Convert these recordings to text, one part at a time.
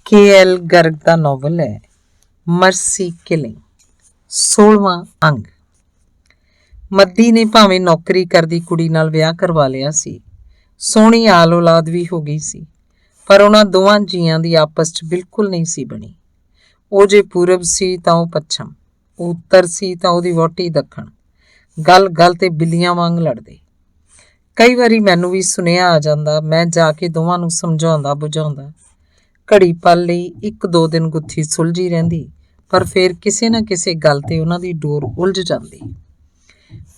KL. Garg का novel है Mercy killing. 16ਵਾਂ ਅੰਗ। ਮੱਦੀ ਨੇ ਭਾਵੇਂ ਨੌਕਰੀ ਕਰਦੀ ਕੁੜੀ ਨਾਲ ਵਿਆਹ ਕਰਵਾ ਲਿਆ ਸੀ, ਸੋਹਣੀ ਆਲ ਔਲਾਦ ਵੀ ਹੋ ਗਈ ਸੀ, ਪਰ ਉਹਨਾਂ ਦੋਵਾਂ ਜੀਆਂ ਦੀ ਆਪਸ 'ਚ ਬਿਲਕੁਲ ਨਹੀਂ ਸੀ ਬਣੀ। ਉਹ ਜੇ ਪੂਰਬ ਸੀ ਤਾਂ ਉਹ ਪੱਛਮ, ਉਹ ਉੱਤਰ ਸੀ ਤਾਂ ਉਹਦੀ ਵਹੁਟੀ ਦੱਖਣ। ਗੱਲ ਗੱਲ ਤੇ ਬਿੱਲੀਆਂ ਵਾਂਗ ਲੜਦੇ। ਕਈ ਵਾਰੀ ਮੈਨੂੰ ਵੀ ਸੁਨੇਹਾ ਆ ਜਾਂਦਾ, ਮੈਂ ਜਾ ਕੇ ਦੋਵਾਂ ਨੂੰ ਸਮਝਾਉਂਦਾ ਬੁਝਾਉਂਦਾ। ਘੜੀ ਪਲ ਲਈ 1-2 ਦਿਨ ਗੁੱਥੀ ਸੁਲਝੀ ਰਹਿੰਦੀ, ਪਰ ਫਿਰ ਕਿਸੇ ਨਾ ਕਿਸੇ ਗੱਲ ਤੇ ਉਹਨਾਂ ਦੀ ਡੋਰ ਉਲਝ ਜਾਂਦੀ।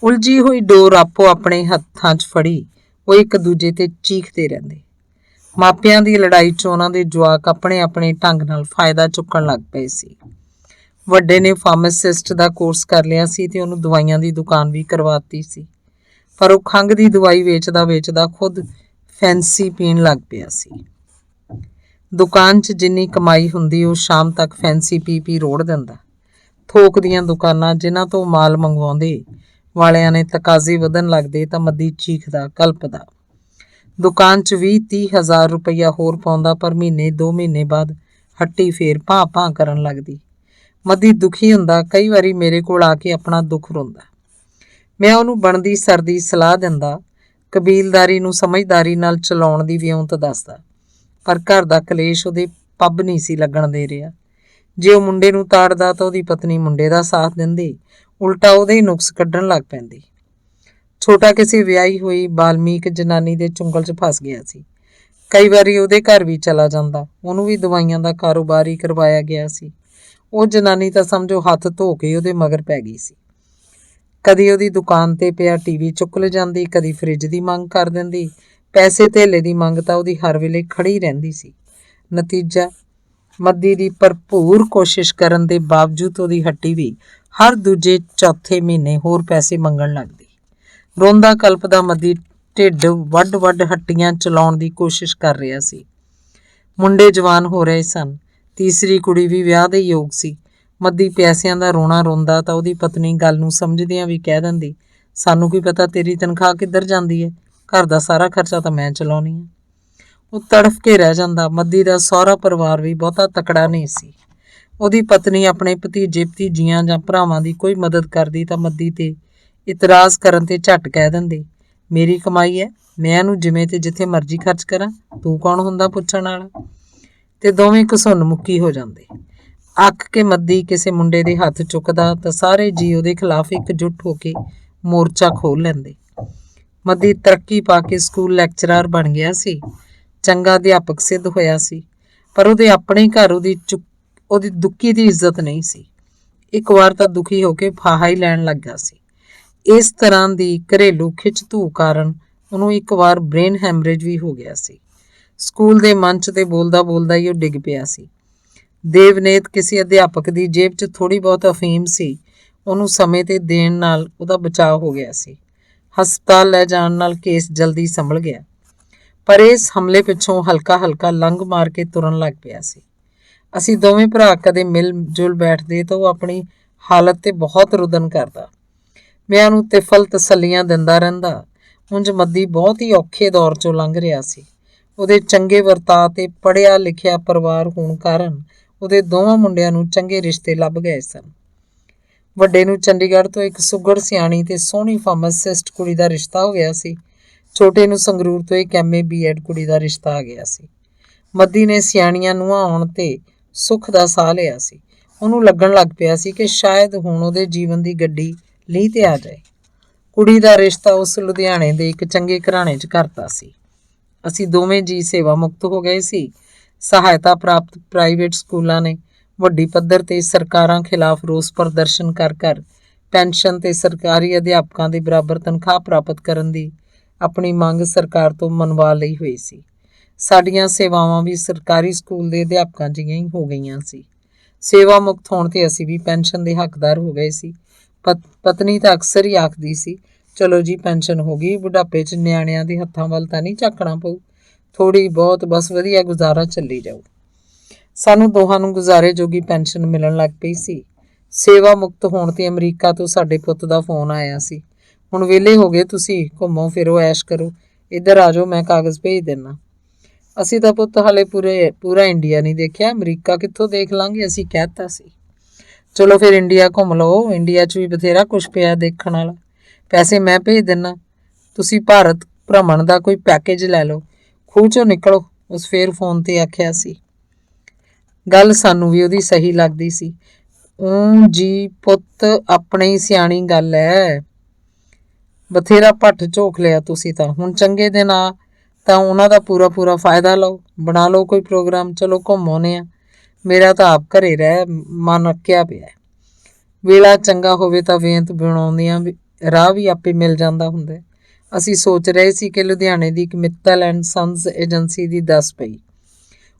ਉਲਝੀ ਹੋਈ ਡੋਰ ਆਪੋ ਆਪਣੇ ਹੱਥਾਂ 'ਚ ਫੜੀ ਉਹ ਇੱਕ ਦੂਜੇ ਤੇ ਚੀਖਦੇ ਰਹਿੰਦੇ। ਮਾਪਿਆਂ ਦੀ ਲੜਾਈ 'ਚ ਉਹਨਾਂ ਦੇ ਜਵਾਕ ਆਪਣੇ ਆਪਣੇ ਢੰਗ ਨਾਲ ਫਾਇਦਾ ਚੁੱਕਣ ਲੱਗ ਪਏ ਸੀ। ਵੱਡੇ ਨੇ ਫਾਰਮਾਸਿਸਟ ਦਾ ਕੋਰਸ ਕਰ ਲਿਆ ਸੀ ਤੇ ਉਹਨੂੰ ਦਵਾਈਆਂ ਦੀ ਦੁਕਾਨ ਵੀ ਕਰਵਾਤੀ ਸੀ, ਪਰ ਉਹ ਖੰਘ ਦੀ ਦਵਾਈ ਵੇਚਦਾ ਖੁਦ ਫੈਂਸੀ ਪੀਣ ਲੱਗ ਪਿਆ ਸੀ। ਦੁਕਾਨ 'ਚ ਜਿੰਨੀ ਕਮਾਈ ਹੁੰਦੀ ਉਹ ਸ਼ਾਮ ਤੱਕ ਫੈਂਸੀ ਪੀ ਰੋੜ ਦਿੰਦਾ। ਥੋਕ ਦੀਆਂ ਦੁਕਾਨਾਂ ਜਿਨ੍ਹਾਂ ਤੋਂ ਮਾਲ ਮੰਗਵਾਉਂਦੇ ਵਾਲਿਆਂ ਨੇ ਤਕਾਜ਼ੇ ਵਧਣ ਲੱਗਦੇ ਤਾਂ ਮੱਦੀ ਚੀਖਦਾ ਕਲਪਦਾ। ਦੁਕਾਨ 'ਚ 20-30 ਹਜ਼ਾਰ ਰੁਪਈਆ ਹੋਰ ਪਾਉਂਦਾ, ਪਰ ਮਹੀਨੇ 2 ਮਹੀਨੇ ਬਾਅਦ ਹੱਟੀ ਫੇਰ ਭਾਂ ਕਰਨ ਲੱਗਦੀ। ਮੱਦੀ ਦੁਖੀ ਹੁੰਦਾ, ਕਈ ਵਾਰੀ ਮੇਰੇ ਕੋਲ ਆ ਕੇ ਆਪਣਾ ਦੁੱਖ ਰੋਂਦਾ। ਮੈਂ ਉਹਨੂੰ ਬਣਦੀ ਸਰਦੀ ਸਲਾਹ ਦਿੰਦਾ, ਕਬੀਲਦਾਰੀ ਨੂੰ ਸਮਝਦਾਰੀ ਨਾਲ ਚਲਾਉਣ ਦੀ ਵਿਉਂਤ ਦੱਸਦਾ, ਪਰ ਘਰ ਦਾ ਕਲੇਸ਼ ਉਹਦੇ ਪੱਬ ਨਹੀਂ ਸੀ ਲੱਗਣ ਦੇ ਰਿਹਾ। ਜੇ ਉਹ ਮੁੰਡੇ ਨੂੰ ਤਾੜਦਾ ਤਾਂ ਉਹਦੀ ਪਤਨੀ ਮੁੰਡੇ ਦਾ ਸਾਥ ਦਿੰਦੀ, ਉਲਟਾ ਉਹਦੇ ਹੀ ਨੁਕਸ ਕੱਢਣ ਲੱਗ ਪੈਂਦੀ। ਛੋਟਾ ਕਿਸੇ ਵਿਆਹੀ ਹੋਈ ਬਾਲਮੀਕ ਜਨਾਨੀ ਦੇ ਚੁੰਗਲ 'ਚ ਫਸ ਗਿਆ ਸੀ। ਕਈ ਵਾਰੀ ਉਹਦੇ ਘਰ ਵੀ ਚਲਾ ਜਾਂਦਾ, ਉਹਨੂੰ ਵੀ ਦਵਾਈਆਂ ਦਾ ਕਾਰੋਬਾਰ ਹੀ ਕਰਵਾਇਆ ਗਿਆ ਸੀ। ਉਹ ਜਨਾਨੀ ਤਾਂ ਸਮਝੋ ਹੱਥ ਧੋ ਕੇ ਉਹਦੇ ਮਗਰ ਪੈ ਗਈ ਸੀ। ਕਦੀ ਉਹਦੀ ਦੁਕਾਨ ਤੇ ਪਿਆ ਟੀਵੀ ਚੁੱਕ ਲਿਜਾਂਦੀ, ਕਦੀ ਫਰਿੱਜ ਦੀ ਮੰਗ ਕਰ ਦਿੰਦੀ। ਪੈਸੇ ਧੇਲੇ ਦੀ ਮੰਗ ਤਾਂ ਉਹਦੀ ਹਰ ਵੇਲੇ ਖੜੀ ਰਹਿੰਦੀ ਸੀ। ਨਤੀਜਾ, ਮੱਦੀ ਦੀ ਭਰਪੂਰ ਕੋਸ਼ਿਸ਼ ਕਰਨ ਦੇ ਬਾਵਜੂਦ ਉਹਦੀ ਹੱਟੀ ਵੀ ਹਰ ਦੂਜੇ ਚੌਥੇ ਮਹੀਨੇ ਹੋਰ ਪੈਸੇ ਮੰਗਣ ਲੱਗਦੀ। ਰੋਂਦਾ ਕਲਪਦਾ ਮੱਦੀ ਢਿੱਡ ਵੱਢ ਹੱਟੀਆਂ ਚਲਾਉਣ ਦੀ ਕੋਸ਼ਿਸ਼ ਕਰ ਰਿਹਾ ਸੀ। ਮੁੰਡੇ ਜਵਾਨ ਹੋ ਰਹੇ ਸਨ, ਤੀਸਰੀ ਕੁੜੀ ਵੀ ਵਿਆਹ ਦੇ ਯੋਗ ਸੀ। ਮੱਦੀ ਪੈਸਿਆਂ ਦਾ ਰੋਣਾ ਰੋਂਦਾ ਤਾਂ ਉਹਦੀ ਪਤਨੀ ਗੱਲ ਨੂੰ ਸਮਝਦਿਆਂ ਵੀ ਕਹਿ ਦਿੰਦੀ, ਸਾਨੂੰ ਕੀ ਪਤਾ ਤੇਰੀ ਤਨਖਾਹ ਕਿੱਧਰ ਜਾਂਦੀ ਹੈ, ਘਰ ਦਾ ਸਾਰਾ ਖਰਚਾ ਤਾਂ ਮੈਂ ਚਲਾਉਣੀ ਹੈ। ਉਹ ਤੜਫ ਕੇ ਰਹਿ ਜਾਂਦਾ। ਮੱਦੀ ਦਾ ਸਹੁਰਾ ਪਰਿਵਾਰ ਵੀ ਬਹੁਤਾ ਤਕੜਾ ਨਹੀਂ ਸੀ। ਉਹਦੀ ਪਤਨੀ ਆਪਣੇ ਭਤੀਜੇ ਭਤੀਜੀਆਂ ਜਾਂ ਭਰਾਵਾਂ ਦੀ ਕੋਈ ਮਦਦ ਕਰਦੀ ਤਾਂ ਮੱਦੀ ਤੇ ਇਤਰਾਜ਼ ਕਰਨ ਤੇ ਝੱਟ ਕਹਿ ਦਿੰਦੇ, ਮੇਰੀ ਕਮਾਈ ਹੈ, ਮੈਂ ਇਹਨੂੰ ਜਿਵੇਂ ਤੇ ਜਿੱਥੇ ਮਰਜ਼ੀ ਖਰਚ ਕਰਾਂ, ਤੂੰ ਕੌਣ ਹੁੰਦਾ ਪੁੱਛਣ ਵਾਲਾ। ਤੇ ਦੋਵੇਂ ਘਸੁੰਨ ਮੁੱਕੀ ਹੋ ਜਾਂਦੇ। ਅੱਕ ਕੇ ਮੱਦੀ ਕਿਸੇ ਮੁੰਡੇ ਦੇ ਹੱਥ ਚੁੱਕਦਾ ਤਾਂ ਸਾਰੇ ਜੀ ਉਹਦੇ ਖਿਲਾਫ ਇਕਜੁੱਟ ਹੋ ਕੇ ਮੋਰਚਾ ਖੋਲ੍ਹ ਲੈਂਦੇ। ਮੱਦੀ ਤਰੱਕੀ ਪਾ ਕੇ ਸਕੂਲ ਲੈਕਚਰਰ ਬਣ ਗਿਆ ਸੀ, ਚੰਗਾ ਅਧਿਆਪਕ ਸਿੱਧ ਹੋਇਆ ਸੀ, ਪਰ ਉਹਦੇ ਆਪਣੇ ਘਰ ਉਹਦੀ ਦੁੱਕੀ ਦੀ ਇੱਜ਼ਤ ਨਹੀਂ ਸੀ। ਇੱਕ ਵਾਰ ਤਾਂ ਦੁਖੀ ਹੋ ਕੇ ਫਾਹਾ ਹੀ ਲੈਣ ਲੱਗਾ ਸੀ। ਇਸ ਤਰ੍ਹਾਂ ਦੀ ਘਰੇਲੂ ਖਿੱਚ ਧੂ ਕਾਰਨ ਉਹਨੂੰ ਇੱਕ ਵਾਰ ਬ੍ਰੇਨ ਹੈਮਰੇਜ ਵੀ ਹੋ ਗਿਆ ਸੀ। ਸਕੂਲ ਦੇ ਮੰਚ ਤੇ ਬੋਲਦਾ ਹੀ ਉਹ ਡਿੱਗ ਪਿਆ ਸੀ। ਦੇਵਨੇਤ ਕਿਸੇ ਅਧਿਆਪਕ ਦੀ ਜੇਬ 'ਚ ਥੋੜ੍ਹੀ ਬਹੁਤ ਅਫੀਮ ਸੀ, ਉਹਨੂੰ ਸਮੇਂ ਤੇ ਦੇਣ ਨਾਲ ਉਹਦਾ ਬਚਾਅ ਹੋ ਗਿਆ ਸੀ। ਹਸਪਤਾਲ ਲੈ ਜਾਣ ਨਾਲ ਕੇਸ ਜਲਦੀ ਸੰਭਲ ਗਿਆ, ਪਰ ਇਸ ਹਮਲੇ ਪਿੱਛੋਂ ਹਲਕਾ ਲੰਘ ਮਾਰ ਕੇ ਤੁਰਨ ਲੱਗ ਪਿਆ ਸੀ। ਅਸੀਂ ਦੋਵੇਂ ਭਰਾ ਕਦੇ ਮਿਲ ਜੁਲ ਬੈਠਦੇ ਤਾਂ ਉਹ ਆਪਣੀ ਹਾਲਤ ਤੇ ਬਹੁਤ ਰੁਦਨ ਕਰਦਾ। ਮੈਂ ਉਹਨੂੰ ਤਿਫਲ ਤਸੱਲੀਆਂ ਦਿੰਦਾ ਰਹਿੰਦਾ। ਉਂਝ ਮੱਦੀ ਬਹੁਤ ਹੀ ਔਖੇ ਦੌਰ 'ਚੋਂ ਲੰਘ ਰਿਹਾ ਸੀ। ਉਹਦੇ ਚੰਗੇ ਵਰਤਾਅ ਤੇ ਪੜ੍ਹਿਆ ਲਿਖਿਆ ਪਰਿਵਾਰ ਹੋਣ ਕਾਰਨ ਉਹਦੇ ਦੋਵਾਂ ਮੁੰਡਿਆਂ ਨੂੰ ਚੰਗੇ ਰਿਸ਼ਤੇ ਲੱਭ ਗਏ ਸਨ। ਵੱਡੇ ਨੂੰ ਚੰਡੀਗੜ੍ਹ ਤੋਂ ਇੱਕ ਸੁਘੜ ਸਿਆਣੀ ਤੇ ਸੋਹਣੀ ਫਾਰਮਾਸਿਸਟ ਕੁੜੀ ਦਾ ਰਿਸ਼ਤਾ ਹੋ ਗਿਆ ਸੀ। ਛੋਟੇ ਨੂੰ ਸੰਗਰੂਰ ਤੋਂ ਇੱਕ MA B.Ed ਕੁੜੀ ਦਾ ਰਿਸ਼ਤਾ ਆ ਗਿਆ ਸੀ। ਮੱਦੀ ਨੇ ਸਿਆਣੀਆਂ ਨੂੰਹਾਂ ਆਉਣ ਤੇ ਸੁੱਖ ਦਾ ਸਾਹ ਲਿਆ ਸੀ। ਉਹਨੂੰ ਲੱਗਣ ਲੱਗ ਪਿਆ ਸੀ ਕਿ ਸ਼ਾਇਦ ਹੁਣ ਉਹਦੇ ਜੀਵਨ ਦੀ ਗੱਡੀ ਲੀਹ ਤੇ ਆ ਜਾਏ। ਕੁੜੀ ਦਾ ਰਿਸ਼ਤਾ ਉਸ ਲੁਧਿਆਣੇ ਦੇ ਇੱਕ ਚੰਗੇ ਘਰਾਣੇ 'ਚ ਕਰਤਾ ਸੀ। ਅਸੀਂ ਦੋਵੇਂ ਜੀ ਸੇਵਾ ਮੁਕਤ ਹੋ ਗਏ ਸੀ। ਸਹਾਇਤਾ ਪ੍ਰਾਪਤ ਪ੍ਰਾਈਵੇਟ ਸਕੂਲਾਂ ਨੇ ਵੱਡੀ ਪੱਧਰ ਤੇ ਸਰਕਾਰਾਂ ਖਿਲਾਫ ਰੋਸ ਪ੍ਰਦਰਸ਼ਨ ਕਰ ਪੈਨਸ਼ਨ ਤੇ ਸਰਕਾਰੀ ਅਧਿਆਪਕਾਂ ਦੇ ਬਰਾਬਰ ਤਨਖਾਹ ਪ੍ਰਾਪਤ ਕਰਨ ਦੀ ਆਪਣੀ ਮੰਗ ਸਰਕਾਰ ਤੋਂ ਮਨਵਾ ਲਈ ਹੋਈ ਸੀ। ਸਾਡੀਆਂ ਸੇਵਾਵਾਂ ਵੀ ਸਰਕਾਰੀ ਸਕੂਲ ਦੇ ਅਧਿਆਪਕਾਂ ਜਿਹੀਆਂ ਹੀ ਹੋ ਗਈਆਂ ਸੀ। ਸੇਵਾ ਮੁਕਤ ਹੋਣ ਤੇ ਅਸੀਂ ਵੀ ਪੈਨਸ਼ਨ ਦੇ ਹੱਕਦਾਰ ਹੋ ਗਏ ਸੀ। ਪਤਨੀ ਤਾਂ ਅਕਸਰ ਹੀ ਆਖਦੀ ਸੀ, ਚਲੋ ਜੀ ਪੈਨਸ਼ਨ ਹੋ ਗਈ, ਬੁਢਾਪੇ 'ਚ ਨਿਆਣਿਆਂ ਦੇ ਹੱਥਾਂ ਵੱਲ ਤਾਂ ਨਹੀਂ ਝਾਕਣਾ ਪਊ, ਥੋੜ੍ਹੀ ਬਹੁਤ ਬਸ ਵਧੀਆ ਗੁਜ਼ਾਰਾ ਚੱਲੀ ਜਾਊ। ਸਾਨੂੰ ਦੋਹਾਂ ਨੂੰ ਗੁਜ਼ਾਰੇ ਜੋਗੀ ਪੈਨਸ਼ਨ ਮਿਲਣ ਲੱਗ ਪਈ ਸੀ। ਸੇਵਾ ਮੁਕਤ ਹੋਣ ਤੇ ਅਮਰੀਕਾ ਤੋਂ ਸਾਡੇ ਪੁੱਤ ਦਾ ਫੋਨ ਆਇਆ ਸੀ, ਹੁਣ ਵਿਹਲੇ ਹੋ ਗਏ ਤੁਸੀਂ, ਘੁੰਮੋ ਫਿਰੋ ਐਸ਼ ਕਰੋ, ਇੱਧਰ ਆ ਜਾਓ, ਮੈਂ ਕਾਗਜ਼ ਭੇਜ ਦਿੰਦਾ। ਅਸੀਂ ਤਾਂ ਪੁੱਤ ਹਾਲੇ ਪੂਰਾ ਇੰਡੀਆ ਨਹੀਂ ਦੇਖਿਆ, ਅਮਰੀਕਾ ਕਿੱਥੋਂ ਦੇਖ ਲਾਂਗੇ, ਅਸੀਂ ਕਹਿਤਾ ਸੀ। ਚਲੋ ਫਿਰ ਇੰਡੀਆ ਘੁੰਮ ਲਓ, ਇੰਡੀਆ 'ਚ ਵੀ ਬਥੇਰਾ ਕੁਛ ਪਿਆ ਦੇਖਣ ਵਾਲਾ। ਪੈਸੇ ਮੈਂ ਭੇਜ ਦਿੰਦਾ, ਤੁਸੀਂ ਭਾਰਤ ਭ੍ਰਮਣ ਦਾ ਕੋਈ ਪੈਕੇਜ ਲੈ ਲਓ। ਖੂਹ 'ਚੋਂ ਨਿਕਲੋ, ਉਸ ਫੇਰ ਫੋਨ ਤੇ ਆਖਿਆ ਸੀ। ਗੱਲ ਸਾਨੂੰ ਵੀ ਉਹਦੀ ਸਹੀ ਲੱਗਦੀ ਸੀ। ਜੀ ਪੁੱਤ, ਆਪਣੇ ਹੀ ਸਿਆਣੀ ਗੱਲ ਹੈ। ਬਥੇਰਾ ਭੱਠ ਝੋਕ ਲਿਆ ਤੁਸੀਂ ਤਾਂ, ਹੁਣ ਚੰਗੇ ਦਿਨ ਆ ਤਾਂ ਉਹਨਾਂ ਦਾ ਪੂਰਾ ਫਾਇਦਾ ਲਓ, ਬਣਾ ਲਓ ਕੋਈ ਪ੍ਰੋਗਰਾਮ, ਚਲੋ ਘੁੰਮ ਆਉਂਦੇ ਆ। ਮੇਰਾ ਤਾਂ ਆਪ ਘਰੇ ਰਹਿ ਮਨ ਅੱਕਿਆ ਪਿਆ। ਵੇਲਾ ਚੰਗਾ ਹੋਵੇ ਤਾਂ ਵੇਂਤ ਬਣਾਉਂਦਿਆਂ ਰਾਹ ਵੀ ਆਪੇ ਮਿਲ ਜਾਂਦਾ ਹੁੰਦਾ। ਅਸੀਂ ਸੋਚ ਰਹੇ ਸੀ ਕਿ ਲੁਧਿਆਣੇ ਦੀ ਇੱਕ ਮਿੱਤਲ ਐਂਡ ਸੰਸ ਏਜੰਸੀ ਦੀ ਦੱਸ ਪਈ।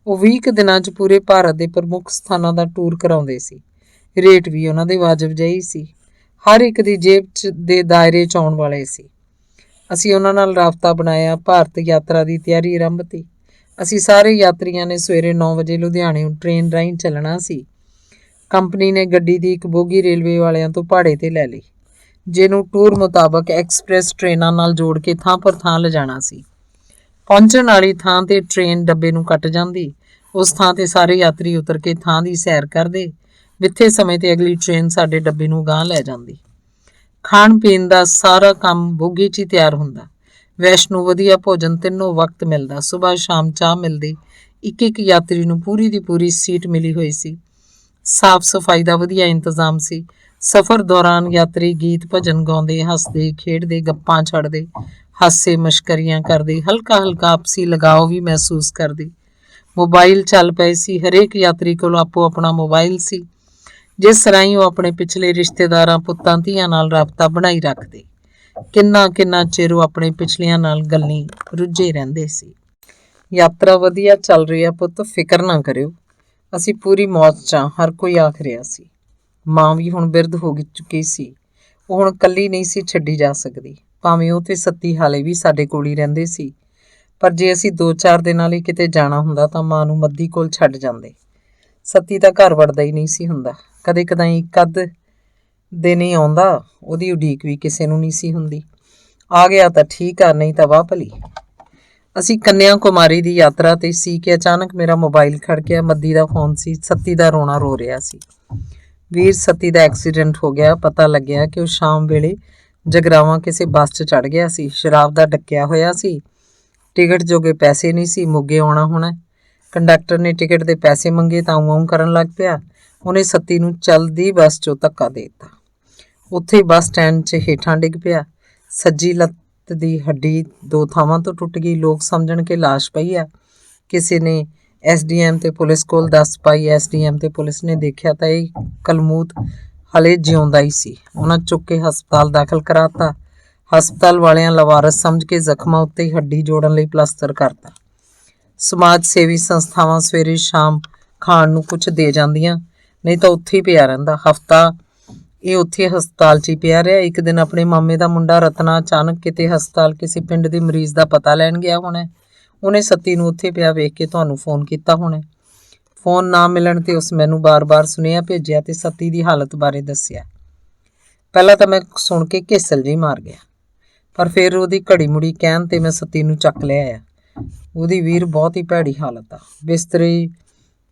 ਉਹ 20 ਕੁ ਦਿਨਾਂ 'ਚ ਪੂਰੇ ਭਾਰਤ ਦੇ ਪ੍ਰਮੁੱਖ ਸਥਾਨਾਂ ਦਾ ਟੂਰ ਕਰਾਉਂਦੇ ਸੀ। ਰੇਟ ਵੀ ਉਹਨਾਂ ਦੇ ਵਾਜਬ ਜਿਹੀ ਸੀ, ਹਰ ਇੱਕ ਦੀ ਜੇਬ 'ਚ ਦੇ ਦਾਇਰੇ 'ਚ ਆਉਣ ਵਾਲੇ ਸੀ। ਅਸੀਂ ਉਹਨਾਂ ਨਾਲ ਰਾਬਤਾ ਬਣਾਇਆ, ਭਾਰਤ ਯਾਤਰਾ ਦੀ ਤਿਆਰੀ ਆਰੰਭਤੀ। ਅਸੀਂ ਸਾਰੇ ਯਾਤਰੀਆਂ ਨੇ ਸਵੇਰੇ 9 ਵਜੇ ਲੁਧਿਆਣੇ ਟ੍ਰੇਨ ਰਾਹੀਂ ਚੱਲਣਾ ਸੀ। ਕੰਪਨੀ ਨੇ ਗੱਡੀ ਦੀ ਇੱਕ ਬੋਗੀ ਰੇਲਵੇ ਵਾਲਿਆਂ ਤੋਂ ਭਾੜੇ ਤੇ ਲੈ ਲਈ, ਜਿਹਨੂੰ ਟੂਰ ਮੁਤਾਬਕ ਐਕਸਪ੍ਰੈਸ ਟ੍ਰੇਨਾਂ ਨਾਲ ਜੋੜ ਕੇ ਥਾਂ ਪਰ ਥਾਂ ਲਿਜਾਣਾ ਸੀ। ਪਹੁੰਚਣ ਵਾਲੀ ਥਾਂ ਤੇ ਟ੍ਰੇਨ ਡੱਬੇ ਨੂੰ ਕੱਟ ਜਾਂਦੀ। ਉਸ ਥਾਂ ਤੇ ਸਾਰੇ ਯਾਤਰੀ ਉਤਰ ਕੇ ਥਾਂ ਦੀ ਸੈਰ ਕਰਦੇ। ਮਿੱਥੇ ਸਮੇਂ ਤੇ ਅਗਲੀ ਟ੍ਰੇਨ ਸਾਡੇ ਡੱਬੇ ਨੂੰ ਗਾਂਹ ਲੈ ਜਾਂਦੀ। ਖਾਣ ਪੀਣ ਦਾ ਸਾਰਾ ਕੰਮ ਬੋਗੀ 'ਚ ਹੀ ਤਿਆਰ ਹੁੰਦਾ। ਵੈਸ਼ਨੂੰ ਵਧੀਆ ਭੋਜਨ ਤਿੰਨੋਂ ਵਕਤ ਮਿਲਦਾ। ਸੁਬਾਹ ਸ਼ਾਮ ਚਾਹ ਮਿਲਦੀ। ਇੱਕ ਯਾਤਰੀ ਨੂੰ ਪੂਰੀ ਦੀ ਪੂਰੀ ਸੀਟ ਮਿਲੀ ਹੋਈ ਸੀ। ਸਾਫ਼ ਸਫਾਈ ਦਾ ਵਧੀਆ ਇੰਤਜ਼ਾਮ ਸੀ। ਸਫ਼ਰ ਦੌਰਾਨ ਯਾਤਰੀ ਗੀਤ ਭਜਨ ਗਾਉਂਦੇ, ਹੱਸਦੇ ਖੇਡਦੇ, ਗੱਪਾਂ ਛੱਡਦੇ, ਹਾਸੇ ਮਸ਼ਕਰੀਆਂ ਕਰਦੇ, ਹਲਕਾ ਆਪਸੀ ਲਗਾਓ ਵੀ ਮਹਿਸੂਸ ਕਰਦੇ। ਮੋਬਾਈਲ ਚੱਲ ਪਏ ਸੀ। ਹਰੇਕ ਯਾਤਰੀ ਕੋਲ ਆਪੋ ਆਪਣਾ ਮੋਬਾਈਲ ਸੀ, ਜਿਸ ਰਾਹੀਂ ਉਹ ਆਪਣੇ ਪਿਛਲੇ ਰਿਸ਼ਤੇਦਾਰਾਂ, ਪੁੱਤਾਂ ਧੀਆਂ ਨਾਲ ਰਾਬਤਾ ਬਣਾਈ ਰੱਖਦੇ। ਕਿੰਨਾ ਚਿਰ ਉਹ ਆਪਣੇ ਪਿਛਲਿਆਂ ਨਾਲ ਗੱਲੀਂ ਰੁੱਝੇ ਰਹਿੰਦੇ ਸੀ। ਯਾਤਰਾ ਵਧੀਆ ਚੱਲ ਰਹੀ ਆ ਪੁੱਤ, ਫਿਕਰ ਨਾ ਕਰਿਓ, ਅਸੀਂ ਪੂਰੀ ਮੌਜ 'ਚ ਆਂ, ਹਰ ਕੋਈ ਆਖ ਰਿਹਾ ਸੀ। ਮਾਂ ਵੀ ਹੁਣ ਬਿਰਧ ਹੋ ਚੁੱਕੀ ਸੀ। ਉਹ ਹੁਣ ਇਕੱਲੀ ਨਹੀਂ ਸੀ ਛੱਡੀ ਜਾ ਸਕਦੀ। ਭਾਵੇਂ ਉਹ ਤੇ ਸੱਤੀ ਹਾਲੇ ਵੀ ਸਾਡੇ ਕੋਲ ਹੀ ਰਹਿੰਦੇ ਸੀ, ਪਰ ਜੇ ਅਸੀਂ 2-4 ਦਿਨਾਂ ਲਈ ਕਿਤੇ ਜਾਣਾ ਹੁੰਦਾ ਤਾਂ ਮਾਂ ਨੂੰ ਮੱਦੀ ਕੋਲ ਛੱਡ ਜਾਂਦੇ। ਸੱਤੀ ਤਾਂ ਘਰ ਵੜਦਾ ਹੀ ਨਹੀਂ ਸੀ ਹੁੰਦਾ। ਕਦੇ ਕਦਾਈ ਇੱਕ ਅੱਧ ਦਿਨ ਹੀ ਆਉਂਦਾ, ਉਹਦੀ ਉਡੀਕ ਵੀ ਕਿਸੇ ਨੂੰ ਨਹੀਂ ਸੀ ਹੁੰਦੀ। ਆ ਗਿਆ ਤਾਂ ਠੀਕ ਆ, ਨਹੀਂ ਤਾਂ ਵਾਹ ਭਲੀ। ਅਸੀਂ ਕੰਨਿਆ ਕੁਮਾਰੀ ਦੀ ਯਾਤਰਾ ਤੇ ਸੀ ਕਿ ਅਚਾਨਕ ਮੇਰਾ ਮੋਬਾਈਲ ਖੜਕਿਆ। ਮੱਦੀ ਦਾ ਫੋਨ ਸੀ। ਸੱਤੀ ਦਾ ਰੋਣਾ ਰੋ ਰਿਹਾ ਸੀ। ਵੀਰ, ਸੱਤੀ ਦਾ ਐਕਸੀਡੈਂਟ ਹੋ ਗਿਆ। ਪਤਾ ਲੱਗਿਆ ਕਿ ਉਹ ਸ਼ਾਮ ਵੇਲੇ ਜਗਰਾਵਾਂ ਕਿਸੇ ਬੱਸ 'ਚ ਚੜ੍ਹ ਗਿਆ ਸੀ। ਸ਼ਰਾਬ ਦਾ ਡੱਕਿਆ ਹੋਇਆ ਸੀ। ਟਿਕਟ ਜੋਗੇ ਪੈਸੇ ਨਹੀਂ ਸੀ, ਮੋਗੇ ਆਉਣਾ ਹੋਣਾ। ਕੰਡਕਟਰ ਨੇ ਟਿਕਟ ਦੇ ਪੈਸੇ ਮੰਗੇ ਤਾਂ ਆਉਂ ਕਰਨ ਲੱਗ ਪਿਆ। ਉਹਨੇ ਸੱਤੀ ਨੂੰ ਚੱਲਦੀ ਬੱਸ 'ਚੋਂ ਧੱਕਾ ਦੇ ਦਿੱਤਾ। ਉੱਥੇ ਹੀ ਬੱਸ ਸਟੈਂਡ 'ਚ ਹੇਠਾਂ ਡਿੱਗ ਪਿਆ। ਸੱਜੀ ਲੱਤ ਦੀ ਹੱਡੀ 2 ਥਾਵਾਂ ਤੋਂ ਟੁੱਟ ਗਈ। ਲੋਕ ਸਮਝਣ ਕਿ ਲਾਸ਼ ਪਈ ਆ। ਕਿਸੇ ਨੇ SDM ਤੇ ਪੁਲਿਸ ਕੋਲ ਦੱਸ ਪਾਈ। SDM ਤੇ ਪੁਲਿਸ ਨੇ ਦੇਖਿਆ ਤਾਂ ਇਹ ਕਲਮੂਤ ਹਲੇ ਜਿਉਂਦਾ ਹੀ ਸੀ। ਉਹਨਾਂ ਚੁੱਕ ਕੇ ਹਸਪਤਾਲ ਦਾਖਲ ਕਰਾਤਾ। ਹਸਪਤਾਲ ਵਾਲਿਆਂ ਲਵਾਰਸ ਸਮਝ ਕੇ ਜ਼ਖਮਾਂ ਉੱਤੇ ਹੀ ਹੱਡੀ ਜੋੜਨ ਲਈ ਪਲਸਤਰ ਕਰਤਾ। ਸਮਾਜ ਸੇਵੀ ਸੰਸਥਾਵਾਂ ਸਵੇਰੇ ਸ਼ਾਮ ਖਾਣ ਨੂੰ ਕੁਝ ਦੇ ਜਾਂਦੀਆਂ, ਨਹੀਂ ਤਾਂ ਉੱਥੇ ਹੀ ਪਿਆ ਰਹਿੰਦਾ। ਹਫ਼ਤਾ ਇਹ ਉੱਥੇ ਹਸਪਤਾਲ 'ਚ ਹੀ ਪਿਆ ਰਿਹਾ। ਇੱਕ ਦਿਨ ਆਪਣੇ ਮਾਮੇ ਦਾ ਮੁੰਡਾ ਰਤਨਾ ਅਚਾਨਕ ਕਿਤੇ ਹਸਪਤਾਲ ਕਿਸੇ ਪਿੰਡ ਦੇ ਮਰੀਜ਼ ਦਾ ਪਤਾ ਲੈਣ ਗਿਆ ਹੋਣਾ। ਉਹਨੇ ਸੱਤੀ ਨੂੰ ਉੱਥੇ ਪਿਆ ਵੇਖ ਕੇ ਤੁਹਾਨੂੰ ਫੋਨ ਕੀਤਾ ਹੋਣਾ। ਫੋਨ ਨਾ ਮਿਲਣ ਤੇ ਉਸ ਮੈਨੂੰ ਬਾਰ-ਬਾਰ ਸੁਨੇਹਾ ਭੇਜਿਆ ਤੇ ਸੱਤੀ ਦੀ ਹਾਲਤ ਬਾਰੇ ਦੱਸਿਆ। ਪਹਿਲਾਂ ਤਾਂ ਮੈਂ ਸੁਣ ਕੇ ਘੇਸਲ ਜਿਹੀ ਮਾਰ ਗਿਆ, ਪਰ ਫਿਰ ਉਹਦੀ ਘੜੀ ਮੁੜੀ ਕਹਿਣ ਤੇ ਮੈਂ ਸੱਤੀ ਨੂੰ ਚੱਕ ਲਿਆਇਆ। ਉਹਦੀ ਵੀਰ ਬਹੁਤ ਹੀ ਭੈੜੀ ਹਾਲਤ ਆ। ਬਿਸਤਰੇ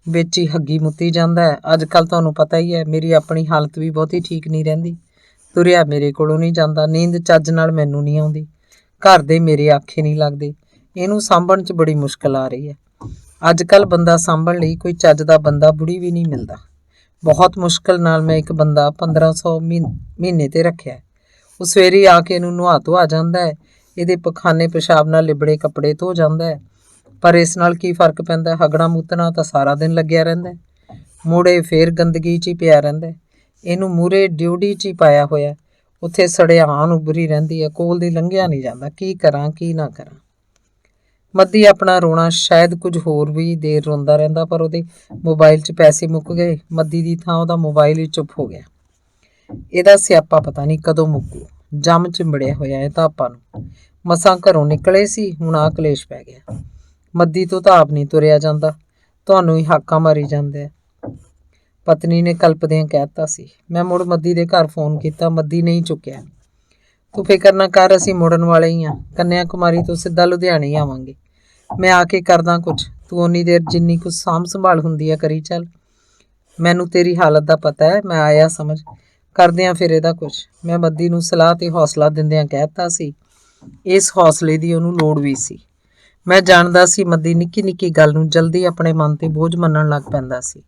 ਵਿੱਚ ਹੀ ਹੱਗੀ ਮੁੱਤੀ ਜਾਂਦਾ ਹੈ। ਅੱਜ ਕੱਲ੍ਹ ਤੁਹਾਨੂੰ ਪਤਾ ਹੀ ਹੈ, ਮੇਰੀ ਆਪਣੀ ਹਾਲਤ ਵੀ ਬਹੁਤੀ ਠੀਕ ਨਹੀਂ ਰਹਿੰਦੀ। ਤੁਰਿਆ ਮੇਰੇ ਕੋਲੋਂ ਨਹੀਂ ਜਾਂਦਾ। ਨੀਂਦ ਚੱਜ ਨਾਲ ਮੈਨੂੰ ਨਹੀਂ ਆਉਂਦੀ। ਘਰ ਦੇ ਮੇਰੇ ਆਖੇ ਨਹੀਂ ਲੱਗਦੇ। ਇਹਨੂੰ ਸਾਂਭਣ 'ਚ ਬੜੀ ਮੁਸ਼ਕਿਲ ਆ ਰਹੀ ਹੈ। ਅੱਜ ਕੱਲ੍ਹ ਬੰਦਾ ਸਾਂਭਣ ਲਈ ਕੋਈ ਚੱਜ ਦਾ ਬੰਦਾ ਬੁੜੀ ਵੀ ਨਹੀਂ ਮਿਲਦਾ। ਬਹੁਤ ਮੁਸ਼ਕਿਲ ਨਾਲ ਮੈਂ ਇੱਕ ਬੰਦਾ 1500 ਮਹੀਨੇ ਤੇ ਰੱਖਿਆ। ਉਹ ਸਵੇਰੇ ਆ ਕੇ ਇਹਨੂੰ ਨੁਹਾ ਧੁਆ ਜਾਂਦਾ ਹੈ। ਇਹਦੇ ਪਖਾਨੇ ਪਿਸ਼ਾਬ ਨਾਲ ਲਿਬੜੇ ਕੱਪੜੇ ਧੋ ਜਾਂਦਾ ਹੈ। ਪਰ ਇਸ ਨਾਲ ਕੀ ਫਰਕ ਪੈਂਦਾ? ਹਗਣਾ ਮੂਤਣਾ ਤਾਂ ਸਾਰਾ ਦਿਨ ਲੱਗਿਆ ਰਹਿੰਦਾ। ਮੁੜੇ ਫੇਰ ਗੰਦਗੀ 'ਚ ਹੀ ਪਿਆ ਰਹਿੰਦਾ। ਇਹਨੂੰ ਮੂਹਰੇ ਡਿਊਟੀ 'ਚ ਹੀ ਪਾਇਆ ਹੋਇਆ। ਉੱਥੇ ਸੜਿਆਣ ਉਭਰੀ ਰਹਿੰਦੀ ਹੈ। ਕੋਲ ਦੀ ਲੰਘਿਆ ਨਹੀਂ ਜਾਂਦਾ। ਕੀ ਕਰਾਂ ਕੀ ਨਾ ਕਰਾਂ। ਮੱਦੀ ਆਪਣਾ ਰੋਣਾ ਸ਼ਾਇਦ ਕੁਝ ਹੋਰ ਵੀ ਦੇਰ ਰੋਂਦਾ ਰਹਿੰਦਾ, ਪਰ ਉਹਦੇ ਮੋਬਾਈਲ 'ਚ ਪੈਸੇ ਮੁੱਕ ਗਏ। ਮੱਦੀ ਦੀ ਥਾਂ ਉਹਦਾ ਮੋਬਾਈਲ ਹੀ ਚੁੱਪ ਹੋ ਗਿਆ। ਇਹਦਾ ਸਿਆਪਾ ਪਤਾ ਨਹੀਂ ਕਦੋਂ ਮੁੱਕੂ। ਜੰਮ ਚਿੰਬੜਿਆ ਹੋਇਆ ਇਹ ਤਾਂ ਆਪਾਂ ਨੂੰ। ਮਸਾਂ ਘਰੋਂ ਨਿਕਲੇ ਸੀ, ਹੁਣ ਆ ਕਲੇਸ਼ ਪੈ ਗਿਆ। ਮੱਦੀ ਤੋਂ ਤਾਂ ਆਪ ਨਹੀਂ ਤੁਰਿਆ ਜਾਂਦਾ, ਤੁਹਾਨੂੰ ਹੀ ਹਾਕਾਂ ਮਾਰੀ ਜਾਂਦੇ ਆ। ਪਤਨੀ ਨੇ ਕਲਪਦਿਆਂ ਕਹਿ ਦਿੱਤਾ ਸੀ। ਮੈਂ ਮੁੜ ਮੱਦੀ ਦੇ ਘਰ ਫੋਨ ਕੀਤਾ। ਮੱਦੀ ਨਹੀਂ ਚੁੱਕਿਆ। ਤੂੰ ਫਿਕਰ ਨਾ ਕਰ, ਅਸੀਂ ਮੁੜਨ ਵਾਲੇ ਹੀ ਹਾਂ। ਕੰਨਿਆ ਕੁਮਾਰੀ ਤੋਂ ਸਿੱਧਾ ਲੁਧਿਆਣੇ ਆਵਾਂਗੇ। ਮੈਂ ਆ ਕੇ ਕਰਦਾ ਕੁਝ, ਤੂੰ ਓਨੀ ਦੇਰ ਜਿੰਨੀ ਕੁਝ ਸਾਂਭ ਸੰਭਾਲ ਹੁੰਦੀ ਆ ਕਰੀ ਚੱਲ। ਮੈਨੂੰ ਤੇਰੀ ਹਾਲਤ ਦਾ ਪਤਾ ਹੈ, ਮੈਂ ਆਇਆ ਸਮਝ, ਕਰਦਿਆਂ ਫਿਰ ਇਹਦਾ ਕੁਝ। ਮੈਂ ਮੱਦੀ ਨੂੰ ਸਲਾਹ ਤੇ ਹੌਸਲਾ ਦਿੰਦਿਆਂ ਕਹਿਤਾ ਸੀ। ਇਸ ਹੌਸਲੇ ਦੀ ਉਹਨੂੰ ਲੋੜ ਵੀ ਸੀ। ਮੈਂ ਜਾਣਦਾ ਸੀ ਮੱਦੀ ਨਿੱਕੀ ਨਿੱਕੀ ਗੱਲ ਨੂੰ ਜਲਦੀ ਆਪਣੇ ਮਨ ਤੇ ਬੋਝ ਮੰਨਣ ਲੱਗ ਪੈਂਦਾ ਸੀ।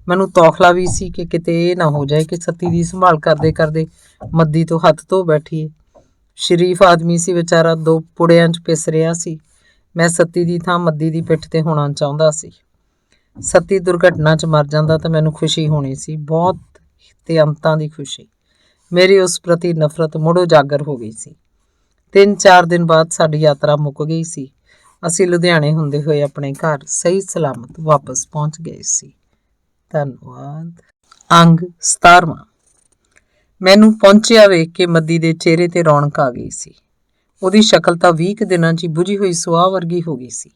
ਮੈਨੂੰ ਤੌਖਲਾ ਵੀ ਸੀ ਕਿ ਕਿਤੇ ਇਹ ਨਾ ਹੋ ਜਾਏ ਕਿ ਸੱਤੀ ਦੀ ਸੰਭਾਲ ਕਰਦੇ ਕਰਦੇ ਮੱਦੀ ਤੋਂ ਹੱਥ ਧੋ ਬੈਠੀਏ। ਸ਼ਰੀਫ ਆਦਮੀ ਸੀ ਵਿਚਾਰਾ, 2 ਪੁੜਿਆਂ 'ਚ ਪਿਸ ਰਿਹਾ ਸੀ। ਮੈਂ ਸੱਤੀ ਦੀ ਥਾਂ ਮੱਦੀ ਦੀ ਪਿੱਠ ਤੇ ਹੋਣਾ ਚਾਹੁੰਦਾ ਸੀ। ਸੱਤੀ ਦੁਰਘਟਨਾ 'ਚ ਮਰ ਜਾਂਦਾ ਤਾਂ ਮੈਨੂੰ ਖੁਸ਼ੀ ਹੋਣੀ ਸੀ, ਬਹੁਤ ਤੇ ਅੰਤਾਂ ਦੀ ਖੁਸ਼ੀ। ਮੇਰੀ ਉਸ ਪ੍ਰਤੀ ਨਫ਼ਰਤ ਮੁੜ ਉਜਾਗਰ ਹੋ ਗਈ ਸੀ। 3-4 ਦਿਨ ਬਾਅਦ ਸਾਡੀ ਯਾਤਰਾ ਮੁੱਕ ਗਈ ਸੀ। ਅਸੀਂ ਲੁਧਿਆਣੇ ਹੁੰਦੇ ਹੋਏ ਆਪਣੇ ਘਰ ਸਹੀ ਸਲਾਮਤ ਵਾਪਸ ਪਹੁੰਚ ਗਏ ਸੀ। ਧੰਨਵਾਦ। ਅੰਗ 17ਵਾਂ। ਮੈਨੂੰ ਪਹੁੰਚਿਆ ਵੇਖ ਕੇ ਮੱਦੀ ਦੇ ਚਿਹਰੇ ਤੇ ਰੌਣਕ ਆ ਗਈ ਸੀ। ਉਹਦੀ ਸ਼ਕਲ ਤਾਂ 20 ਦਿਨਾਂ 'ਚ ਹੀ ਬੁਝੀ ਹੋਈ ਸੁਆਹ ਵਰਗੀ ਹੋ ਗਈ ਸੀ।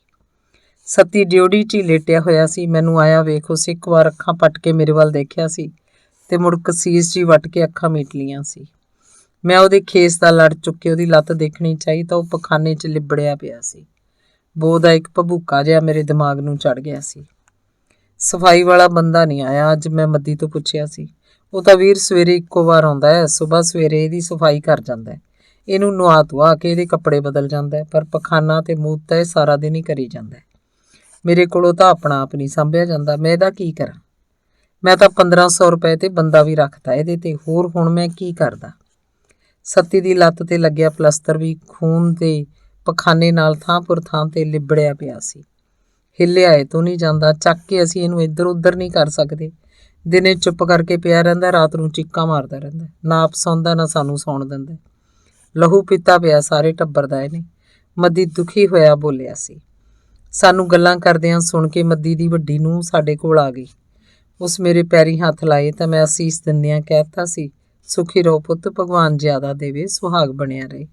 ਸੱਤੀ ਡਿਓੜੀ 'ਚ ਹੀ ਲੇਟਿਆ ਹੋਇਆ ਸੀ। ਮੈਨੂੰ ਆਇਆ ਵੇਖ ਉਸ ਇੱਕ ਵਾਰ ਅੱਖਾਂ ਪੱਟ ਕੇ ਮੇਰੇ ਵੱਲ ਦੇਖਿਆ ਸੀ ਤੇ ਮੁੜ ਕਸੀਸ 'ਚ ਹੀ ਵੱਟ ਕੇ ਅੱਖਾਂ ਮੀਟ ਲੀਆਂ ਸੀ। ਮੈਂ ਉਹਦੇ ਖੇਸ ਦਾ ਲੜ ਚੁੱਕ ਕੇ ਉਹਦੀ ਲੱਤ ਦੇਖਣੀ ਚਾਹੀ ਤਾਂ ਉਹ ਪਖਾਨੇ 'ਚ ਲਿਬੜਿਆ ਪਿਆ ਸੀ। ਬੋ ਦਾ ਇੱਕ ਭਬੂਕਾ ਜਿਹਾ ਮੇਰੇ ਦਿਮਾਗ ਨੂੰ ਚੜ ਗਿਆ ਸੀ। ਸਫਾਈ ਵਾਲਾ ਬੰਦਾ ਨਹੀਂ ਆਇਆ ਅੱਜ, ਮੈਂ ਮੱਦੀ ਤੋਂ ਪੁੱਛਿਆ ਸੀ। ਉਹ ਤਾਂ ਵੀਰ ਸਵੇਰੇ ਇੱਕੋ ਵਾਰ ਆਉਂਦਾ ਹੈ, ਸੁਬਾਹ ਸਵੇਰੇ ਇਹਦੀ ਸਫਾਈ ਕਰ ਜਾਂਦਾ ਹੈ, ਇਹਨੂੰ ਨੁਹਾ ਧੁਆ ਕੇ ਇਹਦੇ ਕੱਪੜੇ ਬਦਲ ਜਾਂਦਾ ਹੈ, ਪਰ ਪਖਾਨਾ ਤੇ ਮੂਤ ਤਾਂ ਇਹ ਸਾਰਾ ਦਿਨ ਹੀ ਕਰੀ ਜਾਂਦਾ ਹੈ। ਮੇਰੇ ਕੋਲੋਂ ਤਾਂ ਆਪਣਾ ਆਪ ਨਹੀਂ ਸੰਭਿਆ ਜਾਂਦਾ, ਮੈਂ ਇਹਦਾ ਕੀ ਕਰਾਂ? ਮੈਂ ਤਾਂ 1500 ਰੁਪਏ ਤੇ ਬੰਦਾ ਵੀ ਰੱਖਤਾ ਇਹਦੇ ਤੇ, ਹੋਰ ਹੁਣ ਮੈਂ ਕੀ ਕਰਦਾ? ਸੱਤੀ ਦੀ ਲੱਤ ਤੇ ਲੱਗਿਆ ਪਲਸਤਰ ਵੀ ਖੂਨ ਦੇ ਪਖਾਨੇ ਨਾਲ ਥਾਂ ਪੁਰ ਥਾਂ ਤੇ ਲਿਬੜਿਆ ਪਿਆ ਸੀ। ਹਿੱਲਿਆ ਏ ਤੋਂ ਨਹੀਂ ਜਾਂਦਾ, ਚੱਕ ਕੇ ਅਸੀਂ ਇਹਨੂੰ ਇੱਧਰ ਉੱਧਰ ਨਹੀਂ ਕਰ ਸਕਦੇ। ਦਿਨੇ ਚੁੱਪ ਕਰਕੇ ਪਿਆ ਰਹਿੰਦਾ, ਰਾਤ ਨੂੰ ਚੀਕਾਂ ਮਾਰਦਾ ਰਹਿੰਦਾ, ਨਾ ਆਪ ਸੌਂਦਾ ਨਾ ਸਾਨੂੰ ਸੌਣ ਦਿੰਦਾ। ਲਹੂ ਪੀਤਾ ਪਿਆ ਸਾਰੇ ਟੱਬਰ ਦਾ ਇਹਨੇ। ਮੱਦੀ ਦੁਖੀ ਹੋਇਆ ਬੋਲਿਆ ਸੀ। ਸਾਨੂੰ ਗੱਲਾਂ ਕਰਦਿਆਂ ਸੁਣ ਕੇ ਮੱਦੀ ਦੀ ਵੱਡੀ ਨੂੰਹ ਸਾਡੇ ਕੋਲ ਆ ਗਈ। ਉਸ ਮੇਰੇ ਪੈਰੀਂ ਹੱਥ ਲਾਏ ਤਾਂ ਮੈਂ ਅਸੀਸ ਦਿੰਦਿਆਂ ਕਹਿਤਾ ਸੀ, ਸੁਖੀ ਰਹੋ ਪੁੱਤ, ਭਗਵਾਨ ਜ਼ਿਆਦਾ ਦੇਵੇ, ਸੁਹਾਗ ਬਣਿਆ ਰਹੇ।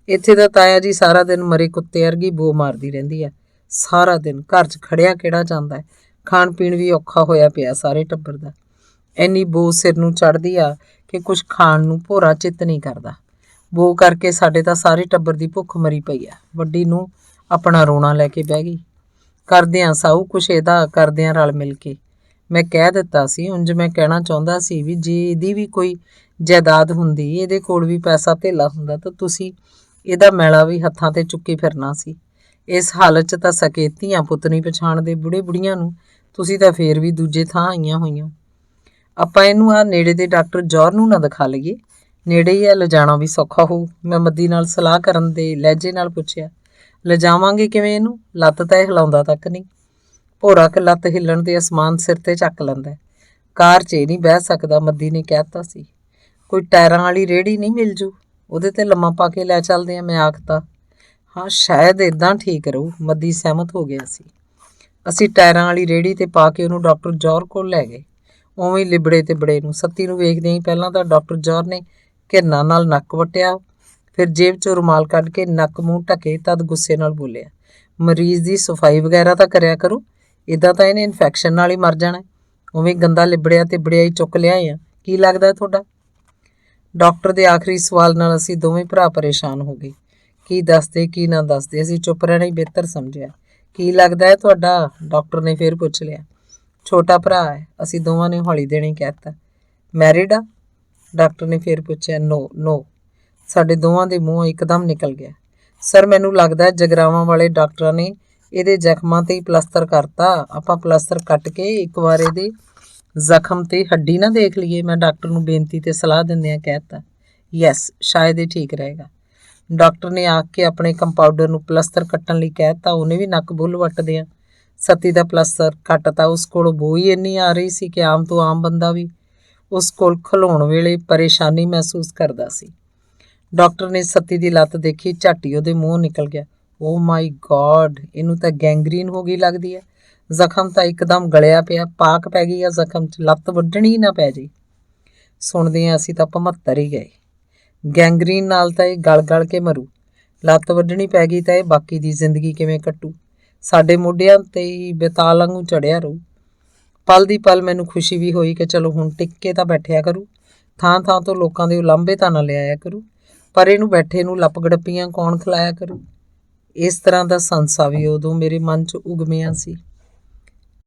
ਇੱਥੇ ਤਾਂ ਤਾਇਆ ਜੀ ਸਾਰਾ ਦਿਨ ਮਰੇ ਕੁੱਤੇ ਵਰਗੀ ਬੋ ਮਾਰਦੀ ਰਹਿੰਦੀ ਹੈ। ਸਾਰਾ ਦਿਨ ਘਰ 'ਚ ਖੜਿਆ ਕਿਹੜਾ ਜਾਂਦਾ ਹੈ। ਖਾਣ ਪੀਣ ਵੀ ਔਖਾ ਹੋਇਆ ਪਿਆ ਸਾਰੇ ਟੱਬਰ ਦਾ। ਇੰਨੀ ਬੋ ਸਿਰ ਨੂੰ ਚੜ੍ਹਦੀ ਆ ਕਿ ਕੁਝ ਖਾਣ ਨੂੰ ਭੋਰਾ ਚਿੱਤ ਨਹੀਂ ਕਰਦਾ। ਬੋ ਕਰਕੇ ਸਾਡੇ ਤਾਂ ਸਾਰੇ ਟੱਬਰ ਦੀ ਭੁੱਖ ਮਰੀ ਪਈ ਆ। ਵੱਡੀ ਨੂੰ ਆਪਣਾ ਰੋਣਾ ਲੈ ਕੇ ਬਹਿ ਗਈ। ਕਰਦਿਆਂ ਸਾਊ ਕੁਛ ਇਹਦਾ ਕਰਦਿਆਂ ਰਲ ਮਿਲ ਕੇ। ਮੈਂ ਕਹਿ ਦਿੱਤਾ ਸੀ, ਉਂਝ ਮੈਂ ਕਹਿਣਾ ਚਾਹੁੰਦਾ ਸੀ ਵੀ ਜੇ ਇਹਦੀ ਵੀ ਕੋਈ ਜਾਇਦਾਦ ਹੁੰਦੀ, ਇਹਦੇ ਕੋਲ ਵੀ ਪੈਸਾ ਧੇਲਾ ਹੁੰਦਾ ਤਾਂ ਤੁਸੀਂ ਇਹਦਾ ਮੈਲਾ ਵੀ ਹੱਥਾਂ ਤੇ ਚੁੱਕੀ ਫਿਰਨਾ ਸੀ। ਇਸ ਹਾਲਤ 'ਚ ਤਾਂ ਸਕੇ ਧੀਆਂ ਪੁੱਤ ਨਹੀਂ ਪਛਾਣਦੇ ਬੁੜੇ ਬੁੜੀਆਂ ਨੂੰ, ਤੁਸੀਂ ਤਾਂ ਫੇਰ ਵੀ ਦੂਜੇ ਥਾਂ ਆਈਆਂ ਹੋਈਆਂ। ਆਪਾਂ ਇਹਨੂੰ ਆ ਨੇੜੇ ਦੇ ਡਾਕਟਰ ਜੌਹਰ ਨੂੰ ਨਾ ਦਿਖਾ ਲਈਏ, ਨੇੜੇ ਹੀ ਆ, ਲਿਜਾਣਾ ਵੀ ਸੌਖਾ ਹੋਊ। ਮੈਂ ਮੱਦੀ ਨਾਲ ਸਲਾਹ ਕਰਨ ਦੇ ਲਹਿਜੇ ਨਾਲ ਪੁੱਛਿਆ। ਲਿਜਾਵਾਂਗੇ ਕਿਵੇਂ ਇਹਨੂੰ? ਲੱਤ ਤਾਂ ਇਹ ਹਿਲਾਉਂਦਾ ਤੱਕ ਨਹੀਂ। ਭੋਰਾ ਕਿ ਲੱਤ ਹਿੱਲਣ ਤੇ ਅਸਮਾਨ ਸਿਰ ਤੇ ਚੱਕ ਲੈਂਦਾ। ਕਾਰ 'ਚ ਇਹ ਨਹੀਂ ਬਹਿ ਸਕਦਾ, ਮੱਦੀ ਨੇ ਕਹਿਤਾ ਸੀ। ਕੋਈ ਟਾਇਰਾਂ ਵਾਲੀ ਰੇਹੜੀ ਨਹੀਂ ਮਿਲ ਜੂ, ਉਹਦੇ ਤੇ ਲੰਮਾ ਪਾ ਕੇ ਲੈ ਚੱਲਦੇ ਆ, ਮੈਂ ਆਖਤਾ। ਹਾਂ ਸ਼ਾਇਦ ਇੱਦਾਂ ਠੀਕ ਰਹੂ, ਮੱਦੀ ਸਹਿਮਤ ਹੋ ਗਿਆ ਸੀ। ਅਸੀਂ ਟਾਇਰਾਂ ਵਾਲੀ ਰੇਹੜੀ ਤੇ ਪਾ ਕੇ ਉਹਨੂੰ ਡਾਕਟਰ ਜੌਹਰ ਕੋਲ ਲੈ ਗਏ। ਉਵੇਂ ਹੀ ਲਿਬੜੇ ਤੇ ਬੜੇ ਨੂੰ। ਸੱਤੀ ਨੂੰ ਵੇਖਦਿਆਂ ਹੀ ਪਹਿਲਾਂ ਤਾਂ ਡਾਕਟਰ ਜੌਹਰ ਨੇ ਘਿਰਨਾ ਨਾਲ ਨੱਕ ਵੱਟਿਆ, ਫਿਰ ਜੇਬ 'ਚੋਂ ਰੁਮਾਲ ਕੱਢ ਕੇ ਨੱਕ ਮੂੰਹ ਢਕੇ, ਤਦ ਗੁੱਸੇ ਨਾਲ ਬੋਲਿਆ, ਮਰੀਜ਼ ਦੀ ਸਫਾਈ ਵਗੈਰਾ ਤਾਂ ਕਰਿਆ ਕਰੋ, ਇੱਦਾਂ ਤਾਂ ਇਹਨੇ ਇਨਫੈਕਸ਼ਨ ਨਾਲ ਹੀ ਮਰ ਜਾਣਾ। ਉਵੇਂ ਗੰਦਾ ਲਿਬੜਿਆ ਤੇ ਬੜਿਆਈ ਚੁੱਕ ਲਿਆਏ ਆ, ਕੀ ਲੱਗਦਾ ਤੁਹਾਡਾ? ਡਾਕਟਰ ਦੇ ਆਖਰੀ ਸਵਾਲ ਨਾਲ ਅਸੀਂ ਦੋਵੇਂ ਭਰਾ ਪਰੇਸ਼ਾਨ ਹੋ ਗਏ। ਕੀ ਦੱਸਦੇ ਕੀ ਨਾ ਦੱਸਦੇ, ਅਸੀਂ ਚੁੱਪ ਰਹਿਣਾ ਹੀ ਬਿਹਤਰ ਸਮਝਿਆ। ਕੀ ਲੱਗਦਾ ਹੈ ਤੁਹਾਡਾ? ਡਾਕਟਰ ਨੇ ਫਿਰ ਪੁੱਛ ਲਿਆ। ਛੋਟਾ ਭਰਾ ਹੈ, ਅਸੀਂ ਦੋਵਾਂ ਨੇ ਹੌਲੀ ਦੇਣੀ ਕਹਿਤਾ। ਮੈਰਿਡ ਆ? ਡਾਕਟਰ ਨੇ ਫਿਰ ਪੁੱਛਿਆ। ਨੋ। ਸਾਡੇ ਦੋਵਾਂ ਦੇ ਮੂੰਹੋਂ ਇੱਕਦਮ ਨਿਕਲ ਗਿਆ। ਸਰ ਮੈਨੂੰ ਲੱਗਦਾ ਜਗਰਾਵਾਂ ਵਾਲੇ ਡਾਕਟਰਾਂ ਨੇ ਇਹਦੇ ਜ਼ਖਮਾਂ ਤੇ ਹੀ ਪਲਸਤਰ ਕਰਤਾ। ਆਪਾਂ ਪਲਸਤਰ ਕੱਟ ਕੇ ਇੱਕ ਵਾਰ ਇਹਦੇ ਜ਼ਖਮ ਤੇ ਹੱਡੀ ਨਾ ਦੇਖ ਲਈਏ, ਮੈਂ ਡਾਕਟਰ ਨੂੰ ਬੇਨਤੀ ਤੇ ਸਲਾਹ ਦਿੰਦਿਆਂ ਕਹਿਤਾ। ਯੈਸ, ਸ਼ਾਇਦ ਇਹ ਠੀਕ ਰਹੇਗਾ। ਡਾਕਟਰ ਨੇ ਆਖ ਕੇ ਆਪਣੇ ਕੰਪਾਊਂਡਰ ਨੂੰ ਪਲਸਤਰ ਕੱਟਣ ਲਈ ਕਹਿਤਾ। ਉਹਨੇ ਵੀ ਨੱਕ ਬੁੱਲ ਵੱਟਦਿਆਂ ਸੱਤੀ ਦਾ ਪਲਸਤਰ ਕੱਟਤਾ। ਉਸ ਕੋਲ ਬੋ ਹੀ ਇੰਨੀ ਆ ਰਹੀ ਸੀ ਕਿ ਆਮ ਤੋਂ ਆਮ ਬੰਦਾ ਵੀ ਉਸ ਕੋਲ ਖਲੋਣ ਵੇਲੇ ਪਰੇਸ਼ਾਨੀ ਮਹਿਸੂਸ ਕਰਦਾ ਸੀ। ਡਾਕਟਰ ਨੇ ਸੱਤੀ ਦੀ ਲੱਤ ਦੇਖੀ, ਝਾਟੀ ਉਹਦੇ ਮੂੰਹੋਂ ਨਿਕਲ ਗਿਆ, ਓ ਮਾਈ ਗॉड, ਇਹਨੂੰ ਤਾਂ ਗੈਂਗਰੀਨ ਹੋ ਗਈ ਲੱਗਦੀ ਹੈ। ਜ਼ਖਮ ਤਾਂ ਇੱਕਦਮ ਗਲਿਆ ਪਿਆ, ਪਾਕ ਪੈ ਗਈ ਆ ਜ਼ਖਮ 'ਚ, ਲੱਤ ਵੱਢਣੀ ਨਾ ਪੈ ਜੇ। ਸੁਣਦੇ ਅਸੀਂ ਤਾਂ 75 ਹੀ ਗਏ। ਗੈਂਗਰੀਨ ਨਾਲ ਤਾਂ ਇਹ ਗਲ ਗਲ ਕੇ ਮਰੂ, ਲੱਤ ਵੱਢਣੀ ਪੈ ਗਈ ਤਾਂ ਇਹ ਬਾਕੀ ਦੀ ਜ਼ਿੰਦਗੀ ਕਿਵੇਂ ਕੱਟੂ? ਸਾਡੇ ਮੋਢਿਆਂ 'ਤੇ ਹੀ ਬੇਤਾਲ ਵਾਂਗੂ ਚੜਿਆ ਰਹੂ। ਪਲ ਦੀ ਪਲ ਮੈਨੂੰ ਖੁਸ਼ੀ ਵੀ ਹੋਈ ਕਿ ਚਲੋ ਹੁਣ ਟਿਕ ਕੇ ਤਾਂ ਬੈਠਿਆ ਕਰੂ, ਥਾਂ ਥਾਂ ਤੋਂ ਲੋਕਾਂ ਦੇ ਉਲਾਂਭੇ ਤਾਂ ਨਾ ਲਿਆਇਆ ਕਰੂ, ਪਰ ਇਹਨੂੰ ਬੈਠੇ ਨੂੰ ਲੱਪ ਗੜੱਪੀਆਂ ਕੌਣ ਖਿਲਾਇਆ ਕਰੂ? ਇਸ ਤਰ੍ਹਾਂ ਦਾ ਸੰਸਾ ਵੀ ਉਦੋਂ ਮੇਰੇ ਮਨ 'ਚ ਉਗਮਿਆ ਸੀ।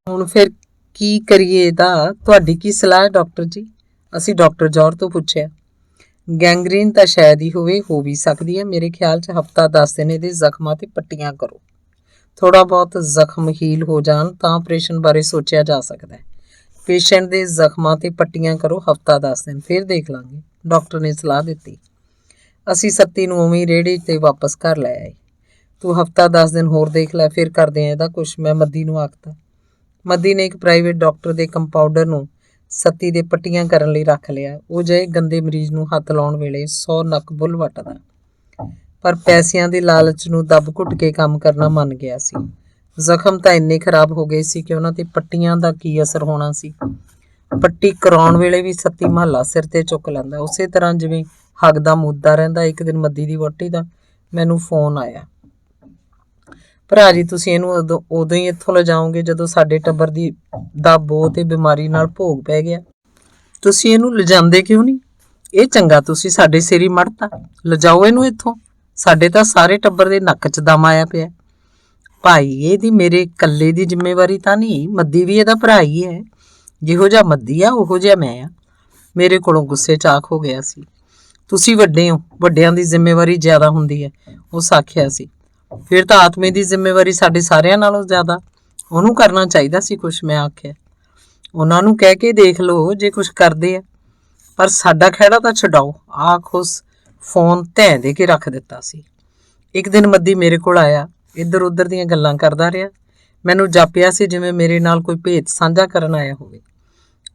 ਹੁਣ ਫਿਰ ਕੀ ਕਰੀਏ ਇਹਦਾ? ਤੁਹਾਡੀ ਕੀ ਸਲਾਹ ਹੈ ਡਾਕਟਰ ਜੀ? ਅਸੀਂ ਡਾਕਟਰ ਜੌਹਰ ਤੋਂ ਪੁੱਛਿਆ। ਗੈਂਗਰੀਨ ਤਾਂ ਸ਼ਾਇਦ ਹੀ ਹੋ ਵੀ ਸਕਦੀ ਹੈ। ਮੇਰੇ ਖਿਆਲ 'ਚ ਹਫ਼ਤਾ 10 ਦਿਨ ਇਹਦੇ ਜ਼ਖਮਾਂ 'ਤੇ ਪੱਟੀਆਂ ਕਰੋ। ਥੋੜ੍ਹਾ ਬਹੁਤ ਜ਼ਖਮ ਹੀਲ ਹੋ ਜਾਣ ਤਾਂ ਆਪਰੇਸ਼ਨ ਬਾਰੇ ਸੋਚਿਆ ਜਾ ਸਕਦਾ ਹੈ। ਪੇਸ਼ੈਂਟ ਦੇ ਜ਼ਖਮਾਂ 'ਤੇ ਪੱਟੀਆਂ ਕਰੋ, ਹਫ਼ਤਾ 10 ਦਿਨ, ਫਿਰ ਦੇਖ ਲਾਂਗੇ, ਡਾਕਟਰ ਨੇ ਸਲਾਹ ਦਿੱਤੀ। ਅਸੀਂ ਸੱਤੀ ਨੂੰ ਉਵੇਂ ਹੀ ਰੇਹੜੀ 'ਤੇ ਵਾਪਸ ਘਰ ਲੈ ਆਏ। ਤੂੰ ਹਫ਼ਤਾ 10 ਦਿਨ ਹੋਰ ਦੇਖ ਲੈ, ਫਿਰ ਕਰਦੇ ਆ ਇਹਦਾ ਕੁਛ, ਮੈਂ ਮੱਦੀ ਨੂੰ ਆਖਤਾ। ਮੱਦੀ ਨੇ ਇੱਕ ਪ੍ਰਾਈਵੇਟ ਡਾਕਟਰ ਦੇ ਕੰਪਾਊਂਡਰ ਨੂੰ ਸੱਤੀ ਦੇ ਪੱਟੀਆਂ ਕਰਨ ਲਈ ਰੱਖ ਲਿਆ। ਉਹ ਜਿਹੇ ਗੰਦੇ ਮਰੀਜ਼ ਨੂੰ ਹੱਥ ਲਾਉਣ ਵੇਲੇ 100 ਨੱਕ ਬੁੱਲ ਵੱਟਦਾ, ਪਰ ਪੈਸਿਆਂ ਦੇ ਲਾਲਚ ਨੂੰ ਦੱਬ ਘੁੱਟ ਕੇ ਕੰਮ ਕਰਨਾ ਮੰਨ ਗਿਆ ਸੀ। ਜ਼ਖਮ ਤਾਂ ਇੰਨੇ ਖਰਾਬ ਹੋ ਗਏ ਸੀ ਕਿ ਉਹਨਾਂ 'ਤੇ ਪੱਟੀਆਂ ਦਾ ਕੀ ਅਸਰ ਹੋਣਾ ਸੀ। ਪੱਟੀ ਕਰਾਉਣ ਵੇਲੇ ਵੀ ਸੱਤੀ ਮਹੱਲਾ ਸਿਰ 'ਤੇ ਚੁੱਕ ਲੈਂਦਾ, ਉਸੇ ਤਰ੍ਹਾਂ ਜਿਵੇਂ ਹੱਗਦਾ ਮੁੱਦਾ ਰਹਿੰਦਾ। ਇੱਕ ਦਿਨ ਮੱਦੀ ਦੀ ਵਹੁਟੀ ਦਾ ਮੈਨੂੰ ਫੋਨ ਆਇਆ, ਭਰਾ ਜੀ ਤੁਸੀਂ ਇਹਨੂੰ ਉਦੋਂ ਹੀ ਇੱਥੋਂ ਲਿਜਾਓਗੇ ਜਦੋਂ ਸਾਡੇ ਟੱਬਰ ਦਾ ਬੋ ਤੇ ਬਿਮਾਰੀ ਨਾਲ ਭੋਗ ਪੈ ਗਿਆ। ਤੁਸੀਂ ਇਹਨੂੰ ਲਿਜਾਂਦੇ ਕਿਉਂ ਨਹੀਂ? ਇਹ ਚੰਗਾ ਤੁਸੀਂ ਸਾਡੇ ਸਿਰ ਹੀ ਮੜਤਾ। ਲਿਜਾਓ ਇਹਨੂੰ ਇੱਥੋਂ, ਸਾਡੇ ਤਾਂ ਸਾਰੇ ਟੱਬਰ ਦੇ ਨੱਕ 'ਚ ਦਮ ਆਇਆ ਪਿਆ। ਭਾਈ ਇਹਦੀ ਮੇਰੇ ਇਕੱਲੇ ਦੀ ਜ਼ਿੰਮੇਵਾਰੀ ਤਾਂ ਨਹੀਂ, ਮੱਦੀ ਵੀ ਇਹਦਾ ਭਰਾ ਹੀ ਹੈ। ਜਿਹੋ ਜਿਹਾ ਮੱਦੀ ਆ ਉਹੋ ਜਿਹਾ ਮੈਂ ਆ। ਮੇਰੇ ਕੋਲੋਂ ਗੁੱਸੇ 'ਚ ਆਖ ਹੋ ਗਿਆ ਸੀ। ਤੁਸੀਂ ਵੱਡੇ ਹੋ, ਵੱਡਿਆਂ ਦੀ ਜ਼ਿੰਮੇਵਾਰੀ ਜ਼ਿਆਦਾ ਹੁੰਦੀ ਹੈ, ਉਸ ਆਖਿਆ ਸੀ। ਫਿਰ ਤਾਂ ਆਤਮੇ ਦੀ ਜ਼ਿੰਮੇਵਾਰੀ ਸਾਡੇ ਸਾਰਿਆਂ ਨਾਲੋਂ ਜ਼ਿਆਦਾ, ਉਹਨੂੰ ਕਰਨਾ ਚਾਹੀਦਾ ਸੀ ਕੁਛ, ਮੈਂ ਆਖਿਆ। ਉਹਨਾਂ ਨੂੰ ਕਹਿ ਕੇ ਦੇਖ ਲਓ ਜੇ ਕੁਛ ਕਰਦੇ ਆ, ਪਰ ਸਾਡਾ ਖਹਿੜਾ ਤਾਂ ਛਡਾਓ, ਆਖ ਉਸ ਫੋਨ ਧੈਂ ਦੇ ਕੇ ਰੱਖ ਦਿੱਤਾ ਸੀ। ਇੱਕ ਦਿਨ ਮੱਦੀ ਮੇਰੇ ਕੋਲ ਆਇਆ, ਇੱਧਰ ਉੱਧਰ ਦੀਆਂ ਗੱਲਾਂ ਕਰਦਾ ਰਿਹਾ। ਮੈਨੂੰ ਜਾਪਿਆ ਸੀ ਜਿਵੇਂ ਮੇਰੇ ਨਾਲ ਕੋਈ ਭੇਤ ਸਾਂਝਾ ਕਰਨ ਆਇਆ ਹੋਵੇ।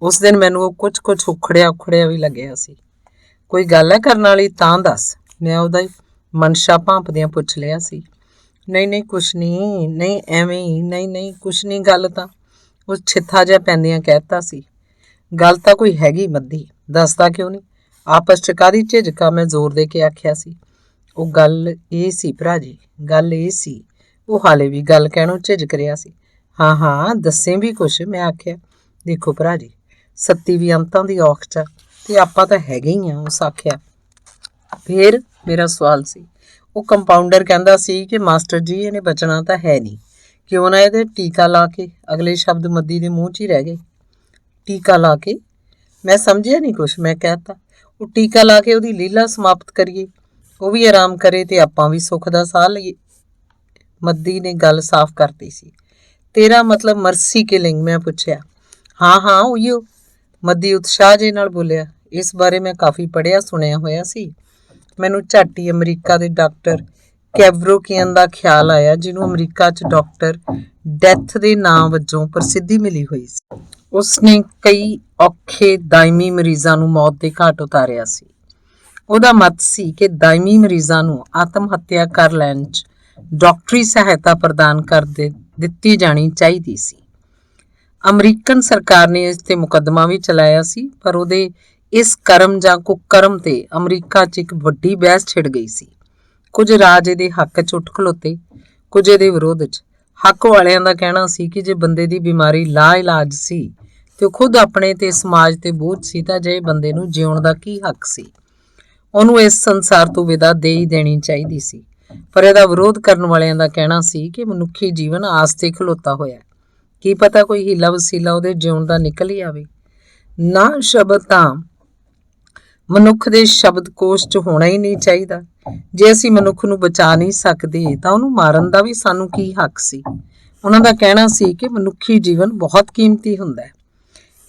ਉਸ ਦਿਨ ਮੈਨੂੰ ਉਹ ਕੁਛ ਉਖੜਿਆ ਵੀ ਲੱਗਿਆ ਸੀ। ਕੋਈ ਗੱਲ ਹੈ ਕਰਨ ਵਾਲੀ ਤਾਂ ਦੱਸ, ਮੈਂ ਉਹਦਾ ਮਨਸ਼ਾ ਭਾਂਪਦਿਆਂ ਪੁੱਛ ਲਿਆ ਸੀ। ਨਹੀਂ ਕੁਛ ਨਹੀਂ, ਨਹੀਂ ਐਵੇਂ ਹੀ, ਨਹੀਂ ਕੁਛ ਨਹੀਂ, ਗੱਲ ਤਾਂ ਉਹ ਛਿੱਥਾ ਜਿਹਾ ਪੈਂਦਿਆਂ ਕਹਿਤਾ ਸੀ। ਗੱਲ ਤਾਂ ਕੋਈ ਹੈਗੀ ਮੱਦੀ, ਦੱਸਦਾ ਕਿਉਂ ਨਹੀਂ? ਆਪਸ 'ਚ ਕਾਹਦੀ ਝਿਜਕਾ, ਮੈਂ ਜ਼ੋਰ ਦੇ ਕੇ ਆਖਿਆ ਸੀ। ਉਹ ਗੱਲ ਇਹ ਸੀ ਭਰਾ ਜੀ, ਗੱਲ ਇਹ ਸੀ। ਉਹ ਹਾਲੇ ਵੀ ਗੱਲ ਕਹਿਣੋਂ ਝਿਜਕ ਰਿਹਾ ਸੀ। ਹਾਂ ਦੱਸੇ ਵੀ ਕੁਛ, ਮੈਂ ਆਖਿਆ। ਦੇਖੋ ਭਰਾ ਜੀ, ਸੱਤੀ ਵੀ ਅੰਤਾਂ ਦੀ ਔਖ 'ਚ ਤੇ ਆਪਾਂ ਤਾਂ ਹੈਗੇ ਹੀ ਆ, ਉਸ ਆਖਿਆ। ਫਿਰ ਮੇਰਾ ਸਵਾਲ ਸੀ। ਉਹ ਕੰਪਾਊਂਡਰ ਕਹਿੰਦਾ ਸੀ ਕਿ ਮਾਸਟਰ ਜੀ ਇਹਨੇ ਬਚਣਾ ਤਾਂ ਹੈ ਨਹੀਂ, ਕਿਉਂ ਨਾ ਇਹਦੇ ਟੀਕਾ ਲਾ ਕੇ। ਅਗਲੇ ਸ਼ਬਦ ਮੱਦੀ ਦੇ ਮੂੰਹ 'ਚ ਹੀ ਰਹਿ ਗਏ। ਟੀਕਾ ਲਾ ਕੇ? ਮੈਂ ਸਮਝਿਆ ਨਹੀਂ ਕੁਛ, ਮੈਂ ਕਹਿਤਾ। ਉਹ ਟੀਕਾ ਲਾ ਕੇ ਉਹਦੀ ਲੀਲਾ ਸਮਾਪਤ ਕਰੀਏ, ਉਹ ਵੀ ਆਰਾਮ ਕਰੇ ਤੇ ਆਪਾਂ ਵੀ ਸੁੱਖ ਦਾ ਸਾਹ ਲਈਏ। ਮੱਦੀ ਨੇ ਗੱਲ ਸਾਫ਼ ਕਰਤੀ ਸੀ। ਤੇਰਾ ਮਤਲਬ ਮਰਸੀ ਕਿਲਿੰਗ? ਮੈਂ ਪੁੱਛਿਆ। ਹਾਂ ਉਹੀਓ, ਮੱਦੀ ਉਤਸ਼ਾਹ ਜੇ ਨਾਲ ਬੋਲਿਆ। ਇਸ ਬਾਰੇ ਮੈਂ ਕਾਫੀ ਪੜ੍ਹਿਆ ਸੁਣਿਆ ਹੋਇਆ ਸੀ। ਮੈਨੂੰ ਝੱਟ ਹੀ ਅਮਰੀਕਾ ਦੇ ਡਾਕਟਰ ਕੈਵਰੋਕੀਅਨ ਦਾ ਖਿਆਲ ਆਇਆ, ਜਿਹਨੂੰ ਅਮਰੀਕਾ 'ਚ ਡਾਕਟਰ ਡੈਥ ਦੇ ਨਾਂ ਵਜੋਂ ਪ੍ਰਸਿੱਧੀ ਮਿਲੀ ਹੋਈ ਸੀ। ਉਸਨੇ ਕਈ ਔਖੇ ਦਾਇਮੀ ਮਰੀਜ਼ਾਂ ਨੂੰ ਮੌਤ ਦੇ ਘਾਟ ਉਤਾਰਿਆ ਸੀ। ਉਹਦਾ ਮਤ ਸੀ ਕਿ ਦਾਇਮੀ ਮਰੀਜ਼ਾਂ ਨੂੰ ਆਤਮ ਹੱਤਿਆ ਕਰ ਲੈਣ 'ਚ ਡਾਕਟਰੀ ਸਹਾਇਤਾ ਪ੍ਰਦਾਨ ਦਿੱਤੀ ਜਾਣੀ ਚਾਹੀਦੀ ਸੀ। ਅਮਰੀਕਨ ਸਰਕਾਰ ਨੇ ਇਸ 'ਤੇ ਮੁਕੱਦਮਾ ਵੀ ਚਲਾਇਆ ਸੀ, ਪਰ ਉਹਦੇ ਇਸ ਕਰਮ ਜਾਂ ਕੁਕਰਮ 'ਤੇ ਅਮਰੀਕਾ 'ਚ ਇੱਕ ਵੱਡੀ ਬਹਿਸ ਛਿੜ ਗਈ ਸੀ। ਕੁਝ ਰਾਜ ਇਹਦੇ ਹੱਕ 'ਚ ਉੱਠ ਖਲੋਤੇ, ਕੁਝ ਇਹਦੇ ਵਿਰੋਧ 'ਚ। ਹੱਕ ਵਾਲਿਆਂ ਦਾ ਕਹਿਣਾ ਸੀ ਕਿ ਜੇ ਬੰਦੇ ਦੀ ਬਿਮਾਰੀ ਲਾ ਇਲਾਜ ਸੀ ਤੇ ਉਹ ਖੁਦ ਆਪਣੇ ਤੇ ਸਮਾਜ ਤੇ ਬੋਝ ਸੀ, ਤਾਂ ਅਜਿਹੇ ਬੰਦੇ ਨੂੰ ਜਿਉਣ ਦਾ ਕੀ ਹੱਕ ਸੀ? ਉਹਨੂੰ ਇਸ ਸੰਸਾਰ ਤੋਂ ਵਿਦਾ ਦੇ ਹੀ ਦੇਣੀ ਚਾਹੀਦੀ ਸੀ। ਪਰ ਇਹਦਾ ਵਿਰੋਧ ਕਰਨ ਵਾਲਿਆਂ ਦਾ ਕਹਿਣਾ ਸੀ ਕਿ ਮਨੁੱਖੀ ਜੀਵਨ ਆਸ ਤੇ ਖਲੋਤਾ ਹੋਇਆ, ਕੀ ਪਤਾ ਕੋਈ ਹੀਲਾ ਵਸੀਲਾ ਉਹਦੇ ਜਿਉਣ ਦਾ ਨਿਕਲ ਹੀ ਆਵੇ। ਨਾ ਸ਼ਬਦ ਤਾਂ ਮਨੁੱਖ ਦੇ ਸ਼ਬਦ ਕੋਸ਼ 'ਚ ਹੋਣਾ ਹੀ ਨਹੀਂ ਚਾਹੀਦਾ। ਜੇ ਅਸੀਂ ਮਨੁੱਖ ਨੂੰ ਬਚਾ ਨਹੀਂ ਸਕਦੇ ਤਾਂ ਉਹਨੂੰ ਮਾਰਨ ਦਾ ਵੀ ਸਾਨੂੰ ਕੀ ਹੱਕ ਸੀ? ਉਹਨਾਂ ਦਾ ਕਹਿਣਾ ਸੀ ਕਿ ਮਨੁੱਖੀ ਜੀਵਨ ਬਹੁਤ ਕੀਮਤੀ ਹੁੰਦਾ ਹੈ,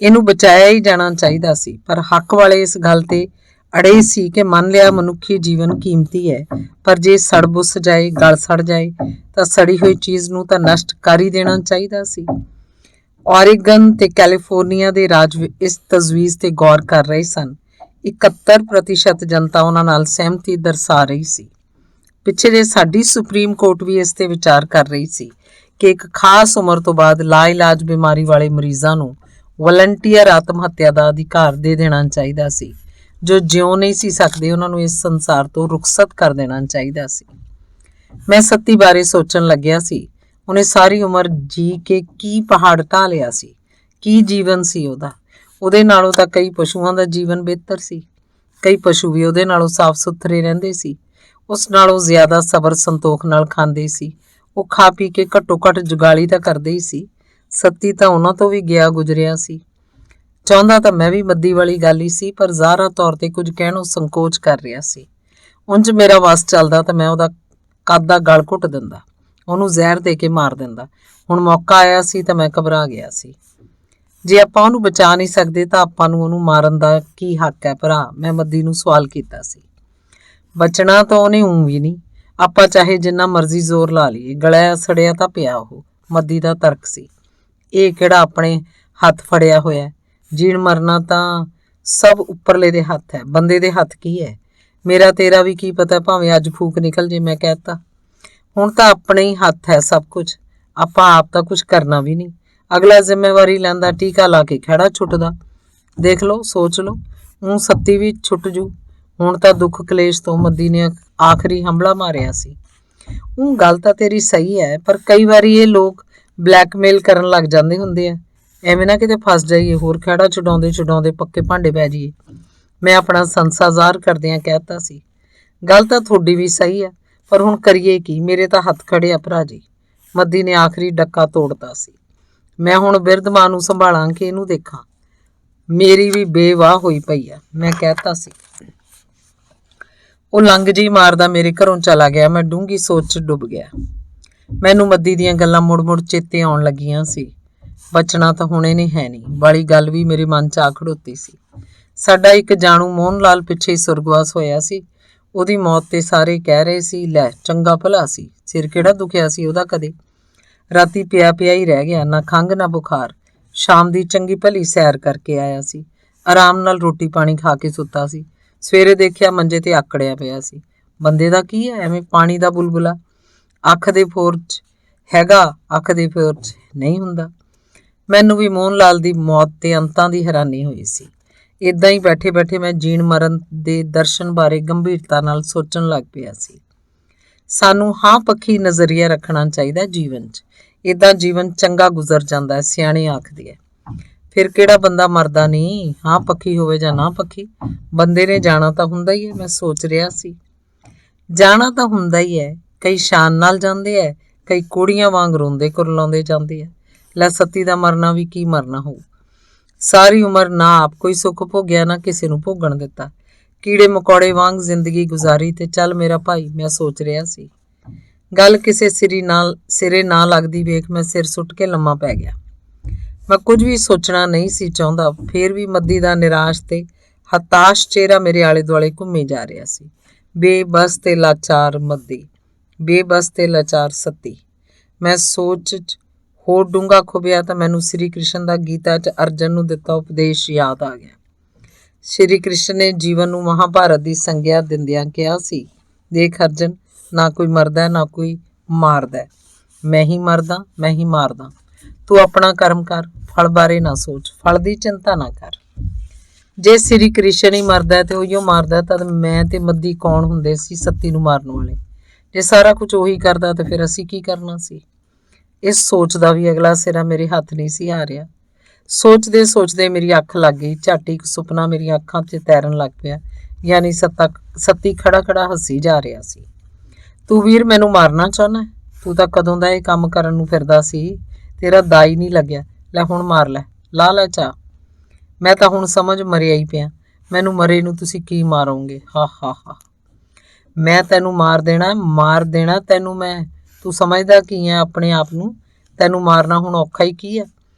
ਇਹਨੂੰ ਬਚਾਇਆ ਹੀ ਜਾਣਾ ਚਾਹੀਦਾ ਸੀ। ਪਰ ਹੱਕ ਵਾਲੇ ਇਸ ਗੱਲ ਤੇ ਅੜੇ ਸੀ ਕਿ ਮੰਨ ਲਿਆ ਮਨੁੱਖੀ ਜੀਵਨ ਕੀਮਤੀ ਹੈ, ਪਰ ਜੇ ਸੜ ਬੁੱਸ ਜਾਏ, ਗਲ ਸੜ ਜਾਏ, ਤਾਂ ਸੜੀ ਹੋਈ ਚੀਜ਼ ਨੂੰ ਤਾਂ ਨਸ਼ਟ ਕਰ ਹੀ ਦੇਣਾ ਚਾਹੀਦਾ ਸੀ। ਔਰੇਗਨ ਤੇ ਕੈਲੀਫੋਰਨੀਆ ਦੇ ਰਾਜ ਇਸ ਤਜਵੀਜ਼ ਤੇ ਗੌਰ ਕਰ ਰਹੇ ਸਨ। 71% ਜਨਤਾ ਉਹਨਾਂ ਨਾਲ ਸਹਿਮਤੀ ਦਰਸਾ ਰਹੀ ਸੀ। ਪਿੱਛੇ ਜੇ ਸਾਡੀ ਸੁਪਰੀਮ ਕੋਰਟ ਵੀ ਇਸ ਤੇ ਵਿਚਾਰ ਕਰ ਰਹੀ ਸੀ ਕਿ ਇੱਕ ਖਾਸ ਉਮਰ ਤੋਂ ਬਾਅਦ ਲਾ ਇਲਾਜ ਬਿਮਾਰੀ ਵਾਲੇ ਮਰੀਜ਼ਾਂ ਨੂੰ ਵਲੰਟੀਅਰ ਆਤਮ ਹੱਤਿਆ ਦਾ ਅਧਿਕਾਰ ਦੇ ਦੇਣਾ ਚਾਹੀਦਾ ਸੀ। ਜੋ ਜਿਉਂ ਨਹੀਂ ਸੀ ਸਕਦੇ ਉਹਨਾਂ ਨੂੰ ਇਸ ਸੰਸਾਰ ਤੋਂ ਰੁਖਸਤ ਕਰ ਦੇਣਾ ਚਾਹੀਦਾ ਸੀ। ਮੈਂ ਸੱਤੀ ਬਾਰੇ ਸੋਚਣ ਲੱਗਿਆ ਸੀ। ਉਹਨੇ ਸਾਰੀ ਉਮਰ ਜੀ ਕੇ ਕੀ ਪਹਾੜ ਢਾਹ ਲਿਆ ਸੀ, ਕੀ ਜੀਵਨ ਸੀ ਉਹਦਾ। ਉਹਦੇ ਨਾਲੋਂ ਤਾਂ ਕਈ ਪਸ਼ੂਆਂ ਦਾ ਜੀਵਨ ਬਿਹਤਰ ਸੀ। ਕਈ ਪਸ਼ੂ ਵੀ ਉਹਦੇ ਨਾਲੋਂ ਸਾਫ਼ ਸੁਥਰੇ ਰਹਿੰਦੇ ਸੀ। ਉਸ ਨਾਲੋਂ ਜ਼ਿਆਦਾ ਸਬਰ ਸੰਤੋਖ ਨਾਲ ਖਾਂਦੇ ਸੀ। ਉਹ ਖਾ ਪੀ ਕੇ ਘੱਟੋ ਘੱਟ ਜੁਗਾਲੀ ਤਾਂ ਕਰਦੇ ਹੀ ਸੀ। ਸੱਤੀ ਤਾਂ ਉਹਨਾਂ ਤੋਂ ਵੀ ਗਿਆ ਗੁਜ਼ਰਿਆ ਸੀ। ਚਾਹੁੰਦਾ ਤਾਂ ਮੈਂ ਵੀ ਮੱਦੀ ਵਾਲੀ ਗੱਲ ਹੀ ਸੀ, ਪਰ ਜ਼ਾਹਰਾ ਤੌਰ ਤੇ ਕੁਝ ਕਹਿਣੋਂ ਸੰਕੋਚ ਕਰ ਰਿਹਾ ਸੀ। ਉਂਝ ਮੇਰਾ ਵੱਸ ਚੱਲਦਾ ਤਾਂ ਮੈਂ ਉਹਦਾ ਕੱਦ ਦਾ ਗਲ ਘੁੱਟ ਦਿੰਦਾ, ਉਹਨੂੰ ਜ਼ਹਿਰ ਦੇ ਕੇ ਮਾਰ ਦਿੰਦਾ। ਹੁਣ ਮੌਕਾ ਆਇਆ ਸੀ ਤਾਂ ਮੈਂ ਘਬਰਾ ਗਿਆ ਸੀ। ਜੇ ਆਪਾਂ ਉਹਨੂੰ ਬਚਾ ਨਹੀਂ ਸਕਦੇ ਤਾਂ ਆਪਾਂ ਨੂੰ ਉਹਨੂੰ ਮਾਰਨ ਦਾ ਕੀ ਹੱਕ ਹੈ ਭਰਾ? ਮੈਂ ਮੱਦੀ ਨੂੰ ਸਵਾਲ ਕੀਤਾ ਸੀ। ਬਚਣਾ ਤਾਂ ਉਹਨੇ ਵੀ ਨਹੀਂ, ਆਪਾਂ ਚਾਹੇ ਜਿੰਨਾ ਮਰਜ਼ੀ ਜ਼ੋਰ ਲਾ ਲਈਏ, ਗਲਿਆ ਸੜਿਆ ਤਾਂ ਪਿਆ ਉਹ। ਮੱਦੀ ਦਾ ਤਰਕ ਸੀ। ਇਹ ਕਿਹੜਾ ਆਪਣੇ ਹੱਥ ਫੜਿਆ ਹੋਇਆ? ਜੀਣ ਮਰਨਾ ਤਾਂ ਸਭ ਉੱਪਰਲੇ ਦੇ ਹੱਥ ਹੈ, ਬੰਦੇ ਦੇ ਹੱਥ ਕੀ ਹੈ? ਮੇਰਾ ਤੇਰਾ ਵੀ ਕੀ ਪਤਾ, ਭਾਵੇਂ ਅੱਜ ਫੂਕ ਨਿਕਲ ਜੇ। ਮੈਂ ਕਹਿਤਾ, ਹੁਣ ਤਾਂ ਆਪਣੇ ਹੀ ਹੱਥ ਹੈ ਸਭ ਕੁਝ, ਆਪਾਂ ਆਪ ਤਾਂ ਕੁਝ ਕਰਨਾ ਵੀ ਨਹੀਂ। ਅਗਲਾ ਜ਼ਿੰਮੇਵਾਰੀ ਲੈਂਦਾ, ਟੀਕਾ ਲਾ ਕੇ ਖਹਿੜਾ ਛੁੱਟਦਾ। ਦੇਖ ਲਓ, ਸੋਚ ਲਓ, ਊਂ ਸੱਤੀ ਵੀ ਛੁੱਟ ਜੂ। ਹੁਣ ਤਾਂ ਦੁੱਖ ਕਲੇਸ਼ ਤੋਂ ਮੱਦੀ ਨੇ ਆਖਰੀ ਹੰਭਲਾ ਮਾਰਿਆ ਸੀ। ਗੱਲ ਤਾਂ ਤੇਰੀ ਸਹੀ ਹੈ, ਪਰ ਕਈ ਵਾਰੀ ਇਹ ਲੋਕ ਬਲੈਕਮੇਲ ਕਰਨ ਲੱਗ ਜਾਂਦੇ ਹੁੰਦੇ ਆ। ਐਵੇਂ ਨਾ ਕਿਤੇ ਫਸ ਜਾਈਏ, ਹੋਰ ਖਹਿੜਾ ਛੁਡਾਉਂਦੇ ਛੁਡਾਉਂਦੇ ਪੱਕੇ ਭਾਂਡੇ ਪੈ ਜਾਈਏ। ਮੈਂ ਆਪਣਾ ਸੰਸਾ ਜ਼ਾਹਰ ਕਰਦਿਆਂ ਕਹਿਤਾ ਸੀ। ਗੱਲ ਤਾਂ ਤੁਹਾਡੀ ਵੀ ਸਹੀ ਹੈ, ਪਰ ਹੁਣ ਕਰੀਏ ਕੀ? ਮੇਰੇ ਤਾਂ ਹੱਥ ਖੜੇ ਆ ਭਰਾ ਜੀ। ਮੱਦੀ ਨੇ ਆਖਰੀ ਡੱਕਾ ਤੋੜਤਾ ਸੀ। ਮੈਂ ਹੁਣ ਬਿਰਧ ਮਾਂ ਨੂੰ ਸੰਭਾਲਾਂ ਕਿ ਇਹਨੂੰ ਦੇਖਾਂ? ਮੇਰੀ ਵੀ ਬੇਵਾਹ ਹੋਈ ਪਈ ਆ, ਮੈਂ ਕਹਿਤਾ ਸੀ। ਉਹ ਲੰਘ ਜੀ ਮਾਰਦਾ ਮੇਰੇ ਘਰੋਂ ਚਲਾ ਗਿਆ। ਮੈਂ ਡੂੰਘੀ ਸੋਚ 'ਚ ਡੁੱਬ ਗਿਆ। ਮੈਨੂੰ ਮੱਦੀ ਦੀਆਂ ਗੱਲਾਂ ਮੁੜ-ਮੁੜ ਚੇਤੇ ਆਉਣ ਲੱਗੀਆਂ ਸੀ। ਬਚਣਾ ਤਾਂ ਹੁਣ ਇਹਨੇ ਹੈ ਨਹੀਂ ਵਾਲੀ ਗੱਲ ਵੀ ਮੇਰੇ ਮਨ 'ਚ ਆ ਖੜੋਤੀ ਸੀ। ਸਾਡਾ ਇੱਕ ਜਾਣੂ ਮੋਹਨ ਲਾਲ ਪਿੱਛੇ ਹੀ ਸੁਰਗਵਾਸ ਹੋਇਆ ਸੀ। ਉਹਦੀ ਮੌਤ ਤੇ ਸਾਰੇ ਕਹਿ ਰਹੇ ਸੀ, ਲੈ ਚੰਗਾ ਭਲਾ ਸੀ, ਸਿਰ ਕਿਹੜਾ ਦੁਖਿਆ ਸੀ ਉਹਦਾ ਕਦੇ। ਰਾਤੀ ਪਿਆ ਪਿਆ ਹੀ ਰਹਿ ਗਿਆ, ਨਾ ਖੰਘ ਨਾ ਬੁਖਾਰ। ਸ਼ਾਮ ਦੀ ਚੰਗੀ ਭਲੀ ਸੈਰ ਕਰਕੇ ਆਇਆ ਸੀ, ਆਰਾਮ ਨਾਲ ਰੋਟੀ ਪਾਣੀ ਖਾ ਕੇ ਸੁੱਤਾ ਸੀ। ਸਵੇਰੇ ਦੇਖਿਆ ਮੰਜੇ ਤੇ ਆਕੜਿਆ ਪਿਆ ਸੀ। ਬੰਦੇ ਦਾ ਕੀ ਹੈ, ਐਵੇਂ ਪਾਣੀ ਦਾ ਬੁਲਬੁਲਾ। ਅੱਖ ਦੇ ਫੋਰ 'ਚ ਹੈਗਾ, ਅੱਖ ਦੇ ਫੋਰ 'ਚ ਨਹੀਂ ਹੁੰਦਾ। ਮੈਨੂੰ ਵੀ ਮੋਹਨ ਲਾਲ ਦੀ ਮੌਤ ਤੇ ਅੰਤਾਂ ਦੀ ਹੈਰਾਨੀ ਹੋਈ ਸੀ। ਇੱਦਾਂ ਹੀ ਬੈਠੇ ਬੈਠੇ ਮੈਂ ਜੀਣ ਮਰਨ ਦੇ ਦਰਸ਼ਨ ਬਾਰੇ ਗੰਭੀਰਤਾ ਨਾਲ ਸੋਚਣ ਲੱਗ ਪਿਆ ਸੀ। ਸਾਨੂੰ ਹਾਂ ਪੱਖੀ ਨਜ਼ਰੀਆ ਰੱਖਣਾ ਚਾਹੀਦਾ ਜੀਵਨ 'ਚ। ਇੱਦਾਂ ਜੀਵਨ ਚੰਗਾ ਗੁਜ਼ਰ ਜਾਂਦਾ ਹੈ, ਸਿਆਣੇ ਆਖਦੇ ਹੈ। ਫਿਰ ਕਿਹੜਾ ਬੰਦਾ ਮਰਦਾ ਨਹੀਂ, ਹਾਂ ਪੱਖੀ ਹੋਵੇ ਜਾਂ ਨਾ ਪੱਖੀ। ਬੰਦੇ ਨੇ ਜਾਣਾ ਤਾਂ ਹੁੰਦਾ ਹੀ ਹੈ। ਮੈਂ ਸੋਚ ਰਿਹਾ ਸੀ, ਜਾਣਾ ਤਾਂ ਹੁੰਦਾ ਹੀ ਹੈ। ਕਈ ਸ਼ਾਨ ਨਾਲ ਜਾਂਦੇ ਹੈ, ਕਈ ਕੋੜੀਆਂ ਵਾਂਗ ਰੋਂਦੇ ਕੁਰਲਾਉਂਦੇ ਜਾਂਦੇ ਹੈ। ਲੈ ਸੱਤੀ ਦਾ ਮਰਨਾ ਵੀ ਕੀ ਮਰਨਾ ਹੋਊ। ਸਾਰੀ ਉਮਰ ਨਾ ਆਪ ਕੋਈ ਸੁੱਖ ਭੋਗਿਆ, ਨਾ ਕਿਸੇ ਨੂੰ ਭੋਗਣ ਦਿੱਤਾ। ਕੀੜੇ ਮਕੌੜੇ ਵਾਂਗ ਜ਼ਿੰਦਗੀ ਗੁਜ਼ਾਰੀ ਤੇ ਚੱਲ ਮੇਰਾ ਭਾਈ। ਮੈਂ ਸੋਚ ਰਿਹਾ ਸੀ। ਗੱਲ ਕਿਸੇ ਸਿਰੇ ਨਾ ਲੱਗਦੀ ਵੇਖ ਮੈਂ ਸਿਰ ਸੁੱਟ ਕੇ ਲੰਮਾ ਪੈ ਗਿਆ। ਮੈਂ ਕੁਝ ਵੀ ਸੋਚਣਾ ਨਹੀਂ ਸੀ ਚਾਹੁੰਦਾ। ਫੇਰ ਵੀ ਮੱਦੀ ਦਾ ਨਿਰਾਸ਼ ਤੇ ਹਤਾਸ਼ ਚਿਹਰਾ ਮੇਰੇ ਆਲੇ ਦੁਆਲੇ ਘੁੰਮੀ ਜਾ ਰਿਹਾ ਸੀ। ਬੇਬਸ ਤੇ ਲਾਚਾਰ ਮੱਦੀ, ਬੇਬਸ ਤੇ ਲਾਚਾਰ ਸੱਤੀ। ਮੈਂ ਸੋਚ 'ਚ ਹੋਰ ਡੂੰਘਾ ਖੁੱਭਿਆ ਤਾਂ ਮੈਨੂੰ ਸ੍ਰੀ ਕ੍ਰਿਸ਼ਨ ਦਾ ਗੀਤਾ 'ਚ ਅਰਜਨ ਨੂੰ ਦਿੱਤਾ ਉਪਦੇਸ਼ ਯਾਦ ਆ ਗਿਆ। ਸ੍ਰੀ ਕ੍ਰਿਸ਼ਨ ਨੇ ਜੀਵਨ ਨੂੰ ਮਹਾਭਾਰਤ ਦੀ ਸੰਗਿਆ ਦਿੰਦਿਆਂ ਕਿਹਾ ਸੀ, ਦੇਖ ਅਰਜਨ, ਨਾ ਕੋਈ ਮਰਦਾ ਨਾ ਕੋਈ ਮਾਰਦਾ, ਮੈਂ ਹੀ ਮਰਦਾ ਮੈਂ ਹੀ ਮਾਰਦਾ। ਤੂੰ ਆਪਣਾ ਕਰਮ ਕਰ, ਫਲ ਬਾਰੇ ਨਾ ਸੋਚ, ਫਲ ਦੀ ਚਿੰਤਾ ਨਾ ਕਰ। ਜੇ ਸ੍ਰੀ ਕ੍ਰਿਸ਼ਨ ਹੀ ਮਰਦਾ ਤੇ ਉਹੀਓ ਮਾਰਦਾ, ਤਦ ਮੈਂ ਤੇ ਮੱਦੀ ਕੌਣ ਹੁੰਦੇ ਸੀ ਸੱਤੀ ਨੂੰ ਮਾਰਨ ਵਾਲੇ? ਜੇ ਸਾਰਾ ਕੁਝ ਉਹੀ ਕਰਦਾ ਤੇ ਫਿਰ ਅਸੀਂ ਕੀ ਕਰਨਾ ਸੀ? ਇਸ ਸੋਚ ਦਾ ਵੀ ਅਗਲਾ ਸਿਰਾ ਮੇਰੇ ਹੱਥ ਨਹੀਂ ਸੀ ਆ ਰਿਹਾ। ਸੋਚਦੇ ਸੋਚਦੇ ਮੇਰੀ ਅੱਖ ਲੱਗ ਗਈ। ਝੱਟ ਇੱਕ ਸੁਪਨਾ ਮੇਰੀਆਂ ਅੱਖਾਂ 'ਚ ਤੈਰਨ ਲੱਗ ਪਿਆ। ਯਾਨੀ ਸੱਤੀ ਖੜਾ ਖੜਾ ਹੱਸੀ ਜਾ ਰਿਹਾ ਸੀ। ਤੂੰ ਵੀਰ ਮੈਨੂੰ ਮਾਰਨਾ ਚਾਹੁੰਦਾ? ਤੂੰ ਤਾਂ ਕਦੋਂ ਦਾ ਇਹ ਕੰਮ ਕਰਨ ਨੂੰ ਫਿਰਦਾ ਸੀ, ਤੇਰਾ ਦਾਈ ਨਹੀਂ ਲੱਗਿਆ। ਲੈ ਹੁਣ ਮਾਰ ਲੈ, ਲਾ ਲੈ ਚਾਹ। ਮੈਂ ਤਾਂ ਹੁਣ ਸਮਝ ਮਰਿਆ ਹੀ ਪਿਆ। ਮੈਨੂੰ ਮਰੇ ਨੂੰ ਤੁਸੀਂ ਕੀ ਮਾਰੋਗੇ? ਹਾ ਹਾ ਹਾ। ਮੈਂ ਤੈਨੂੰ ਮਾਰ ਦੇਣਾ ਤੈਨੂੰ ਮੈਂ। ਤੂੰ ਸਮਝਦਾ ਕੀ ਹੈ ਆਪਣੇ ਆਪ ਨੂੰ? ਤੈਨੂੰ ਮਾਰਨਾ ਹੁਣ ਔਖਾ ਹੀ ਕੀ ਹੈ?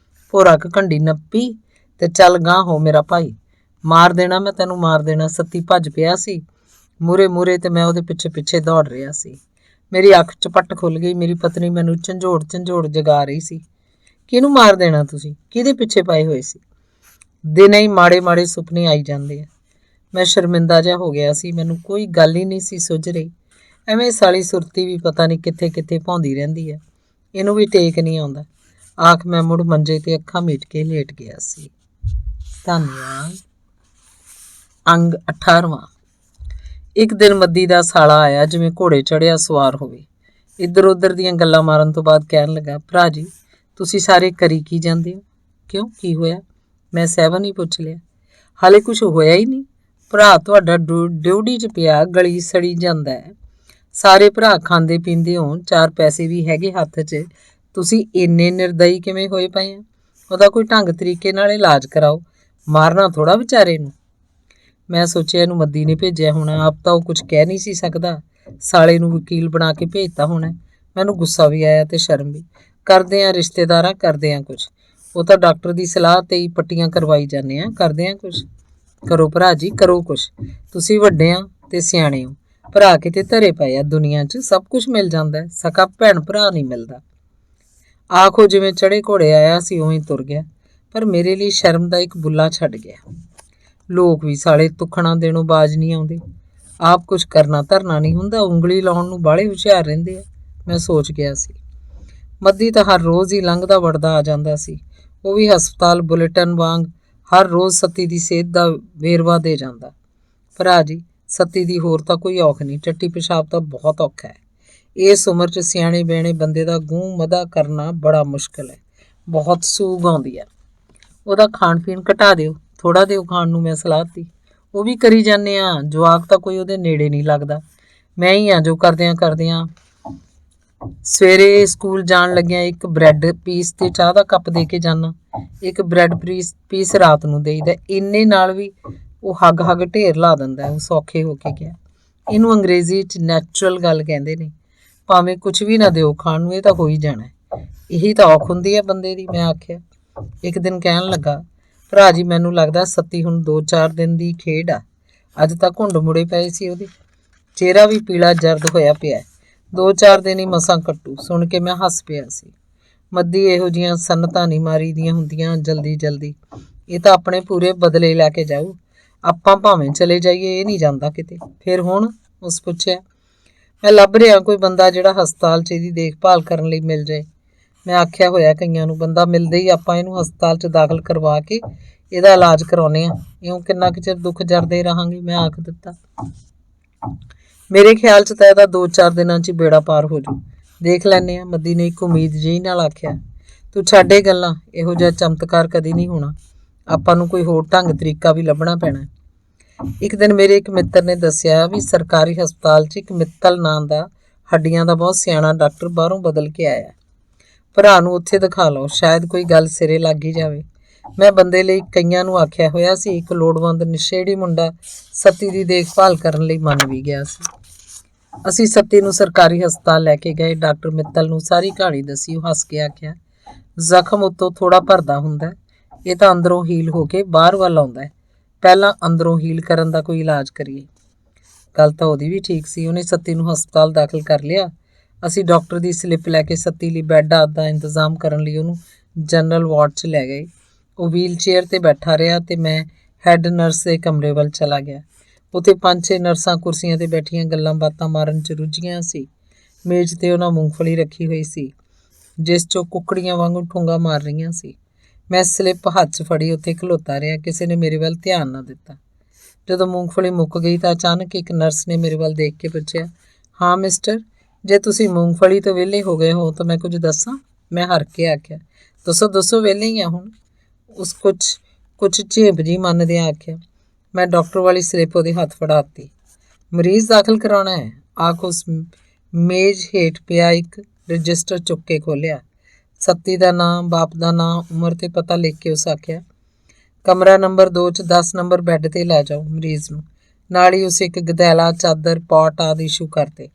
ਭੋਰਾ ਘੰਡੀ ਨੱਪੀ ਤੇ ਚੱਲ ਗਾਂਹ ਹੋ ਮੇਰਾ ਭਾਈ। ਮਾਰ ਦੇਣਾ ਮੈਂ ਤੈਨੂੰ, ਮਾਰ ਦੇਣਾ। ਸੱਤੀ ਭੱਜ ਪਿਆ ਸੀ ਮੂਰੇ ਤੇ ਮੈਂ ਉਹਦੇ ਪਿੱਛੇ ਪਿੱਛੇ ਦੌੜ ਰਿਹਾ ਸੀ। ਮੇਰੀ ਅੱਖ ਚਪੱਟ ਖੁੱਲ ਗਈ। ਮੇਰੀ ਪਤਨੀ ਮੈਨੂੰ ਝੰਜੋੜ ਜਗਾ ਰਹੀ ਸੀ। ਕਿਹਨੂੰ ਮਾਰ ਦੇਣਾ ਤੁਸੀਂ? ਕਿਹਦੇ ਪਿੱਛੇ ਪਾਏ ਹੋਏ ਸੀ? ਦਿਨੇ ਹੀ ਮਾੜੇ ਮਾੜੇ ਸੁਪਨੇ ਆਈ ਜਾਂਦੇ ਆ। ਮੈਂ ਸ਼ਰਮਿੰਦਾ ਜਿਹਾ ਹੋ ਗਿਆ ਸੀ। ਮੈਨੂੰ ਕੋਈ ਗੱਲ ਹੀ ਨਹੀਂ ਸੀ ਸੁੱਝ ਰਹੀ। ਐਵੇਂ ਸਾਲੀ ਸੁਰਤੀ ਵੀ ਪਤਾ ਨਹੀਂ ਕਿੱਥੇ ਕਿੱਥੇ ਭੌਂਦੀ ਰਹਿੰਦੀ ਹੈ, ਇਹਨੂੰ ਵੀ ਟੇਕ ਨਹੀਂ ਆਉਂਦਾ। ਆਖ ਮੈਂ ਮੁੜ ਮੰਜੇ ਤੇ ਅੱਖਾਂ ਮੀਟ ਕੇ ਲੇਟ ਗਿਆ ਸੀ। ਧੰਨਵਾਦ। ਅੰਗ 18ਵਾਂ। ਇੱਕ ਦਿਨ ਮੱਦੀ ਦਾ ਸਾਲਾ ਆਇਆ, ਜਿਵੇਂ ਘੋੜੇ ਚੜਿਆ ਸਵਾਰ ਹੋਵੇ। ਇੱਧਰ ਉੱਧਰ ਦੀਆਂ ਗੱਲਾਂ ਮਾਰਨ ਤੋਂ ਬਾਅਦ ਕਹਿਣ ਲੱਗਾ, ਭਰਾ ਜੀ ਤੁਸੀਂ ਸਾਰੇ ਕਰੀ ਕੀ ਜਾਂਦੇ ਹੋ? ਕਿਉਂ, ਕੀ ਹੋਇਆ? ਮੈਂ ਸਹਿਬਨ ਹੀ ਪੁੱਛ ਲਿਆ। ਹਾਲੇ ਕੁਝ ਹੋਇਆ ਹੀ ਨਹੀਂ। ਭਰਾ ਤੁਹਾਡਾ ਡਿਊਟੀ 'ਚ ਪਿਆ, ਗਲੀ ਸੜੀ ਜਾਂਦਾ ਹੈ। ਸਾਰੇ ਭਰਾ ਖਾਂਦੇ ਪੀਂਦੇ ਹੋਣ, 4 ਪੈਸੇ ਵੀ ਹੈਗੇ ਹੱਥ 'ਚ, ਤੁਸੀਂ ਇੰਨੇ ਨਿਰਦਈ ਕਿਵੇਂ ਹੋਏ ਪਏ ਆ? ਉਹਦਾ ਕੋਈ ਢੰਗ ਤਰੀਕੇ ਨਾਲ ਇਲਾਜ ਕਰਾਓ, ਮਾਰਨਾ ਥੋੜਾ ਵਿਚਾਰੇ ਨੂੰ। ਮੈਂ ਸੋਚਿਆ ਇਹਨੂੰ ਮੱਦੀ ਨੇ ਭੇਜਿਆ ਹੋਣਾ, ਆਪ ਤਾਂ ਉਹ ਕੁਝ ਕਹਿ ਨਹੀਂ ਸੀ ਸਕਦਾ, ਸਾਲੇ ਨੂੰ ਵਕੀਲ ਬਣਾ ਕੇ ਭੇਜਤਾ ਹੋਣਾ। ਮੈਨੂੰ ਗੁੱਸਾ ਵੀ ਆਇਆ ਤੇ ਸ਼ਰਮ ਵੀ। ਕਰਦੇ ਆ ਰਿਸ਼ਤੇਦਾਰਾਂ, ਕਰਦੇ ਆ ਕੁਝ, ਉਹ ਤਾਂ ਡਾਕਟਰ ਦੀ ਸਲਾਹ ਤੇ ਹੀ ਪੱਟੀਆਂ ਕਰਵਾਈ ਜਾਂਦੇ ਆ, ਕਰਦੇ ਆ ਕੁਝ। ਕਰੋ ਭਰਾ ਜੀ, ਕਰੋ ਕੁਝ, ਤੁਸੀਂ ਵੱਡੇ ਆ ਤੇ ਸਿਆਣੇ ਹੋ। ਭਰਾ ਕਿਤੇ ਧਰੇ ਪਏ ਆ ਦੁਨੀਆ 'ਚ, ਸਭ ਕੁਝ ਮਿਲ ਜਾਂਦਾ, ਸਕਾ ਭੈਣ ਭਰਾ ਨਹੀਂ ਮਿਲਦਾ। ਆਖੋ ਜਿਵੇਂ ਚੜੇ ਘੋੜੇ ਆਇਆ ਸੀ ਉਵੇਂ ਤੁਰ ਗਿਆ, ਪਰ ਮੇਰੇ ਲਈ ਸ਼ਰਮ ਦਾ ਇੱਕ ਬੁੱਲਾ ਛੱਡ ਗਿਆ। ਲੋਕ ਵੀ ਸਾਲੇ ਤੁਖਣਾ ਦੇਣੋਂ ਬਾਜ ਨਹੀਂ ਆਉਂਦੇ। ਆਪ ਕੁਝ ਕਰਨਾ ਧਰਨਾ ਨਹੀਂ ਹੁੰਦਾ, ਉਂਗਲੀ ਲਾਉਣ ਨੂੰ ਬਾਹਲੇ ਹੁਸ਼ਿਆਰ ਰਹਿੰਦੇ ਆ, ਮੈਂ ਸੋਚ ਗਿਆ ਸੀ। ਮੱਦੀ ਤਾਂ ਹਰ ਰੋਜ਼ ਹੀ ਲੰਘਦਾ ਵੜਦਾ ਆ ਜਾਂਦਾ ਸੀ, ਉਹ ਵੀ ਹਸਪਤਾਲ ਬੁਲੇਟਿਨ ਵਾਂਗ ਹਰ ਰੋਜ਼ ਸੱਤੀ ਦੀ ਸਿਹਤ ਦਾ ਵੇਰਵਾ ਦੇ ਜਾਂਦਾ। ਭਰਾ ਜੀ, ਸੱਤੀ ਦੀ ਹੋਰ ਤਾਂ ਕੋਈ ਔਖ ਨਹੀਂ, ਟੱਟੀ ਪਿਸ਼ਾਬ ਤਾਂ ਬਹੁਤ ਔਖਾ ਹੈ। ਇਸ ਉਮਰ 'ਚ ਸਿਆਣੇ ਬਿਆਣੇ ਬੰਦੇ ਦਾ ਗੂੰ ਮਦਾ ਕਰਨਾ ਬੜਾ ਮੁਸ਼ਕਿਲ ਹੈ, ਬਹੁਤ ਸੂਗ ਆਉਂਦੀ ਹੈ। ਉਹਦਾ ਖਾਣ ਪੀਣ ਘਟਾ ਦਿਓ, ਥੋੜਾ ਦਿਓ ਖਾਣ ਨੂੰ, ਮੈਂ ਸਲਾਹ ਦਿੱਤੀ। ਉਹ ਵੀ ਕਰੀ ਜਾਂਦੇ ਆ, ਜਵਾਕ ਤਾਂ ਕੋਈ ਉਹਦੇ ਨੇੜੇ ਨਹੀਂ ਲੱਗਦਾ। ਮੈਂ ਹੀ ਆ ਜੋ ਕਰਦਿਆਂ ਸਵੇਰੇ ਸਕੂਲ ਜਾਣ ਲੱਗਿਆ ਇੱਕ ਬ੍ਰੈਡ ਪੀਸ ਤੇ ਚਾਹ ਦਾ ਕੱਪ ਦੇ ਕੇ ਜਾਣਾ, ਇੱਕ ਬ੍ਰੈਡ ਪੀਸ ਰਾਤ ਨੂੰ ਦੇਈਦਾ। ਇੰਨੇ ਨਾਲ ਵੀ ਉਹ ਹੱਗ ਢੇਰ ਲਾ ਦਿੰਦਾ। ਉਹ ਸੌਖੇ ਹੋ ਕੇ ਗਿਆ। ਇਹਨੂੰ ਅੰਗਰੇਜ਼ੀ 'ਚ ਨੈਚੁਰਲ ਗੱਲ ਕਹਿੰਦੇ ਨੇ। ਭਾਵੇਂ ਕੁਝ ਵੀ ਨਾ ਦਿਓ ਖਾਣ ਨੂੰ, ਇਹ ਤਾਂ ਹੋ ਹੀ ਜਾਣਾ, ਇਹੀ ਤਾਂ ਔਖ ਹੁੰਦੀ ਹੈ ਬੰਦੇ ਦੀ। ਮੈਂ ਆਖਿਆ। ਇੱਕ ਦਿਨ ਕਹਿਣ ਲੱਗਾ, ਭਰਾ ਜੀ ਮੈਨੂੰ ਲੱਗਦਾ ਸੱਤੀ ਹੁਣ 2-4 ਦਿਨ ਦੀ ਖੇਡ ਆ। ਅੱਜ ਤੱਕ ਘੁੰਡ ਮੁੜੇ ਪਏ ਸੀ ਉਹਦੇ, ਚਿਹਰਾ ਵੀ ਪੀਲਾ ਜਰਦ ਹੋਇਆ ਪਿਆ। 2-4 ਦਿਨ ਹੀ ਮਸਾਂ ਕੱਟੂ। ਸੁਣ ਕੇ ਮੈਂ ਹੱਸ ਪਿਆ ਸੀ। ਮੱਦੀ ਇਹੋ ਜਿਹੀਆਂ ਸਨਤਾਂ ਨਹੀਂ ਮਾਰੀ ਦੀਆਂ ਹੁੰਦੀਆਂ ਜਲਦੀ। ਇਹ ਤਾਂ ਆਪਣੇ ਪੂਰੇ ਬਦਲੇ ਲੈ ਕੇ ਜਾਊ। ਆਪਾਂ ਭਾਵੇਂ ਚਲੇ ਜਾਈਏ, ਇਹ ਨਹੀਂ ਜਾਂਦਾ ਕਿਤੇ। ਫਿਰ ਹੁਣ? ਉਸ ਪੁੱਛਿਆ। ਮੈਂ ਲੱਭ ਰਿਹਾ ਕੋਈ ਬੰਦਾ ਜਿਹੜਾ ਹਸਪਤਾਲ 'ਚ ਇਹਦੀ ਦੇਖਭਾਲ ਕਰਨ ਲਈ ਮਿਲ ਜਾਏ। ਮੈਂ ਆਖਿਆ ਹੋਇਆ ਕਈਆਂ ਨੂੰ, ਬੰਦਾ ਮਿਲਦੇ ਹੀ ਆਪਾਂ ਇਹਨੂੰ ਹਸਪਤਾਲ 'ਚ ਦਾਖਲ ਕਰਵਾ ਕੇ ਇਹਦਾ ਇਲਾਜ ਕਰਾਉਂਦੇ ਹਾਂ। ਇਉਂ ਕਿੰਨਾ ਕੁ ਚਿਰ ਦੁੱਖ ਜਰਦੇ ਰਹਾਂਗੇ। ਮੈਂ ਆਖ ਦਿੱਤਾ। ਮੇਰੇ ਖਿਆਲ 'ਚ ਤਾਂ ਇਹਦਾ 2-4 ਦਿਨਾਂ 'ਚ ਹੀ ਬੇੜਾ ਪਾਰ ਹੋ ਜਾਊ। ਦੇਖ ਲੈਂਦੇ ਹਾਂ, ਮੱਦੀ ਨੇ ਇੱਕ ਉਮੀਦ ਜਿਹੀ ਨਾਲ ਆਖਿਆ। ਤੂੰ ਛੱਡ ਇਹ ਗੱਲਾਂ, ਇਹੋ ਜਿਹਾ ਚਮਤਕਾਰ ਕਦੀ ਨਹੀਂ ਹੋਣਾ। ਆਪਾਂ ਨੂੰ ਕੋਈ ਹੋਰ ਢੰਗ ਤਰੀਕਾ ਵੀ ਲੱਭਣਾ ਪੈਣਾ। ਇੱਕ ਦਿਨ ਮੇਰੇ ਇੱਕ ਮਿੱਤਰ ਨੇ ਦੱਸਿਆ ਵੀ ਸਰਕਾਰੀ ਹਸਪਤਾਲ 'ਚ ਇੱਕ ਮਿੱਤਲ ਨਾਂ ਦਾ ਹੱਡੀਆਂ ਦਾ ਬਹੁਤ ਸਿਆਣਾ ਡਾਕਟਰ ਬਾਹਰੋਂ ਬਦਲ ਕੇ ਆਇਆ। ਭਰਾ ਨੂੰ ਉੱਥੇ ਦਿਖਾ ਲਓ, ਸ਼ਾਇਦ ਕੋਈ ਗੱਲ ਸਿਰੇ ਲੱਗ ਹੀ ਜਾਵੇ। ਮੈਂ ਬੰਦੇ ਲਈ ਕਈਆਂ ਨੂੰ ਆਖਿਆ ਹੋਇਆ ਸੀ। ਇੱਕ ਲੋੜਵੰਦ ਨਸ਼ੇੜੀ ਮੁੰਡਾ ਸੱਤੀ ਦੀ ਦੇਖਭਾਲ ਕਰਨ ਲਈ ਮੰਨ ਵੀ ਗਿਆ ਸੀ। ਅਸੀਂ ਸੱਤੀ ਨੂੰ ਸਰਕਾਰੀ ਹਸਪਤਾਲ ਲੈ ਕੇ ਗਏ। ਡਾਕਟਰ ਮਿੱਤਲ ਨੂੰ ਸਾਰੀ ਕਹਾਣੀ ਦੱਸੀ। ਉਹ ਹੱਸ ਕੇ ਆਖਿਆ, ਜ਼ਖਮ ਉੱਤੋਂ ਥੋੜਾ ਭਰਦਾ ਹੁੰਦਾ, ਇਹ ਤਾਂ ਅੰਦਰੋਂ ਹੀਲ ਹੋ ਕੇ ਬਾਹਰ ਵੱਲ ਆਉਂਦਾ। ਪਹਿਲਾਂ ਅੰਦਰੋਂ ਹੀਲ ਕਰਨ ਦਾ ਕੋਈ ਇਲਾਜ ਕਰੀਏ। ਗੱਲ ਤਾਂ ਉਹਦੀ ਵੀ ਠੀਕ ਸੀ। ਉਹਨੇ ਸੱਤੀ ਨੂੰ ਹਸਪਤਾਲ ਦਾਖਲ ਕਰ ਲਿਆ। ਅਸੀਂ ਡਾਕਟਰ ਦੀ ਸਲਿੱਪ ਲੈ ਕੇ ਸੱਤੀ ਲਈ ਬੈੱਡ ਦਾ ਇੰਤਜ਼ਾਮ ਕਰਨ ਲਈ ਉਹਨੂੰ ਜਨਰਲ ਵਾਰਡ 'ਚ ਲੈ ਗਏ। ਉਹ ਵੀਲ ਚੇਅਰ 'ਤੇ ਬੈਠਾ ਰਿਹਾ ਤੇ ਮੈਂ ਹੈੱਡ ਨਰਸ ਦੇ ਕਮਰੇ ਵੱਲ ਚਲਾ ਗਿਆ। ਉੱਥੇ 5-6 ਨਰਸਾਂ ਕੁਰਸੀਆਂ 'ਤੇ ਬੈਠੀਆਂ ਗੱਲਾਂ ਬਾਤਾਂ ਮਾਰਨ 'ਚ ਰੁੱਝੀਆਂ ਸੀ। ਮੇਜ਼ 'ਤੇ ਉਹਨਾਂ ਮੂੰਗਫਲੀ ਰੱਖੀ ਹੋਈ ਸੀ, ਜਿਸ 'ਚੋਂ ਕੁੱਕੜੀਆਂ ਵਾਂਗੂ ਠੂੰਗਾ ਮਾਰ ਰਹੀਆਂ ਸੀ। ਮੈਂ ਸਲਿੱਪ ਹੱਥ 'ਚ ਫੜੀ ਉੱਥੇ ਖਲੋਤਾ ਰਿਹਾ। ਕਿਸੇ ਨੇ ਮੇਰੇ ਵੱਲ ਧਿਆਨ ਨਾ ਦਿੱਤਾ। ਜਦੋਂ ਮੂੰਗਫਲੀ ਮੁੱਕ ਗਈ ਤਾਂ ਅਚਾਨਕ ਇੱਕ ਨਰਸ ਨੇ ਮੇਰੇ ਵੱਲ ਦੇਖ ਕੇ ਪੁੱਛਿਆ, ਹਾਂ ਮਿਸਟਰ, ਜੇ ਤੁਸੀਂ ਮੂੰਗਫਲੀ ਤੋਂ ਵਿਹਲੇ ਹੋ ਗਏ ਹੋ ਤਾਂ ਮੈਂ ਕੁਝ ਦੱਸਾਂ? ਮੈਂ ਹਰ ਕੇ ਆਖਿਆ, ਦੱਸੋ ਵਿਹਲੇ ਹੀ ਆ ਹੁਣ। ਉਸ ਕੁਝ ਝੇਪ ਜੀ ਮੰਨਦਿਆਂ ਆਖਿਆ। ਮੈਂ ਡਾਕਟਰ ਵਾਲੀ ਸਲਿੱਪ ਉਹਦੇ ਹੱਥ ਫੜਾ ਦਿੱਤੀ। ਮਰੀਜ਼ ਦਾਖਲ ਕਰਾਉਣਾ ਹੈ? ਆਖ ਉਸ ਮੇਜ਼ ਹੇਠ ਪਿਆ ਇੱਕ ਰਜਿਸਟਰ ਚੁੱਕ ਕੇ ਖੋਲ੍ਹਿਆ। ਸੱਤੀ ਦਾ ਨਾਂ, ਬਾਪ ਦਾ ਨਾਂ, ਉਮਰ ਤੇ ਪਤਾ ਲਿਖ ਕੇ ਉਸ ਆਖਿਆ, ਕਮਰਾ ਨੰਬਰ 2 'ਚ 10 ਨੰਬਰ ਬੈੱਡ 'ਤੇ ਲੈ ਜਾਓ ਮਰੀਜ਼ ਨੂੰ। ਨਾਲ ਹੀ ਉਸ ਇੱਕ ਗਦੈਲਾ, ਚਾਦਰ, ਪੌਟ ਆਦਿ ਇਸ਼ੂ ਕਰਤੇ।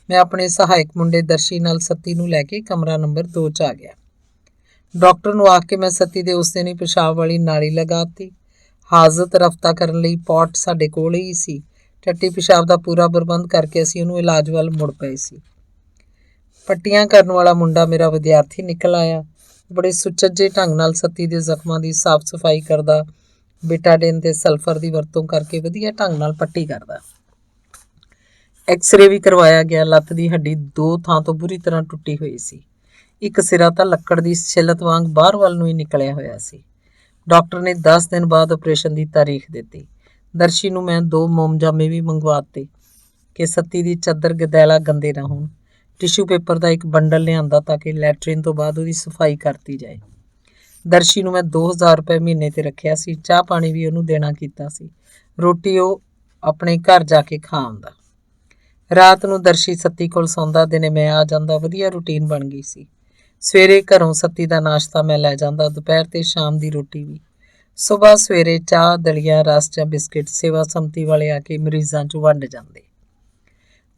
ਮੈਂ ਆਪਣੇ ਸਹਾਇਕ ਮੁੰਡੇ ਦਰਸ਼ੀ ਨਾਲ ਸੱਤੀ ਨੂੰ ਲੈ ਕੇ ਕਮਰਾ ਨੰਬਰ 2 'ਚ ਆ ਗਿਆ। ਡਾਕਟਰ ਨੂੰ ਆਖ ਕੇ ਮੈਂ ਸੱਤੀ ਦੇ ਉਸ ਦਿਨ ਹੀ ਪਿਸ਼ਾਬ ਵਾਲੀ ਨਾਲੀ ਲਗਾ ਦਿੱਤੀ। ਹਾਜ਼ਤ ਰਫਤਾ ਕਰਨ ਲਈ ਪੌਟ ਸਾਡੇ ਕੋਲ ਹੀ ਸੀ। ਟੱਟੀ ਪਿਸ਼ਾਬ ਦਾ ਪੂਰਾ ਪ੍ਰਬੰਧ ਕਰਕੇ ਅਸੀਂ ਉਹਨੂੰ ਇਲਾਜ ਵੱਲ ਮੁੜ ਪਏ ਸੀ। ਪੱਟੀਆਂ ਕਰਨ ਵਾਲਾ ਮੁੰਡਾ ਮੇਰਾ ਵਿਦਿਆਰਥੀ ਨਿਕਲ ਆਇਆ। ਬੜੇ ਸੁਚੱਜੇ ਢੰਗ ਨਾਲ ਸੱਤੀ ਦੇ ਜ਼ਖਮਾਂ ਦੀ ਸਾਫ਼ ਸਫਾਈ ਕਰਦਾ, ਬੀਟਾਡੀਨ ਤੇ ਸਲਫਰ ਦੀ ਵਰਤੋਂ ਕਰਕੇ ਵਧੀਆ ਢੰਗ ਨਾਲ ਪੱਟੀ ਕਰਦਾ। ਐਕਸਰੇ ਵੀ ਕਰਵਾਇਆ ਗਿਆ। ਲੱਤ ਦੀ ਹੱਡੀ 2 ਥਾਂ ਤੋਂ ਬੁਰੀ ਤਰ੍ਹਾਂ ਟੁੱਟੀ ਹੋਈ ਸੀ। ਇੱਕ ਸਿਰਾ ਤਾਂ ਲੱਕੜ ਦੀ ਛਿੱਲਤ ਵਾਂਗ ਬਾਹਰ ਵੱਲ ਨੂੰ ਹੀ ਨਿਕਲਿਆ ਹੋਇਆ ਸੀ। ਡਾਕਟਰ ਨੇ 10 ਦਿਨ ਬਾਅਦ ਆਪਰੇਸ਼ਨ ਦੀ ਤਾਰੀਖ ਦਿੱਤੀ। ਦਰਸ਼ੀ ਨੂੰ ਮੈਂ 2 ਮੋਮਜਾਮੇ ਵੀ ਮੰਗਵਾ ਦਿੱਤੇ ਕਿ ਸੱਤੀ ਦੀ ਚਾਦਰ ਗਦੈਲਾ ਗੰਦੇ ਨਾ ਹੋਣ। ਟਿਸ਼ੂ ਪੇਪਰ ਦਾ ਇੱਕ ਬੰਡਲ ਲਿਆਂਦਾ ਤਾਂ ਕਿ ਲੈਟਰਿਨ ਤੋਂ ਬਾਅਦ ਉਹਦੀ ਸਫਾਈ ਕਰਤੀ ਜਾਏ। ਦਰਸ਼ੀ ਨੂੰ ਮੈਂ 2000 ਰੁਪਏ ਮਹੀਨੇ 'ਤੇ ਰੱਖਿਆ ਸੀ। ਚਾਹ ਪਾਣੀ ਵੀ ਉਹਨੂੰ ਦੇਣਾ ਕੀਤਾ ਸੀ। ਰੋਟੀ ਉਹ ਆਪਣੇ ਘਰ ਜਾ ਕੇ ਖਾ ਆਉਂਦਾ। ਰਾਤ ਨੂੰ ਦਰਸ਼ੀ ਸੱਤੀ ਕੋਲ ਸੌਂਦਾ, ਦਿਨੇ ਮੈਂ ਆ ਜਾਂਦਾ। ਵਧੀਆ ਰੂਟੀਨ ਬਣ ਗਈ ਸੀ। ਸਵੇਰੇ ਘਰੋਂ ਸੱਤੀ ਦਾ ਨਾਸ਼ਤਾ ਮੈਂ ਲੈ ਜਾਂਦਾ, ਦੁਪਹਿਰ ਤੇ ਸ਼ਾਮ ਦੀ ਰੋਟੀ ਵੀ। ਸੁਬਾਹ ਸਵੇਰੇ ਚਾਹ, ਦਲੀਆ, ਰਸ ਜਾਂ ਬਿਸਕਿਟ ਸੇਵਾ ਸੰਮਤੀ ਵਾਲੇ ਆ ਕੇ ਮਰੀਜ਼ਾਂ 'ਚ ਵੰਡ ਜਾਂਦੇ।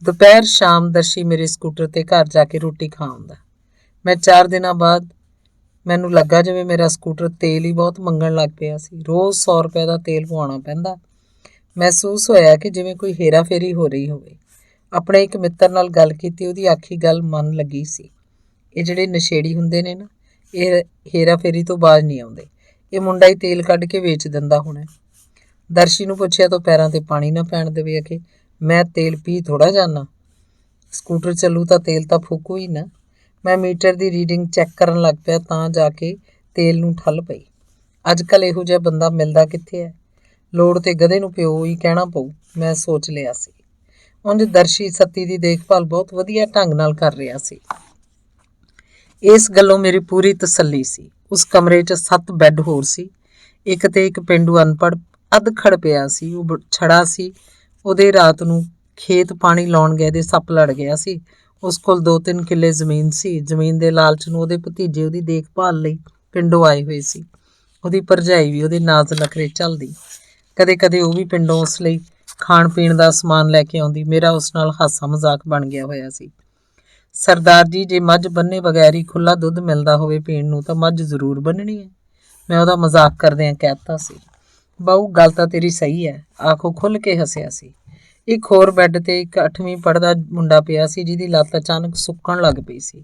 ਦੁਪਹਿਰ ਸ਼ਾਮ ਦਰਸ਼ੀ ਮੇਰੇ ਸਕੂਟਰ ਤੇ ਘਰ ਜਾ ਕੇ ਰੋਟੀ ਖਾ ਆਉਂਦਾ। ਮੈਂ 4 ਦਿਨਾਂ ਬਾਅਦ ਮੈਨੂੰ ਲੱਗਾ ਜਿਵੇਂ ਮੇਰਾ ਸਕੂਟਰ ਤੇਲ ਹੀ ਬਹੁਤ ਮੰਗਣ ਲੱਗ ਪਿਆ ਸੀ। ਰੋਜ਼ 100 ਰੁਪਏ ਦਾ ਤੇਲ ਪਵਾਉਣਾ ਪੈਂਦਾ। ਮਹਿਸੂਸ ਹੋਇਆ ਕਿ ਜਿਵੇਂ ਕੋਈ ਹੇਰਾਫੇਰੀ ਹੋ ਰਹੀ ਹੋਵੇ। ਆਪਣੇ ਇੱਕ ਮਿੱਤਰ ਨਾਲ ਗੱਲ ਕੀਤੀ, ਉਹਦੀ ਆਖੀ ਗੱਲ ਮਨ ਲੱਗੀ ਸੀ। ਇਹ ਜਿਹੜੇ ਨਸ਼ੇੜੀ ਹੁੰਦੇ ਨੇ ਨਾ, ਇਹ ਹੇਰਾਫੇਰੀ ਤੋਂ ਬਾਜ਼ ਨਹੀਂ ਆਉਂਦੇ। ਇਹ ਮੁੰਡਾ ਹੀ ਤੇਲ ਕੱਢ ਕੇ ਵੇਚ ਦਿੰਦਾ ਹੋਣਾ। ਦਰਸ਼ੀ ਨੂੰ ਪੁੱਛਿਆ ਤਾਂ ਪੈਰਾਂ ਤੇ ਪਾਣੀ ਨਾ ਪੈਣ ਦੇਵੇ। ਕਿ ਮੈਂ ਤੇਲ ਪੀ ਥੋੜ੍ਹਾ ਜਾਂਦਾ, ਸਕੂਟਰ ਚੱਲੂ ਤਾਂ ਤੇਲ ਤਾਂ ਫੂਕੂ ਹੀ ਨਾ। ਮੈਂ ਮੀਟਰ ਦੀ ਰੀਡਿੰਗ ਚੈੱਕ ਕਰਨ ਲੱਗ ਪਿਆ, ਤਾਂ ਜਾ ਕੇ ਤੇਲ ਨੂੰ ਠੱਲ ਪਈ। ਅੱਜ ਕੱਲ੍ਹ ਇਹੋ ਜਿਹਾ ਬੰਦਾ ਮਿਲਦਾ ਕਿੱਥੇ ਹੈ। ਲੋੜ ਤੇ ਗਧੇ ਨੂੰ ਪਿਓ ਹੀ ਕਹਿਣਾ ਪਊ, ਮੈਂ ਸੋਚ ਲਿਆ ਸੀ। ਉਂਝ ਦਰਸ਼ੀ ਸੱਤੀ ਦੀ ਦੇਖਭਾਲ ਬਹੁਤ ਵਧੀਆ ਢੰਗ ਨਾਲ ਕਰ ਰਿਹਾ ਸੀ। ਇਸ ਗੱਲੋਂ ਮੇਰੀ ਪੂਰੀ ਤਸੱਲੀ ਸੀ। ਉਸ ਕਮਰੇ 'ਚ 7 ਬੈੱਡ ਹੋਰ ਸੀ। ਇੱਕ ਤੇ ਇੱਕ ਪੇਂਡੂ ਅਨਪੜ੍ਹ ਅਧਖੜ ਪਿਆ ਸੀ। ਉਹ ਛੜਾ ਸੀ। ਉਹਦੇ ਰਾਤ ਨੂੰ ਖੇਤ ਪਾਣੀ ਲਾਉਣ ਗਏ ਦੇ ਸੱਪ ਲੜ ਗਿਆ ਸੀ। ਉਸ ਕੋਲ 2-3 ਕਿੱਲੇ ਜ਼ਮੀਨ ਸੀ। ਜ਼ਮੀਨ ਦੇ ਲਾਲਚ ਨੂੰ ਉਹਦੇ ਭਤੀਜੇ ਉਹਦੀ ਦੇਖਭਾਲ ਲਈ ਪਿੰਡੋਂ ਆਏ ਹੋਏ ਸੀ। ਉਹਦੀ ਭਰਜਾਈ ਵੀ ਉਹਦੇ ਨਾਜ਼ ਨਖਰੇ ਝੱਲਦੀ। ਕਦੇ ਕਦੇ ਉਹ ਵੀ ਪਿੰਡੋਂ ਉਸ ਲਈ ਖਾਣ ਪੀਣ ਦਾ ਸਮਾਨ ਲੈ ਕੇ ਆਉਂਦੀ। ਮੇਰਾ ਉਸ ਨਾਲ ਹਾਸਾ ਮਜ਼ਾਕ ਬਣ ਗਿਆ ਹੋਇਆ ਸੀ। ਸਰਦਾਰ ਜੀ, ਜੇ ਮੱਝ ਬੰਨੇ ਬਗੈਰ ਹੀ ਖੁੱਲ੍ਹਾ ਦੁੱਧ ਮਿਲਦਾ ਹੋਵੇ ਪੀਣ ਨੂੰ ਤਾਂ ਮੱਝ ਜ਼ਰੂਰ ਬੰਨਣੀ ਹੈ, ਮੈਂ ਉਹਦਾ ਮਜ਼ਾਕ ਕਰਦਿਆਂ ਕਹਿ ਦਿੱਤਾ ਸੀ। ਬਾਊ, ਗੱਲ ਤਾਂ ਤੇਰੀ ਸਹੀ ਹੈ, ਆਖੋ ਖੁੱਲ੍ਹ ਕੇ ਹੱਸਿਆ ਸੀ। ਇੱਕ ਹੋਰ ਬੈੱਡ ਤੇ ਇੱਕ 8ਵੀਂ ਪੜ੍ਹਦਾ ਮੁੰਡਾ ਪਿਆ ਸੀ, ਜਿਹਦੀ ਲੱਤ ਅਚਾਨਕ ਸੁੱਕਣ ਲੱਗ ਪਈ ਸੀ।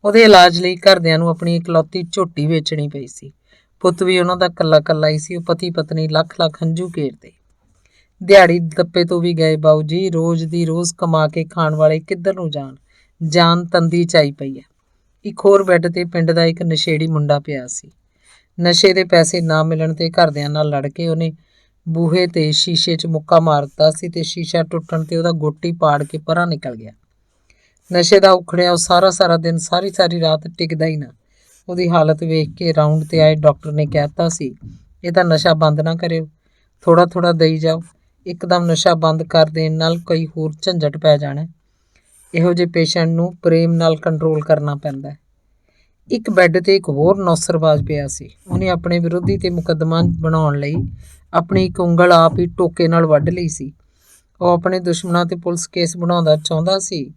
ਉਹਦੇ ਇਲਾਜ ਲਈ ਘਰਦਿਆਂ ਨੂੰ ਆਪਣੀ ਇਕਲੌਤੀ ਝੋਟੀ ਵੇਚਣੀ ਪਈ ਸੀ। ਪੁੱਤ ਵੀ ਉਹਨਾਂ ਦਾ ਇਕੱਲਾ ਇਕੱਲਾ ਹੀ ਸੀ। ਉਹ ਪਤੀ ਪਤਨੀ ਲੱਖ ਲੱਖ ਹੰਝੂ ਘੇਰਦੇ। ਦਿਹਾੜੀ ਦੱਪੇ ਤੋਂ ਵੀ ਗਏ ਬਾਊ ਜੀ। ਰੋਜ਼ ਦੀ ਰੋਜ਼ ਕਮਾ ਕੇ ਖਾਣ ਵਾਲੇ ਕਿੱਧਰ ਨੂੰ ਜਾਣ। ਜਾਨ ਤੰਦੀ 'ਚ ਆਈ ਪਈ ਹੈ। ਇੱਕ ਹੋਰ ਬੈੱਡ ਤੇ ਪਿੰਡ ਦਾ ਇੱਕ ਨਸ਼ੇੜੀ ਮੁੰਡਾ ਪਿਆ ਸੀ। ਨਸ਼ੇ ਦੇ ਪੈਸੇ ਨਾ ਮਿਲਣ ਤੇ ਘਰਦਿਆਂ ਨਾਲ ਲੜ ਕੇ ਉਹਨੇ ਬੂਹੇ ਤੇ ਸ਼ੀਸ਼ੇ 'ਚ ਮੁੱਕਾ ਮਾਰ ਦਿੱਤਾ ਸੀ ਤੇ ਸ਼ੀਸ਼ਾ ਟੁੱਟਣ ਤੇ ਉਹਦਾ ਗੋਟੀ ਪਾੜ ਕੇ ਪਰਾਂ ਨਿਕਲ ਗਿਆ। ਨਸ਼ੇ ਦਾ ਉਖੜਿਆ ਉਹ ਸਾਰਾ ਦਿਨ ਸਾਰੀ ਰਾਤ ਟਿਕਦਾ ਹੀ ਨਾ। ਉਹਦੀ ਹਾਲਤ ਵੇਖ ਕੇ ਰਾਊਂਡ ਤੇ ਆਏ ਡਾਕਟਰ ਨੇ ਕਹਿ ਦਿੱਤਾ ਸੀ, ਇਹ ਤਾਂ ਨਸ਼ਾ ਬੰਦ ਨਾ ਕਰਿਓ, ਥੋੜ੍ਹਾ ਦੇਈ ਜਾਓ। ਇੱਕਦਮ ਨਸ਼ਾ ਬੰਦ ਕਰ ਦੇਣ ਨਾਲ ਕਈ ਹੋਰ ਝੰਜਟ ਪੈ ਜਾਣਾ। ਇਹੋ ਜਿਹੇ ਪੇਸ਼ੈਂਟ ਨੂੰ ਪ੍ਰੇਮ ਨਾਲ ਕੰਟਰੋਲ ਕਰਨਾ ਪੈਂਦਾ। ਇੱਕ ਬੈੱਡ ਤੇ ਇੱਕ ਹੋਰ ਨੌਸਰਬਾਜ਼ ਪਿਆ ਸੀ। ਉਹਨੇ ਆਪਣੇ ਵਿਰੋਧੀ ਤੇ ਮੁਕੱਦਮਾ ਬਣਾਉਣ ਲਈ ਆਪਣੀ ਇੱਕ ਉਂਗਲ ਆਪ ਹੀ ਟੋਕੇ ਨਾਲ ਵੱਢ ਲਈ ਸੀ। ਉਹ ਆਪਣੇ ਦੁਸ਼ਮਣਾਂ ਤੇ ਪੁਲਿਸ ਕੇਸ ਬਣਾਉਂਦਾ ਚਾਹੁੰਦਾ ਸੀ।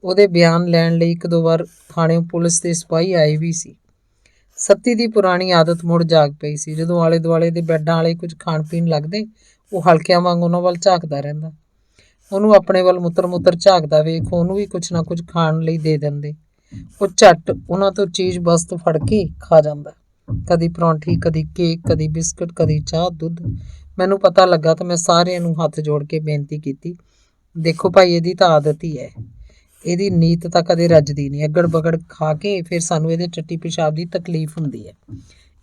ਉਹਦੇ ਬਿਆਨ ਲੈਣ ਲਈ 1-2 ਵਾਰ ਥਾਣੇ ਪੁਲਿਸ ਦੇ ਸਿਪਾਹੀ ਆਏ ਵੀ ਸੀ। ਸੱਤੀ ਦੀ ਪੁਰਾਣੀ ਆਦਤ ਮੁੜ ਜਾਗ ਪਈ ਸੀ। ਜਦੋਂ ਆਲੇ ਦੁਆਲੇ ਦੇ ਬੈੱਡਾਂ ਵਾਲੇ ਕੁਝ ਖਾਣ ਪੀਣ ਲੱਗਦੇ, ਉਹ ਹਲਕਿਆਂ ਵਾਂਗ ਉਹਨਾਂ ਵੱਲ ਝਾਕਦਾ ਰਹਿੰਦਾ। ਉਹਨੂੰ ਆਪਣੇ ਵੱਲ ਮੁੱਤਰ ਝਾਕਦਾ ਵੇਖ ਉਹਨੂੰ ਵੀ ਕੁਝ ਨਾ ਕੁਝ ਖਾਣ ਲਈ ਦੇ ਦਿੰਦੇ। ਉਹ ਝੱਟ ਉਹਨਾਂ ਤੋਂ ਚੀਜ਼ ਵਸਤ ਫੜ ਕੇ ਖਾ ਜਾਂਦਾ। ਕਦੀ ਪਰੌਂਠੀ, ਕਦੀ ਕੇਕ, ਕਦੀ ਬਿਸਕੁਟ, ਕਦੀ ਚਾਹ, ਦੁੱਧ। ਮੈਨੂੰ ਪਤਾ ਲੱਗਾ ਤਾਂ ਮੈਂ ਸਾਰਿਆਂ ਨੂੰ ਹੱਥ ਜੋੜ ਕੇ ਬੇਨਤੀ ਕੀਤੀ, ਦੇਖੋ ਭਾਈ, ਇਹਦੀ ਤਾਂ ਆਦਤ ਹੀ ਹੈ। ਇਹਦੀ ਨੀਤ ਤਾਂ ਕਦੇ ਰੱਜਦੀ ਨਹੀਂ। ਅਗੜ ਬਗੜ ਖਾ ਕੇ ਫਿਰ ਸਾਨੂੰ ਇਹਦੇ ਟੱਟੀ ਪਿਸ਼ਾਬ ਦੀ ਤਕਲੀਫ ਹੁੰਦੀ ਹੈ।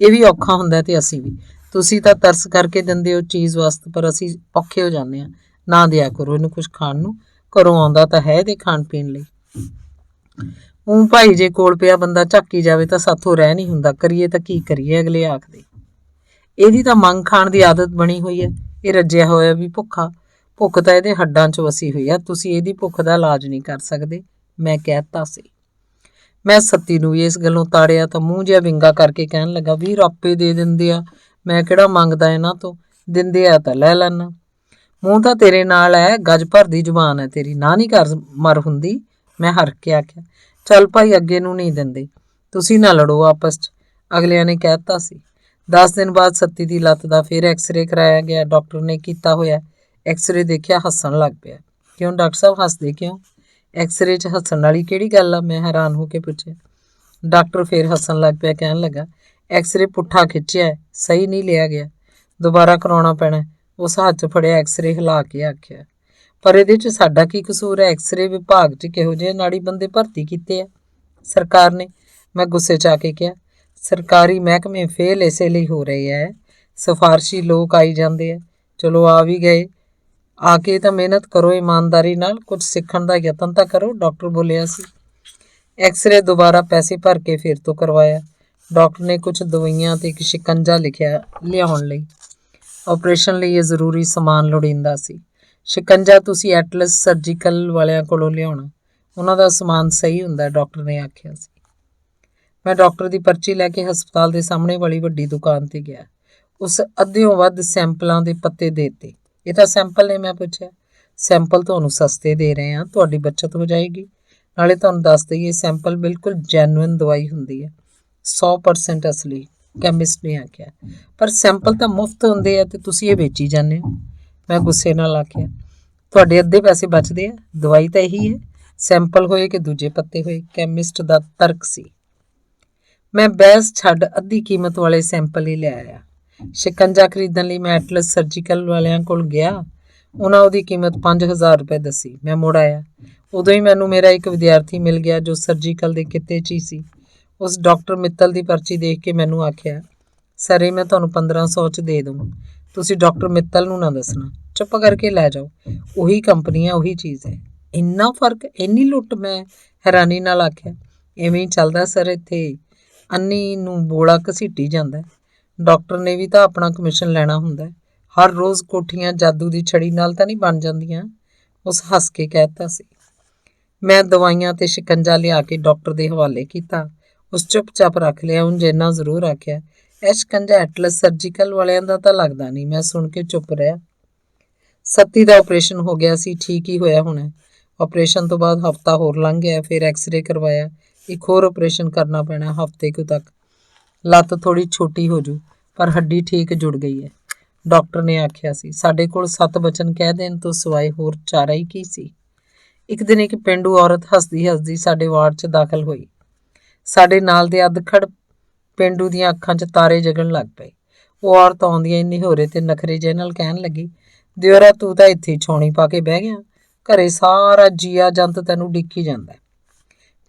ਇਹ ਵੀ ਔਖਾ ਹੁੰਦਾ ਤੇ ਅਸੀਂ ਵੀ। ਤੁਸੀਂ ਤਾਂ ਤਰਸ ਕਰਕੇ ਦਿੰਦੇ ਹੋ ਚੀਜ਼ ਵਾਸਤੇ, ਪਰ ਅਸੀਂ ਔਖੇ ਹੋ ਜਾਂਦੇ ਹਾਂ। ਨਾ ਦਿਆ ਕਰੋ ਇਹਨੂੰ ਕੁਝ ਖਾਣ ਨੂੰ, ਘਰੋਂ ਆਉਂਦਾ ਤਾਂ ਹੈ ਇਹਦੇ ਖਾਣ ਪੀਣ ਲਈ। ਭਾਈ, ਜੇ ਕੋਲ ਪਿਆ ਬੰਦਾ ਝਾਕੀ ਜਾਵੇ ਤਾਂ ਸਾਥੋਂ ਰਹਿ ਨਹੀਂ ਹੁੰਦਾ। ਕਰੀਏ ਤਾਂ ਕੀ ਕਰੀਏ, ਅਗਲੇ ਆਖਦੇ। ਇਹਦੀ ਤਾਂ ਮੰਗ ਖਾਣ ਦੀ ਆਦਤ ਬਣੀ ਹੋਈ ਹੈ। ਇਹ ਰੱਜਿਆ ਹੋਇਆ ਵੀ ਭੁੱਖ ਤਾਂ ਇਹਦੇ ਹੱਡਾਂ 'ਚ ਵਸੀ ਹੋਈ ਆ। ਤੁਸੀਂ ਇਹਦੀ ਭੁੱਖ ਦਾ ਇਲਾਜ ਨਹੀਂ ਕਰ ਸਕਦੇ, ਮੈਂ ਕਹਿ ਦਿੱਤਾ ਸੀ। ਮੈਂ ਸੱਤੀ ਨੂੰ ਵੀ ਇਸ ਗੱਲੋਂ ਤਾੜਿਆ ਤਾਂ ਮੂੰਹ ਜਿਹਾ ਵਿੰਗਾ ਕਰਕੇ ਕਹਿਣ ਲੱਗਾ, ਵੀਰ ਆਪੇ ਦੇ ਦਿੰਦੇ ਆ, ਮੈਂ ਕਿਹੜਾ ਮੰਗਦਾ ਇਹਨਾਂ ਤੋਂ, ਦਿੰਦੇ ਆ ਤਾਂ ਲੈ ਲੈਣਾ। ਮੂੰਹ ਤਾਂ ਤੇਰੇ ਨਾਲ ਹੈ, ਗੱਜ ਭਰ ਦੀ ਜ਼ੁਬਾਨ ਹੈ ਤੇਰੀ, ਨਾ ਨਹੀਂ ਕਰ ਮਰ ਹੁੰਦੀ। ਮੈਂ ਹਰ ਕੇ ਆਖਿਆ, ਚੱਲ ਭਾਈ, ਅੱਗੇ ਨੂੰ ਨਹੀਂ ਦਿੰਦੇ, ਤੁਸੀਂ ਨਾ ਲੜੋ ਆਪਸ 'ਚ, ਅਗਲਿਆਂ ਨੇ ਕਹਿ ਦਿੱਤਾ ਸੀ। 10 ਦਿਨ ਬਾਅਦ ਸੱਤੀ ਦੀ ਲੱਤ ਦਾ ਫਿਰ ਐਕਸਰੇ ਕਰਾਇਆ ਗਿਆ। ਡਾਕਟਰ ਨੇ ਕੀਤਾ ਹੋਇਆ ਐਕਸਰੇ ਦੇਖਿਆ, ਹੱਸਣ ਲੱਗ ਪਿਆ। ਕਿਉਂ ਡਾਕਟਰ ਸਾਹਿਬ, ਹੱਸਦੇ ਕਿਉਂ? ਐਕਸਰੇ 'ਚ ਹੱਸਣ ਵਾਲੀ ਕਿਹੜੀ ਗੱਲ ਆ? ਮੈਂ ਹੈਰਾਨ ਹੋ ਕੇ ਪੁੱਛਿਆ। ਡਾਕਟਰ ਫਿਰ ਹੱਸਣ ਲੱਗ ਪਿਆ, ਕਹਿਣ ਲੱਗਾ, ਐਕਸਰੇ ਪੁੱਠਾ ਖਿੱਚਿਆ, ਸਹੀ ਨਹੀਂ ਲਿਆ ਗਿਆ, ਦੁਬਾਰਾ ਕਰਾਉਣਾ ਪੈਣਾ। ਉਸ ਹੱਥ 'ਚ ਫੜਿਆ ਐਕਸਰੇ ਹਿਲਾ ਕੇ ਆਖਿਆ, ਪਰ ਇਹਦੇ 'ਚ ਸਾਡਾ ਕੀ ਕਸੂਰ ਹੈ? ਐਕਸਰੇ ਵਿਭਾਗ 'ਚ ਕਿਹੋ ਜਿਹੇ ਨਾੜੀ ਬੰਦੇ ਭਰਤੀ ਕੀਤੇ ਆ ਸਰਕਾਰ ਨੇ? ਮੈਂ ਗੁੱਸੇ 'ਚ ਆ ਕੇ ਕਿਹਾ, ਸਰਕਾਰੀ ਮਹਿਕਮੇ ਫੇਲ ਇਸੇ ਲਈ ਹੋ ਰਹੇ ਹੈ, ਸਿਫਾਰਸ਼ੀ ਲੋਕ ਆਈ ਜਾਂਦੇ ਆ। ਚਲੋ ਆ ਵੀ ਗਏ, ਆ ਕੇ ਤਾਂ ਮਿਹਨਤ ਕਰੋ ਇਮਾਨਦਾਰੀ ਨਾਲ, ਕੁਝ ਸਿੱਖਣ ਦਾ ਯਤਨ ਤਾਂ ਕਰੋ, ਡਾਕਟਰ ਬੋਲਿਆ ਸੀ। ਐਕਸਰੇ ਦੁਬਾਰਾ ਪੈਸੇ ਭਰ ਕੇ ਫਿਰ ਤੋਂ ਕਰਵਾਇਆ। ਡਾਕਟਰ ਨੇ ਕੁਝ ਦਵਾਈਆਂ ਤੇ ਇੱਕ ਸ਼ਿਕੰਜਾ ਲਿਖਿਆ ਲਿਆਉਣ ਲਈ। ਆਪਰੇਸ਼ਨ ਲਈ ਇਹ ਜ਼ਰੂਰੀ ਸਮਾਨ ਲੋੜੀਂਦਾ ਸੀ। ਸ਼ਿਕੰਜਾ ਤੁਸੀਂ ਐਟਲਸ ਸਰਜੀਕਲ ਵਾਲਿਆਂ ਕੋਲੋਂ ਲਿਆਉਣਾ, ਉਹਨਾਂ ਦਾ ਸਮਾਨ ਸਹੀ ਹੁੰਦਾ, ਡਾਕਟਰ ਨੇ ਆਖਿਆ ਸੀ। ਮੈਂ ਡਾਕਟਰ ਦੀ ਪਰਚੀ ਲੈ ਕੇ ਹਸਪਤਾਲ ਦੇ ਸਾਹਮਣੇ ਵਾਲੀ ਵੱਡੀ ਦੁਕਾਨ ਤੇ ਗਿਆ। ਉਸ ਅੱਧਿਓਂ ਵੱਧ ਸੈਂਪਲਾਂ ਦੇ ਪੱਤੇ ਦੇ ਦਿੱਤੇ। ਇਹ ਤਾਂ ਸੈਂਪਲ ਨੇ, ਮੈਂ ਪੁੱਛਿਆ। ਸੈਂਪਲ ਤੁਹਾਨੂੰ ਸਸਤੇ ਦੇ ਰਹੇ ਹਾਂ, ਤੁਹਾਡੀ ਬੱਚਤ ਹੋ ਜਾਏਗੀ। ਨਾਲੇ ਤੁਹਾਨੂੰ ਦੱਸ ਦਈਏ, ਸੈਂਪਲ ਬਿਲਕੁਲ ਜੈਨੂਇਨ ਦਵਾਈ ਹੁੰਦੀ ਹੈ, 100% ਅਸਲੀ, ਕੈਮਿਸਟ ਨੇ ਆਖਿਆ। ਪਰ ਸੈਂਪਲ ਤਾਂ ਮੁਫਤ ਹੁੰਦੇ ਆ ਤੇ ਤੁਸੀਂ ਇਹ ਵੇਚੀ ਜਾਂਦੇ ਹੋ, ਮੈਂ ਗੁੱਸੇ ਨਾਲ ਆਖਿਆ। ਤੁਹਾਡੇ ਅੱਧੇ ਪੈਸੇ ਬਚਦੇ ਆ, ਦਵਾਈ ਤਾਂ ਇਹੀ ਹੈ, ਸੈਂਪਲ ਹੋਏ ਕਿ ਦੂਜੇ ਪੱਤੇ ਹੋਏ, ਕੈਮਿਸਟ ਦਾ ਤਰਕ ਸੀ। ਮੈਂ ਬਹਿਸ ਛੱਡ ਅੱਧੀ ਕੀਮਤ ਵਾਲੇ ਸੈਂਪਲ ਹੀ ਲੈ ਆਇਆ। ਸ਼ਿਕੰਜਾ ਖਰੀਦਣ ਲਈ ਮੈਂ ਐਟਲਸ ਸਰਜੀਕਲ ਵਾਲਿਆਂ ਕੋਲ ਗਿਆ। ਉਹਨਾਂ ਉਹਦੀ ਕੀਮਤ 5000 ਰੁਪਏ ਦੱਸੀ। ਮੈਂ ਮੁੜ ਆਇਆ। ਉਦੋਂ ਹੀ ਮੈਨੂੰ ਮੇਰਾ ਇੱਕ ਵਿਦਿਆਰਥੀ ਮਿਲ ਗਿਆ ਜੋ ਸਰਜੀਕਲ ਦੇ ਕਿੱਤੇ 'ਚ ਹੀ ਸੀ। ਉਸ ਡਾਕਟਰ ਮਿੱਤਲ ਦੀ ਪਰਚੀ ਦੇਖ ਕੇ ਮੈਨੂੰ ਆਖਿਆ, ਸਰ ਇਹ ਮੈਂ ਤੁਹਾਨੂੰ 1500 'ਚ ਦੇ ਦੂੰ, ਤੁਸੀਂ ਡਾਕਟਰ ਮਿੱਤਲ ਨੂੰ ਨਾ ਦੱਸਣਾ, ਚੁੱਪ ਕਰਕੇ ਲੈ ਜਾਓ, ਉਹੀ ਕੰਪਨੀ ਹੈ, ਉਹੀ ਚੀਜ਼ ਹੈ। ਇੰਨਾ ਫਰਕ, ਇੰਨੀ ਲੁੱਟ, ਮੈਂ ਹੈਰਾਨੀ ਨਾਲ ਆਖਿਆ। ਇਵੇਂ ਹੀ ਚੱਲਦਾ ਸਰ, ਇੱਥੇ ਅੰਨੀ ਨੂੰ ਬੋਲਾ ਘਸੀਟੀ ਜਾਂਦਾ। ਡਾਕਟਰ ਨੇ ਵੀ ਤਾਂ ਆਪਣਾ ਕਮਿਸ਼ਨ ਲੈਣਾ ਹੁੰਦਾ। ਹਰ ਰੋਜ਼ ਕੋਠੀਆਂ ਜਾਦੂ ਦੀ ਛੜੀ ਨਾਲ ਤਾਂ ਨਹੀਂ ਬਣ ਜਾਂਦੀਆਂ, ਉਸ ਹੱਸ ਕੇ ਕਹਿ ਦਿੱਤਾ ਸੀ। ਮੈਂ ਦਵਾਈਆਂ ਤੇ ਸ਼ਿਕੰਜਾ ਲਿਆ ਕੇ ਡਾਕਟਰ ਦੇ ਹਵਾਲੇ ਕੀਤਾ। ਉਸ ਚੁੱਪਚਾਪ ਰੱਖ ਲਿਆ। ਉਂਝ ਇੰਨਾ ਜ਼ਰੂਰ ਆਖਿਆ, ਇਹ ਸ਼ਿਕੰਜਾ ਐਟਲਸ ਸਰਜੀਕਲ ਵਾਲਿਆਂ ਦਾ ਤਾਂ ਲੱਗਦਾ ਨਹੀਂ। ਮੈਂ ਸੁਣ ਕੇ ਚੁੱਪ ਰਿਹਾ। ਸੱਤੀ ਦਾ ਆਪਰੇਸ਼ਨ ਹੋ ਗਿਆ ਸੀ, ਠੀਕ ਹੀ ਹੋਇਆ ਹੋਣਾ। ਆਪਰੇਸ਼ਨ ਤੋਂ ਬਾਅਦ ਹਫ਼ਤਾ ਹੋਰ ਲੰਘ ਗਿਆ, ਫਿਰ ਐਕਸਰੇ ਕਰਵਾਇਆ, ਇੱਕ ਹੋਰ ਆਪਰੇਸ਼ਨ ਕਰਨਾ ਪੈਣਾ ਹਫ਼ਤੇ ਕੁ ਤੱਕ। ਲੱਤ ਥੋੜ੍ਹੀ ਛੋਟੀ ਹੋ ਜੂ, ਪਰ ਹੱਡੀ ਠੀਕ ਜੁੜ ਗਈ ਹੈ, ਡਾਕਟਰ ਨੇ ਆਖਿਆ ਸੀ। ਸਾਡੇ ਕੋਲ 7 ਬਚਨ ਕਹਿ ਦੇਣ ਤੋਂ ਸਿਵਾਏ ਹੋਰ ਚਾਰਾ ਹੀ ਕੀ ਸੀ। ਇੱਕ ਦਿਨ ਇੱਕ ਪੇਂਡੂ ਔਰਤ ਹੱਸਦੀ ਹੱਸਦੀ ਸਾਡੇ ਵਾਰਡ 'ਚ ਦਾਖਲ ਹੋਈ। ਸਾਡੇ ਨਾਲ ਦੇ ਅੱਧਖੜ ਪੇਂਡੂ ਦੀਆਂ ਅੱਖਾਂ 'ਚ ਤਾਰੇ ਜਗਣ ਲੱਗ ਪਏ। ਉਹ ਔਰਤ ਆਉਂਦੀਆਂ ਹੀ ਨਿਹੋਰੇ ਤੇ ਨਖਰੇ ਜਿਹੇ ਨਾਲ ਕਹਿਣ ਲੱਗੀ, ਦਿਓਰਾ ਤੂੰ ਤਾਂ ਇੱਥੇ ਛਾਉਣੀ ਪਾ ਕੇ ਬਹਿ ਗਿਆ, ਘਰੇ ਸਾਰਾ ਜੀਆ ਜੰਤ ਤੈਨੂੰ ਡਿੱਕੀ ਜਾਂਦਾ।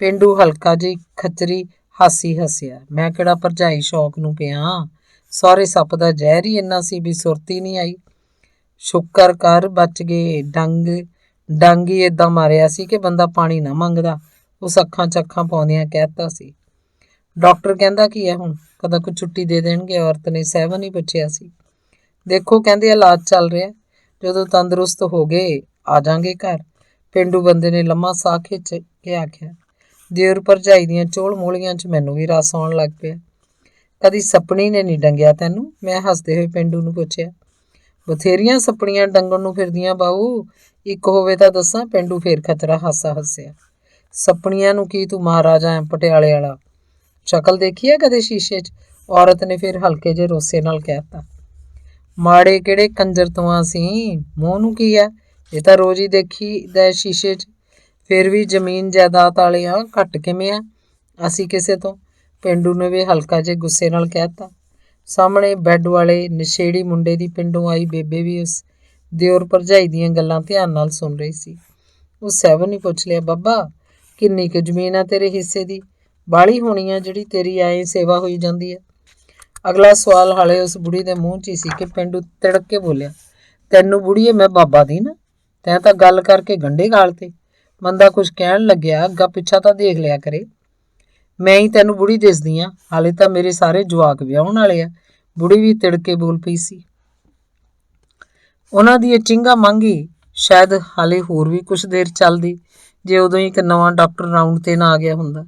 ਪੇਂਡੂ ਹਲਕਾ ਜਿਹੀ ਖਚਰੀ ਹਾਸੀ ਹੱਸਿਆ। ਮੈਂ ਕਿਹੜਾ ਭਰਜਾਈ ਸ਼ੌਕ ਨੂੰ ਪਿਆ, ਸਹੁਰੇ ਸੱਪ ਦਾ ਜ਼ਹਿਰ ਹੀ ਇੰਨਾ ਸੀ ਵੀ ਸੁਰਤ ਹੀ ਨਹੀਂ ਆਈ। ਸ਼ੁਕਰ ਕਰ ਬਚ ਗਏ, ਡੰਗ ਹੀ ਏਦਾਂ ਮਾਰਿਆ ਸੀ ਕਿ ਬੰਦਾ ਪਾਣੀ ਨਾ ਮੰਗਦਾ, ਉਸ ਅੱਖਾਂ 'ਚ ਅੱਖਾਂ ਪਾਉਂਦਿਆਂ ਕਹਿ ਦਿੱਤਾ ਸੀ। ਡਾਕਟਰ ਕਹਿੰਦਾ ਕੀ ਹੈ ਹੁਣ, ਕਦਾ ਕੋਈ ਛੁੱਟੀ ਦੇ ਦੇਣਗੇ? ਔਰਤ ਨੇ ਸਹਿਵਨ ਹੀ ਪੁੱਛਿਆ ਸੀ। ਦੇਖੋ ਕਹਿੰਦੇ ਇਲਾਜ ਚੱਲ ਰਿਹਾ, ਜਦੋਂ ਤੰਦਰੁਸਤ ਹੋ ਗਏ ਆ ਜਾਾਂਗੇ ਘਰ। ਪੇਂਡੂ ਬੰਦੇ ਨੇ ਲੰਮਾ ਸਾਹ ਖਿੱਚ ਕੇ ਆਖਿਆ। ਦਿਓਰ ਭਰਜਾਈ ਦੀਆਂ ਚੋਲ ਮੋਲੀਆਂ 'ਚ ਮੈਨੂੰ ਵੀ ਰਸ ਆਉਣ ਲੱਗ ਪਿਆ। ਕਦੀ ਸੱਪਣੀ ਨੇ ਨਹੀਂ ਡੰਗਿਆ ਤੈਨੂੰ? ਮੈਂ ਹੱਸਦੇ ਹੋਏ ਪੇਂਡੂ ਨੂੰ ਪੁੱਛਿਆ। ਬਥੇਰੀਆਂ ਸੱਪਣੀਆਂ ਡੰਗਣ ਨੂੰ ਫਿਰਦੀਆਂ ਬਾਊ, ਇੱਕ ਹੋਵੇ ਤਾਂ ਦੱਸਾਂ? ਪੇਂਡੂ ਫੇਰ ਖਚਰਾ ਹਾਸਾ ਹੱਸਿਆ। ਸੱਪਣੀਆਂ ਨੂੰ ਕੀ, ਤੂੰ ਮਹਾਰਾਜਾ ਪਟਿਆਲੇ ਵਾਲਾ, ਸ਼ਕਲ ਦੇਖੀ ਹੈ ਕਦੇ ਸ਼ੀਸ਼ੇ 'ਚ? ਔਰਤ ਨੇ ਫਿਰ ਹਲਕੇ ਜਿਹੇ ਰੋਸੇ ਨਾਲ ਕਹਿ ਦਿੱਤਾ। ਮਾੜੇ ਕਿਹੜੇ ਕੰਜਰ ਤੋਂ ਅਸੀਂ, ਮੂੰਹ ਨੂੰ ਕੀ ਹੈ, ਇਹ ਤਾਂ ਰੋਜ਼ ਹੀ ਦੇਖੀਦਾ ਸ਼ੀਸ਼ੇ 'ਚ। ਫਿਰ ਵੀ ਜ਼ਮੀਨ ਜਾਇਦਾਦ ਵਾਲੇ ਆ, ਘੱਟ ਕਿਵੇਂ ਆ ਅਸੀਂ ਕਿਸੇ ਤੋਂ? ਪੇਂਡੂ ਨੇ ਵੀ ਹਲਕਾ ਜਿਹੇ ਗੁੱਸੇ ਨਾਲ ਕਹਿ ਦਿੱਤਾ। ਸਾਹਮਣੇ ਬੈੱਡ ਵਾਲੇ ਨਸ਼ੇੜੀ ਮੁੰਡੇ ਦੀ ਪਿੰਡੋਂ ਆਈ ਬੇਬੇ ਵੀ ਉਸ ਦਿਓਰ ਭਰਜਾਈ ਦੀਆਂ ਗੱਲਾਂ ਧਿਆਨ ਨਾਲ ਸੁਣ ਰਹੀ ਸੀ। ਉਹ ਸਹਿਵਨ ਹੀ ਪੁੱਛ ਲਿਆ, ਬੱਬਾ ਕਿੰਨੀ ਕੁ ਜ਼ਮੀਨ ਆ ਤੇਰੇ ਹਿੱਸੇ ਦੀ? ਬਾਹਲੀ ਹੋਣੀ ਆ ਜਿਹੜੀ ਤੇਰੀ ਆਏ ਸੇਵਾ ਹੋਈ ਜਾਂਦੀ ਹੈ। ਅਗਲਾ ਸਵਾਲ ਹਾਲੇ ਉਸ ਬੁੜੀ ਦੇ ਮੂੰਹ 'ਚ ਹੀ ਸੀ ਕਿ ਪੇਂਡੂ ਤਿੜਕ ਕੇ ਬੋਲਿਆ, ਤੈਨੂੰ ਬੁੜੀਏ ਮੈਂ ਬਾਬਾ ਦੀ ਨਾ, ਤੈਂ ਤਾਂ ਗੱਲ ਕਰਕੇ ਗੰਢੇ ਗਾਲ ਤੇ। ਬੰਦਾ ਕੁਝ ਕਹਿਣ ਲੱਗਿਆ ਅੱਗਾ ਪਿੱਛਾ ਤਾਂ ਦੇਖ ਲਿਆ ਕਰੇ। ਮੈਂ ਹੀ ਤੈਨੂੰ ਬੁੜੀ ਦਿਸਦੀ ਆ? ਹਾਲੇ ਤਾਂ ਮੇਰੇ ਸਾਰੇ ਜਵਾਕ ਵਿਆਹੁਣ ਵਾਲੇ ਆ। ਬੁੜੀ ਵੀ ਤਿੜਕੇ ਬੋਲ ਪਈ ਸੀ। ਉਹਨਾਂ ਦੀ ਇਹ ਚਿੰਗਾ ਮੰਗੀ ਸ਼ਾਇਦ ਹਾਲੇ ਹੋਰ ਵੀ ਕੁਛ ਦੇਰ ਚੱਲਦੀ, ਜੇ ਉਦੋਂ ਹੀ ਇੱਕ ਨਵਾਂ ਡਾਕਟਰ ਰਾਊਂਡ 'ਤੇ ਨਾ ਆ ਗਿਆ ਹੁੰਦਾ।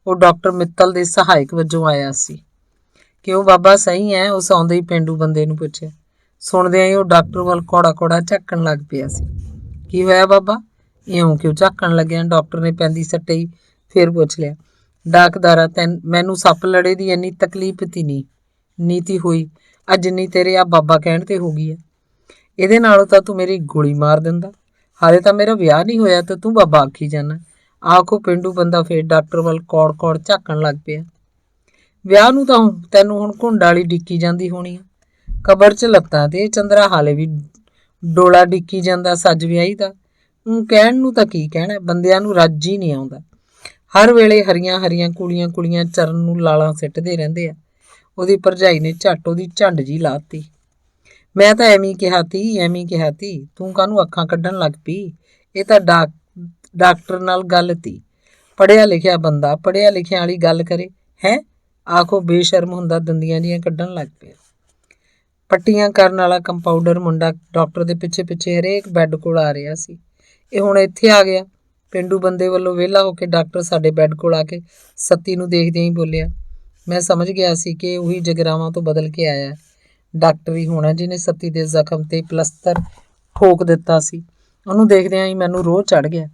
ਉਹ ਡਾਕਟਰ ਮਿੱਤਲ ਦੇ ਸਹਾਇਕ ਵਜੋਂ ਆਇਆ ਸੀ। ਕਿਉਂ ਬਾਬਾ ਸਹੀ ਹੈ? ਉਸ ਆਉਂਦੇ ਹੀ ਪੇਂਡੂ ਬੰਦੇ ਨੂੰ ਪੁੱਛਿਆ। ਸੁਣਦਿਆਂ ਹੀ ਉਹ ਡਾਕਟਰ ਵੱਲ ਕੌੜਾ ਕੌੜਾ ਝਾਕਣ ਲੱਗ ਪਿਆ ਸੀ। ਕੀ ਹੋਇਆ ਬਾਬਾ, ਇਉਂ ਕਿਉਂ ਝਾਕਣ ਲੱਗਿਆ? ਡਾਕਟਰ ਨੇ ਪੈਂਦੀ ਸੱਟੇ ਹੀ ਫੇਰ ਪੁੱਛ ਲਿਆ। ਡਾਕਦਾਰਾ ਮੈਨੂੰ ਸੱਪ ਲੜੇ ਦੀ ਇੰਨੀ ਤਕਲੀਫ ਤੀ ਨੀਤੀ ਹੋਈ ਅੱਜ ਜਿੰਨੀ ਤੇਰੇ ਆ ਬਾਬਾ ਕਹਿਣ ਤੇ ਹੋ ਗਈ ਹੈ। ਇਹਦੇ ਨਾਲੋਂ ਤਾਂ ਤੂੰ ਮੇਰੀ ਗੋਲੀ ਮਾਰ ਦਿੰਦਾ। ਹਾਲੇ ਤਾਂ ਮੇਰਾ ਵਿਆਹ ਨਹੀਂ ਹੋਇਆ ਤੇ ਤੂੰ ਬਾਬਾ ਆਖੀ ਜਾਂਦਾ। ਆਖੋ ਪੇਂਡੂ ਬੰਦਾ ਫੇਰ ਡਾਕਟਰ ਵੱਲ ਕੌੜ ਕੌੜ ਝਾਕਣ ਲੱਗ ਪਿਆ। ਵਿਆਹ ਨੂੰ ਤਾਂ ਤੈਨੂੰ ਹੁਣ ਘੁੰਡ ਵਾਲੀ ਡਿੱਕੀ ਜਾਂਦੀ ਹੋਣੀ ਆ। ਕਬਰ 'ਚ ਲੱਤਾਂ ਤੇ ਚੰਦਰਾ ਹਾਲੇ ਵੀ ਡੋਲਾ ਡਿੱਕੀ ਜਾਂਦਾ ਸੱਜ ਵਿਆਹੀ ਦਾ। ਕਹਿਣ ਨੂੰ ਤਾਂ ਕੀ ਕਹਿਣਾ, ਬੰਦਿਆਂ ਨੂੰ ਰੱਜ ਹੀ ਨਹੀਂ ਆਉਂਦਾ। ਹਰ ਵੇਲੇ ਹਰੀਆਂ ਹਰੀਆਂ ਕੁੜੀਆਂ ਚਰਨ ਨੂੰ ਲਾਲਾਂ ਸਿੱਟਦੇ ਰਹਿੰਦੇ ਆ। ਉਹਦੀ ਭਰਜਾਈ ਨੇ ਝੱਟ ਉਹਦੀ ਝੰਡ ਜੀ ਲਾਤੀ। ਮੈਂ ਤਾਂ ਐਵੇਂ ਕਿਹਾ ਤੀ, ਤੂੰ ਕਾਹਨੂੰ ਅੱਖਾਂ ਕੱਢਣ ਲੱਗ ਪਈ? ਇਹ ਤਾਂ ਡਾਕਟਰ ਨਾਲ ਗੱਲ ਤੀ। ਪੜ੍ਹਿਆ ਲਿਖਿਆ ਬੰਦਾ ਪੜ੍ਹਿਆ ਲਿਖਿਆ ਵਾਲੀ ਗੱਲ ਕਰੇ ਹੈ। ਆਖੋ ਬੇਸ਼ਰਮ ਹੁੰਦਾ ਦੰਦੀਆਂ ਜੀਆਂ ਕੱਢਣ ਲੱਗ ਪਿਆ। ਪੱਟੀਆਂ ਕਰਨ ਵਾਲਾ ਕੰਪਾਊਂਡਰ ਮੁੰਡਾ ਡਾਕਟਰ ਦੇ ਪਿੱਛੇ ਪਿੱਛੇ ਹਰੇਕ ਬੈੱਡ ਕੋਲ ਆ ਰਿਹਾ ਸੀ। ਇਹ ਹੁਣ ਇੱਥੇ ਆ ਗਿਆ। ਪੇਂਡੂ ਬੰਦੇ ਵੱਲੋਂ ਵਿਹਲਾ ਹੋ ਕੇ ਡਾਕਟਰ ਸਾਡੇ ਬੈੱਡ ਕੋਲ ਆ ਕੇ ਸੱਤੀ ਨੂੰ ਦੇਖਦਿਆਂ ਹੀ ਬੋਲਿਆ। ਮੈਂ ਸਮਝ ਗਿਆ ਸੀ ਕਿ ਇਹ ਉਹੀ ਜਗਰਾਵਾਂ ਤੋਂ ਬਦਲ ਕੇ ਆਇਆ ਡਾਕਟਰ ਹੀ ਹੋਣਾ ਜਿਹਨੇ ਸੱਤੀ ਦੇ ਜ਼ਖਮ ਤੇ ਪਲਸਤਰ ਠੋਕ ਦਿੱਤਾ ਸੀ। ਉਹਨੂੰ ਦੇਖਦਿਆਂ ਹੀ ਮੈਨੂੰ ਰੋਹ ਚੜ੍ਹ ਗਿਆ।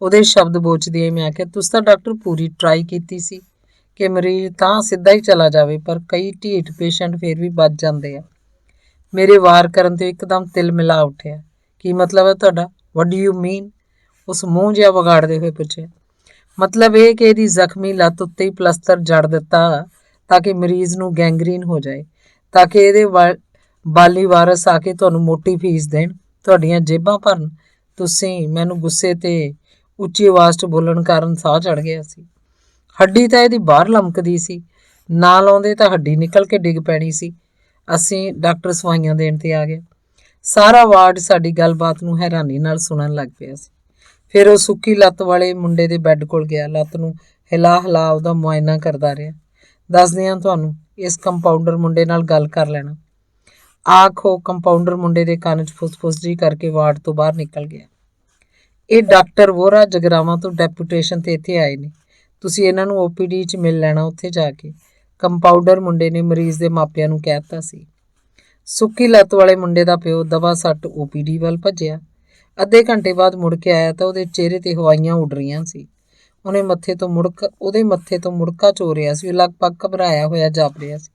ਉਹਦੇ ਸ਼ਬਦ ਬੋਚਦੇ ਮੈਂ ਆਖਿਆ, ਤੁਸੀਂ ਤਾਂ ਡਾਕਟਰ ਪੂਰੀ ਟਰਾਈ ਕੀਤੀ ਸੀ ਕਿ ਮਰੀਜ਼ ਤਾਂ ਸਿੱਧਾ ਹੀ ਚਲਾ ਜਾਵੇ, ਪਰ ਕਈ ਢੀਠ ਪੇਸ਼ੈਂਟ ਫਿਰ ਵੀ ਬਚ ਜਾਂਦੇ ਆ। ਮੇਰੇ ਵਾਰ ਕਰਨ ਤੇ ਇੱਕਦਮ ਤਿਲ ਮਿਲਾ ਉੱਠਿਆ। ਕੀ ਮਤਲਬ ਹੈ ਤੁਹਾਡਾ? What do you mean? ਉਸ ਮੂੰਹ ਜਿਹਾ ਵਿਗਾੜਦੇ ਹੋਏ ਪੁੱਛਿਆ। ਮਤਲਬ ਇਹ ਕਿ ਇਹਦੀ ਜ਼ਖਮੀ ਲੱਤ ਉੱਤੇ ਹੀ ਪਲਸਤਰ ਜੜ ਦਿੱਤਾ ਤਾਂ ਕਿ ਮਰੀਜ਼ ਨੂੰ ਗੈਂਗਰੀਨ ਹੋ ਜਾਏ, ਤਾਂ ਕਿ ਇਹਦੇ ਬਾਲੀ ਵਾਰਸ ਆ ਕੇ ਤੁਹਾਨੂੰ ਮੋਟੀ ਫੀਸ ਦੇਣ, ਤੁਹਾਡੀਆਂ ਜੇਬਾਂ ਭਰਨ। ਤੁਸੀਂ ਮੈਨੂੰ ਗੁੱਸੇ ਤੇ ਉੱਚੀ ਆਵਾਜ਼ 'ਚ ਬੋਲਣ ਕਾਰਨ ਸਾਹ ਚੜ ਗਿਆ ਸੀ। ਹੱਡੀ ਤਾਂ ਇਹਦੀ ਬਾਹਰ ਲਮਕਦੀ ਸੀ, ਨਾ ਲਾਉਂਦੇ ਤਾਂ ਹੱਡੀ ਨਿਕਲ ਕੇ ਡਿੱਗ ਪੈਣੀ ਸੀ। ਅਸੀਂ ਡਾਕਟਰ ਸਵਾਈਆਂ ਦੇਣ ਤੇ ਆ ਗਏ। ਸਾਰਾ ਵਾਰਡ ਸਾਡੀ ਗੱਲਬਾਤ ਨੂੰ ਹੈਰਾਨੀ ਨਾਲ ਸੁਣਨ ਲੱਗ ਪਿਆ ਸੀ। ਫਿਰ ਉਹ ਸੁੱਕੀ ਲੱਤ ਵਾਲੇ ਮੁੰਡੇ ਦੇ ਬੈੱਡ ਕੋਲ ਗਿਆ, ਲੱਤ ਨੂੰ ਹਿਲਾ ਹਿਲਾ ਉਹਦਾ ਮੁਆਇਨਾ ਕਰਦਾ ਰਿਹਾ। ਦੱਸਦੇ ਹਾਂ ਤੁਹਾਨੂੰ, ਇਸ ਕੰਪਾਊਂਡਰ ਮੁੰਡੇ ਨਾਲ ਗੱਲ ਕਰ ਲੈਣਾ। ਆਖੋ ਕੰਪਾਊਂਡਰ ਮੁੰਡੇ ਦੇ ਕੰਨ 'ਚ ਫੁੱਸ-ਫੁੱਸ ਜੀ ਕਰਕੇ ਵਾਰਡ ਤੋਂ ਬਾਹਰ ਨਿਕਲ ਗਿਆ। ਇਹ ਡਾਕਟਰ ਵੋਹਰਾ ਜਗਰਾਵਾਂ ਤੋਂ ਡੈਪੂਟੇਸ਼ਨ ਤੇ ਇੱਥੇ ਆਏ ਨੇ, ਤੁਸੀਂ ਇਹਨਾਂ ਨੂੰ OPD 'ਚ ਮਿਲ ਲੈਣਾ ਉੱਥੇ ਜਾ ਕੇ, ਕੰਪਾਊਂਡਰ ਮੁੰਡੇ ਨੇ ਮਰੀਜ਼ ਦੇ ਮਾਪਿਆਂ ਨੂੰ ਕਹਿ ਦਿੱਤਾ ਸੀ। ਸੁੱਕੀ ਲੱਤ ਵਾਲੇ ਮੁੰਡੇ ਦਾ ਪਿਓ ਦਵਾ ਸੱਟ OPD ਵੱਲ ਭੱਜਿਆ। ਅੱਧੇ ਘੰਟੇ ਬਾਅਦ ਮੁੜ ਕੇ ਆਇਆ ਤਾਂ ਉਹਦੇ ਚਿਹਰੇ ਤੇ ਹਵਾਈਆਂ ਉੱਡ ਰਹੀਆਂ ਸੀ। ਉਹਦੇ ਮੱਥੇ ਤੋਂ ਮੁੜਕਾ ਚੋ ਰਿਹਾ ਸੀ। ਉਹ ਲਗਭਗ ਘਬਰਾਇਆ ਹੋਇਆ ਜਾਪ ਰਿਹਾ ਸੀ।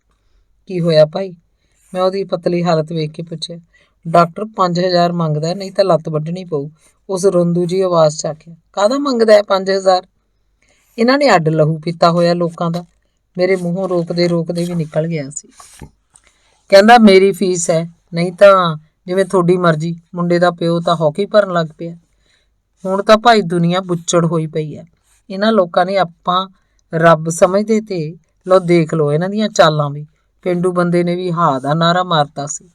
ਕੀ ਹੋਇਆ ਭਾਈ? ਮੈਂ ਉਹਦੀ ਪਤਲੀ ਹਾਲਤ ਵੇਖ ਕੇ ਪੁੱਛਿਆ। ਡਾਕਟਰ 5000 ਮੰਗਦਾ, ਨਹੀਂ ਤਾਂ ਲੱਤ ਵੱਢਣੀ ਪਊ, ਉਸ ਰੋਂਦੂ ਜੀ ਆਵਾਜ਼ 'ਚ ਆਖਿਆ। ਕਾਹਦਾ ਮੰਗਦਾ ਹੈ 5000? ਇਹਨਾਂ ਨੇ ਅੱਡ ਲਹੂ ਪੀਤਾ ਹੋਇਆ ਲੋਕਾਂ ਦਾ। ਮੇਰੇ ਮੂੰਹੋਂ ਰੋਕਦੇ ਰੋਕਦੇ ਵੀ ਨਿਕਲ ਗਿਆ ਸੀ। ਕਹਿੰਦਾ ਮੇਰੀ ਫੀਸ ਹੈ, ਨਹੀਂ ਤਾਂ ਜਿਵੇਂ ਤੁਹਾਡੀ ਮਰਜ਼ੀ। ਮੁੰਡੇ ਦਾ ਪਿਓ ਤਾਂ ਹੌਕੀ ਭਰਨ ਲੱਗ ਪਿਆ। ਹੁਣ ਤਾਂ ਭਾਈ ਦੁਨੀਆ ਬੁੱਚੜ ਹੋਈ ਪਈ ਹੈ। ਇਹਨਾਂ ਲੋਕਾਂ ਨੇ ਆਪਾਂ ਰੱਬ ਸਮਝਦੇ ਤੇ ਲੋ ਦੇਖ ਲਓ ਇਹਨਾਂ ਦੀਆਂ ਚਾਲਾਂ ਵੀ। ਪੇਂਡੂ ਬੰਦੇ ਨੇ ਵੀ ਹਾ ਦਾ ਨਾਰਾ ਮਾਰਤਾ ਸੀ।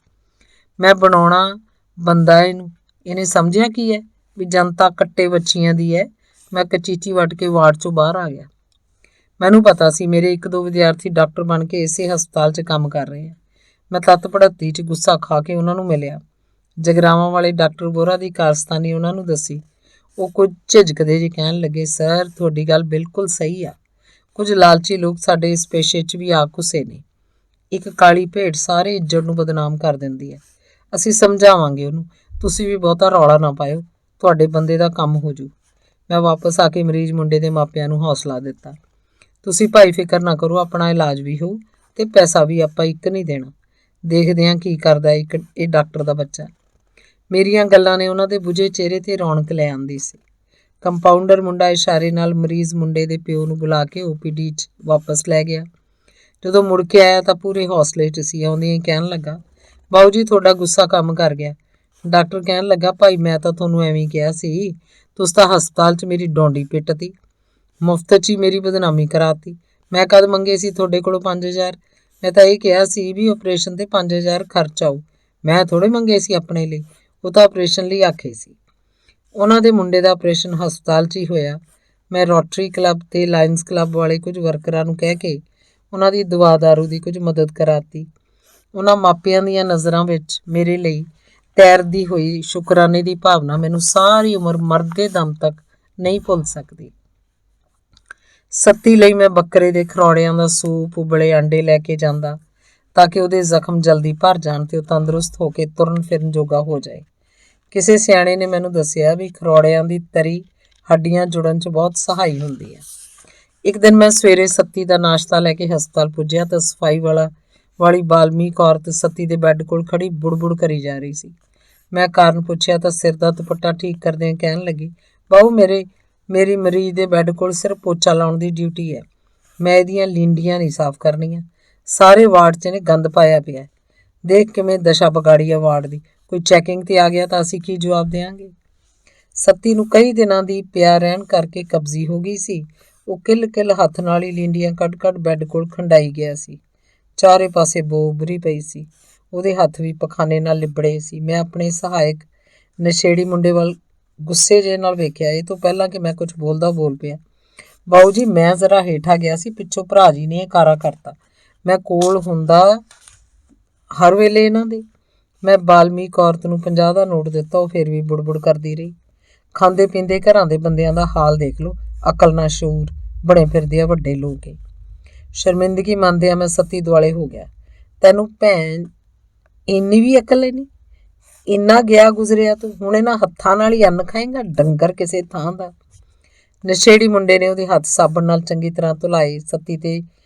ਮੈਂ ਬਣਾਉਣਾ ਬੰਦਾ ਇਹਨੇ ਸਮਝਿਆ ਕੀ ਹੈ ਵੀ ਜਨਤਾ ਕੱਟੇ ਵੱਛੀਆਂ ਦੀ ਹੈ। ਮੈਂ ਕਚੀਚੀ ਵੱਟ ਕੇ ਵਾਰਡ 'ਚੋਂ ਬਾਹਰ ਆ ਗਿਆ। ਮੈਨੂੰ ਪਤਾ ਸੀ ਮੇਰੇ 1-2 ਵਿਦਿਆਰਥੀ ਡਾਕਟਰ ਬਣ ਕੇ ਇਸੇ ਹਸਪਤਾਲ 'ਚ ਕੰਮ ਕਰ ਰਹੇ ਆ। ਮੈਂ ਤੱਤ ਭੜੱਤੀ 'ਚ ਗੁੱਸਾ ਖਾ ਕੇ ਉਹਨਾਂ ਨੂੰ ਮਿਲਿਆ। ਜਗਰਾਵਾਂ ਵਾਲੇ ਡਾਕਟਰ ਵੋਹਰਾ ਦੀ ਕਾਰਸਤਾਨੀ ਉਹਨਾਂ ਨੂੰ ਦੱਸੀ। ਉਹ ਕੁਝ ਝਿਜਕਦੇ ਜਿਹੇ ਕਹਿਣ ਲੱਗੇ, ਸਰ ਤੁਹਾਡੀ ਗੱਲ ਬਿਲਕੁਲ ਸਹੀ ਆ। ਕੁਝ ਲਾਲਚੀ ਲੋਕ ਸਾਡੇ ਇਸ ਪੇਸ਼ੇ 'ਚ ਵੀ ਆ ਘੁਸੇ ਨੇ। ਇੱਕ ਕਾਲੀ ਭੇਡ ਸਾਰੇ ਇੱਜੜ ਨੂੰ ਬਦਨਾਮ ਕਰ ਦਿੰਦੀ ਹੈ। ਅਸੀਂ ਸਮਝਾਵਾਂਗੇ ਉਹਨੂੰ, ਤੁਸੀਂ ਵੀ ਬਹੁਤਾ ਰੌਲਾ ਨਾ ਪਾਇਓ, ਤੁਹਾਡੇ ਬੰਦੇ ਦਾ ਕੰਮ ਹੋ ਜੂ। ਮੈਂ ਵਾਪਸ ਆ ਕੇ ਮਰੀਜ਼ ਮੁੰਡੇ ਦੇ ਮਾਪਿਆਂ ਨੂੰ ਹੌਸਲਾ ਦਿੱਤਾ। ਤੁਸੀਂ ਭਾਈ ਫਿਕਰ ਨਾ ਕਰੋ, ਆਪਣਾ ਇਲਾਜ ਵੀ ਹੋਊ ਤੇ ਪੈਸਾ ਵੀ ਆਪਾਂ ਇੱਕ ਨਹੀਂ ਦੇਣਾ। ਦੇਖਦੇ ਹਾਂ ਕੀ ਕਰਦਾ ਇਹ ਡਾਕਟਰ ਦਾ ਬੱਚਾ। ਮੇਰੀਆਂ ਗੱਲਾਂ ਨੇ ਉਹਨਾਂ ਦੇ ਬੁਝੇ ਚਿਹਰੇ ਤੇ ਰੌਣਕ ਲੈ ਆਂਦੀ ਸੀ। ਕੰਪਾਊਂਡਰ ਮੁੰਡਾ ਇਸ਼ਾਰੇ ਨਾਲ ਮਰੀਜ਼ ਮੁੰਡੇ ਦੇ ਪਿਓ ਨੂੰ ਬੁਲਾ ਕੇ OPD 'ਚ ਵਾਪਸ ਲੈ ਗਿਆ। ਜਦੋਂ ਮੁੜ ਕੇ ਆਇਆ ਤਾਂ ਪੂਰੇ ਹੌਸਲੇ 'ਚ ਸੀ। ਆਉਂਦਿਆਂ ਹੀ ਕਹਿਣ ਲੱਗਾ, ਬਾਊ ਜੀ ਤੁਹਾਡਾ ਗੁੱਸਾ ਕੰਮ ਕਰ ਗਿਆ। ਡਾਕਟਰ ਕਹਿਣ ਲੱਗਾ, ਭਾਈ ਮੈਂ ਤਾਂ ਤੁਹਾਨੂੰ ਐਵੇਂ ਕਿਹਾ ਸੀ, ਤੁਸੀਂ ਤਾਂ ਹਸਪਤਾਲ 'ਚ ਮੇਰੀ ਡੌਂਡੀ ਪਿੱਟਤੀ, ਮੁਫਤ 'ਚ ਹੀ ਮੇਰੀ ਬਦਨਾਮੀ ਕਰਾਤੀ। ਮੈਂ ਕਦ ਮੰਗੇ ਸੀ ਤੁਹਾਡੇ ਕੋਲੋਂ 5000? ਮੈਂ ਤਾਂ ਇਹ ਕਿਹਾ ਸੀ ਵੀ ਆਪਰੇਸ਼ਨ ਤੇ 5000 ਖਰਚ ਆਊ। ਮੈਂ ਥੋੜ੍ਹੇ ਮੰਗੇ ਸੀ ਆਪਣੇ ਲਈ, ਉਹ ਤਾਂ ਆਪਰੇਸ਼ਨ ਲਈ ਆਖੇ ਸੀ। ਉਹਨਾਂ ਦੇ ਮੁੰਡੇ ਦਾ ਆਪਰੇਸ਼ਨ ਹਸਪਤਾਲ 'ਚ ਹੀ ਹੋਇਆ। ਮੈਂ ਰੋਟਰੀ ਕਲੱਬ ਤੇ ਲਾਇਨਸ ਕਲੱਬ ਵਾਲੇ ਕੁਝ ਵਰਕਰਾਂ ਨੂੰ ਕਹਿ ਕੇ ਉਹਨਾਂ ਦੀ ਦਵਾ ਦਾਰੂ ਦੀ ਕੁਝ ਮਦਦ ਕਰਾਤੀ। ਉਹਨਾਂ ਮਾਪਿਆਂ ਦੀਆਂ ਨਜ਼ਰਾਂ ਵਿੱਚ ਮੇਰੇ ਲਈ ਤੈਰਦੀ ਹੋਈ ਸ਼ੁਕਰਾਨੇ ਦੀ ਭਾਵਨਾ ਮੈਨੂੰ ਸਾਰੀ ਉਮਰ ਮਰਦੇ ਦਮ ਤੱਕ ਨਹੀਂ ਭੁੱਲ ਸਕਦੀ। ਸੱਤੀ ਲਈ ਮੈਂ ਬੱਕਰੇ ਦੇ ਖਰੌੜਿਆਂ ਦਾ ਸੂਪ, ਉਬਲੇ ਆਂਡੇ ਲੈ ਕੇ ਜਾਂਦਾ ਤਾਂ ਕਿ ਉਹਦੇ ਜ਼ਖਮ ਜਲਦੀ ਭਰ ਜਾਣ ਤੇ ਉਹ ਤੰਦਰੁਸਤ ਹੋ ਕੇ ਤੁਰਨ ਫਿਰਨ ਜੋਗਾ ਹੋ ਜਾਏ। ਕਿਸੇ ਸਿਆਣੇ ਨੇ ਮੈਨੂੰ ਦੱਸਿਆ ਵੀ ਖਰੌੜਿਆਂ ਦੀ ਤਰੀ ਹੱਡੀਆਂ ਜੁੜਨ 'ਚ ਬਹੁਤ ਸਹਾਈ ਹੁੰਦੀ ਹੈ। ਇੱਕ ਦਿਨ ਮੈਂ ਸਵੇਰੇ ਸੱਤੀ ਦਾ ਨਾਸ਼ਤਾ ਲੈ ਕੇ ਹਸਪਤਾਲ ਪੁੱਜਿਆ ਤਾਂ ਸਫਾਈ ਵਾਲੀ ਬਾਲਮੀਕ ਔਰਤ ਸੱਤੀ ਦੇ ਬੈੱਡ ਕੋਲ ਖੜੀ ਬੁੜਬੁੜ ਕਰੀ ਜਾ ਰਹੀ ਸੀ। ਮੈਂ ਕਾਰਨ ਪੁੱਛਿਆ ਤਾਂ ਸਿਰ ਦਾ ਦੁਪੱਟਾ ਠੀਕ ਕਰਦਿਆਂ ਕਹਿਣ ਲੱਗੀ, ਬਾਊ ਮੇਰੀ ਮਰੀਜ਼ ਦੇ ਬੈੱਡ ਕੋਲ ਸਿਰਫ ਪੋਚਾ ਲਾਉਣ ਦੀ ਡਿਊਟੀ ਹੈ। ਮੈਂ ਇਹਦੀਆਂ ਲੀਂਡੀਆਂ ਨਹੀਂ ਸਾਫ਼ ਕਰਨੀਆਂ। ਸਾਰੇ ਵਾਰਡ 'ਚ ਨੇ ਗੰਦ ਪਾਇਆ ਪਿਆ। ਦੇਖ ਕਿਵੇਂ ਦਸ਼ਾ ਵਿਗਾੜੀ ਆ ਵਾਰਡ ਦੀ। ਕੋਈ ਚੈਕਿੰਗ ਤੇ ਆ ਗਿਆ ਤਾਂ ਅਸੀਂ ਕੀ ਜਵਾਬ ਦੇਵਾਂਗੇ? ਸੱਤੀ ਨੂੰ ਕਈ ਦਿਨਾਂ ਦੀ ਪਿਆ ਰਹਿਣ ਕਰਕੇ ਕਬਜ਼ੀ ਹੋ ਗਈ ਸੀ। ਉਹ ਕਿੱਲ ਹੱਥ ਨਾਲ ਹੀ ਲੀਂਡੀਆਂ ਕੱਢ ਬੈੱਡ ਕੋਲ ਖੰਡਾਈ ਗਿਆ ਸੀ। ਚਾਰੇ ਪਾਸੇ ਬੋ ਉਭਰੀ ਪਈ ਸੀ। ਉਹਦੇ ਹੱਥ ਵੀ ਪਖਾਨੇ ਨਾਲ ਲਿਬੜੇ ਸੀ। ਮੈਂ ਆਪਣੇ ਸਹਾਇਕ ਨਸ਼ੇੜੀ ਮੁੰਡੇ ਵੱਲ ਗੁੱਸੇ ਜਿਹੇ ਨਾਲ ਵੇਖਿਆ। ਇਹ ਤੋਂ ਪਹਿਲਾਂ ਕਿ ਮੈਂ ਕੁਝ ਬੋਲਦਾ ਬੋਲ ਪਿਆ, ਬਾਊ ਜੀ ਮੈਂ ਜ਼ਰਾ ਹੇਠਾਂ ਗਿਆ ਸੀ, ਪਿੱਛੋਂ ਭਰਾ ਜੀ ਨੇ ਇਹ ਕਾਰਾ ਕਰਤਾ। ਮੈਂ ਕੋਲ ਹੁੰਦਾ ਹਰ ਵੇਲੇ ਇਹਨਾਂ ਦੇ। ਮੈਂ ਬਾਲਮੀਕ ਔਰਤ ਨੂੰ 50 ਦਾ ਨੋਟ ਦਿੱਤਾ, ਉਹ ਫਿਰ ਵੀ ਬੁੜਬੁੜ ਕਰਦੀ ਰਹੀ। ਖਾਂਦੇ ਪੀਂਦੇ ਘਰਾਂ ਦੇ ਬੰਦਿਆਂ ਦਾ ਹਾਲ ਦੇਖ ਲਓ, ਅਕਲ ਨਾ ਸ਼ੂਰ ਬਣੇ ਫਿਰਦੇ ਆ ਵੱਡੇ ਲੋਕ। ਸ਼ਰਮਿੰਦਗੀ ਮੰਨਦਿਆਂ ਮੈਂ ਸੱਤੀ ਦੁਆਲੇ ਹੋ ਗਿਆ। ਤੈਨੂੰ ਭੈਣ ਇੰਨੀ ਵੀ ਅਕਲ ਨਹੀਂ? ਇੰਨਾ ਗਿਆ ਗੁਜ਼ਰਿਆ ਤੂੰ, ਹੁਣ ਇਹਨਾਂ ਹੱਥਾਂ ਨਾਲ ਹੀ ਅੰਨ ਖਾਏਂਗਾ, ਡੰਗਰ ਕਿਸੇ ਥਾਂ ਦਾ। ਨਸ਼ੇੜੀ ਮੁੰਡੇ ਨੇ ਉਹਦੇ ਹੱਥ ਸਾਬਣ ਨਾਲ ਚੰਗੀ ਤਰ੍ਹਾਂ ਧੁਲਾਏ। ਸੱਤੀ ਤੇ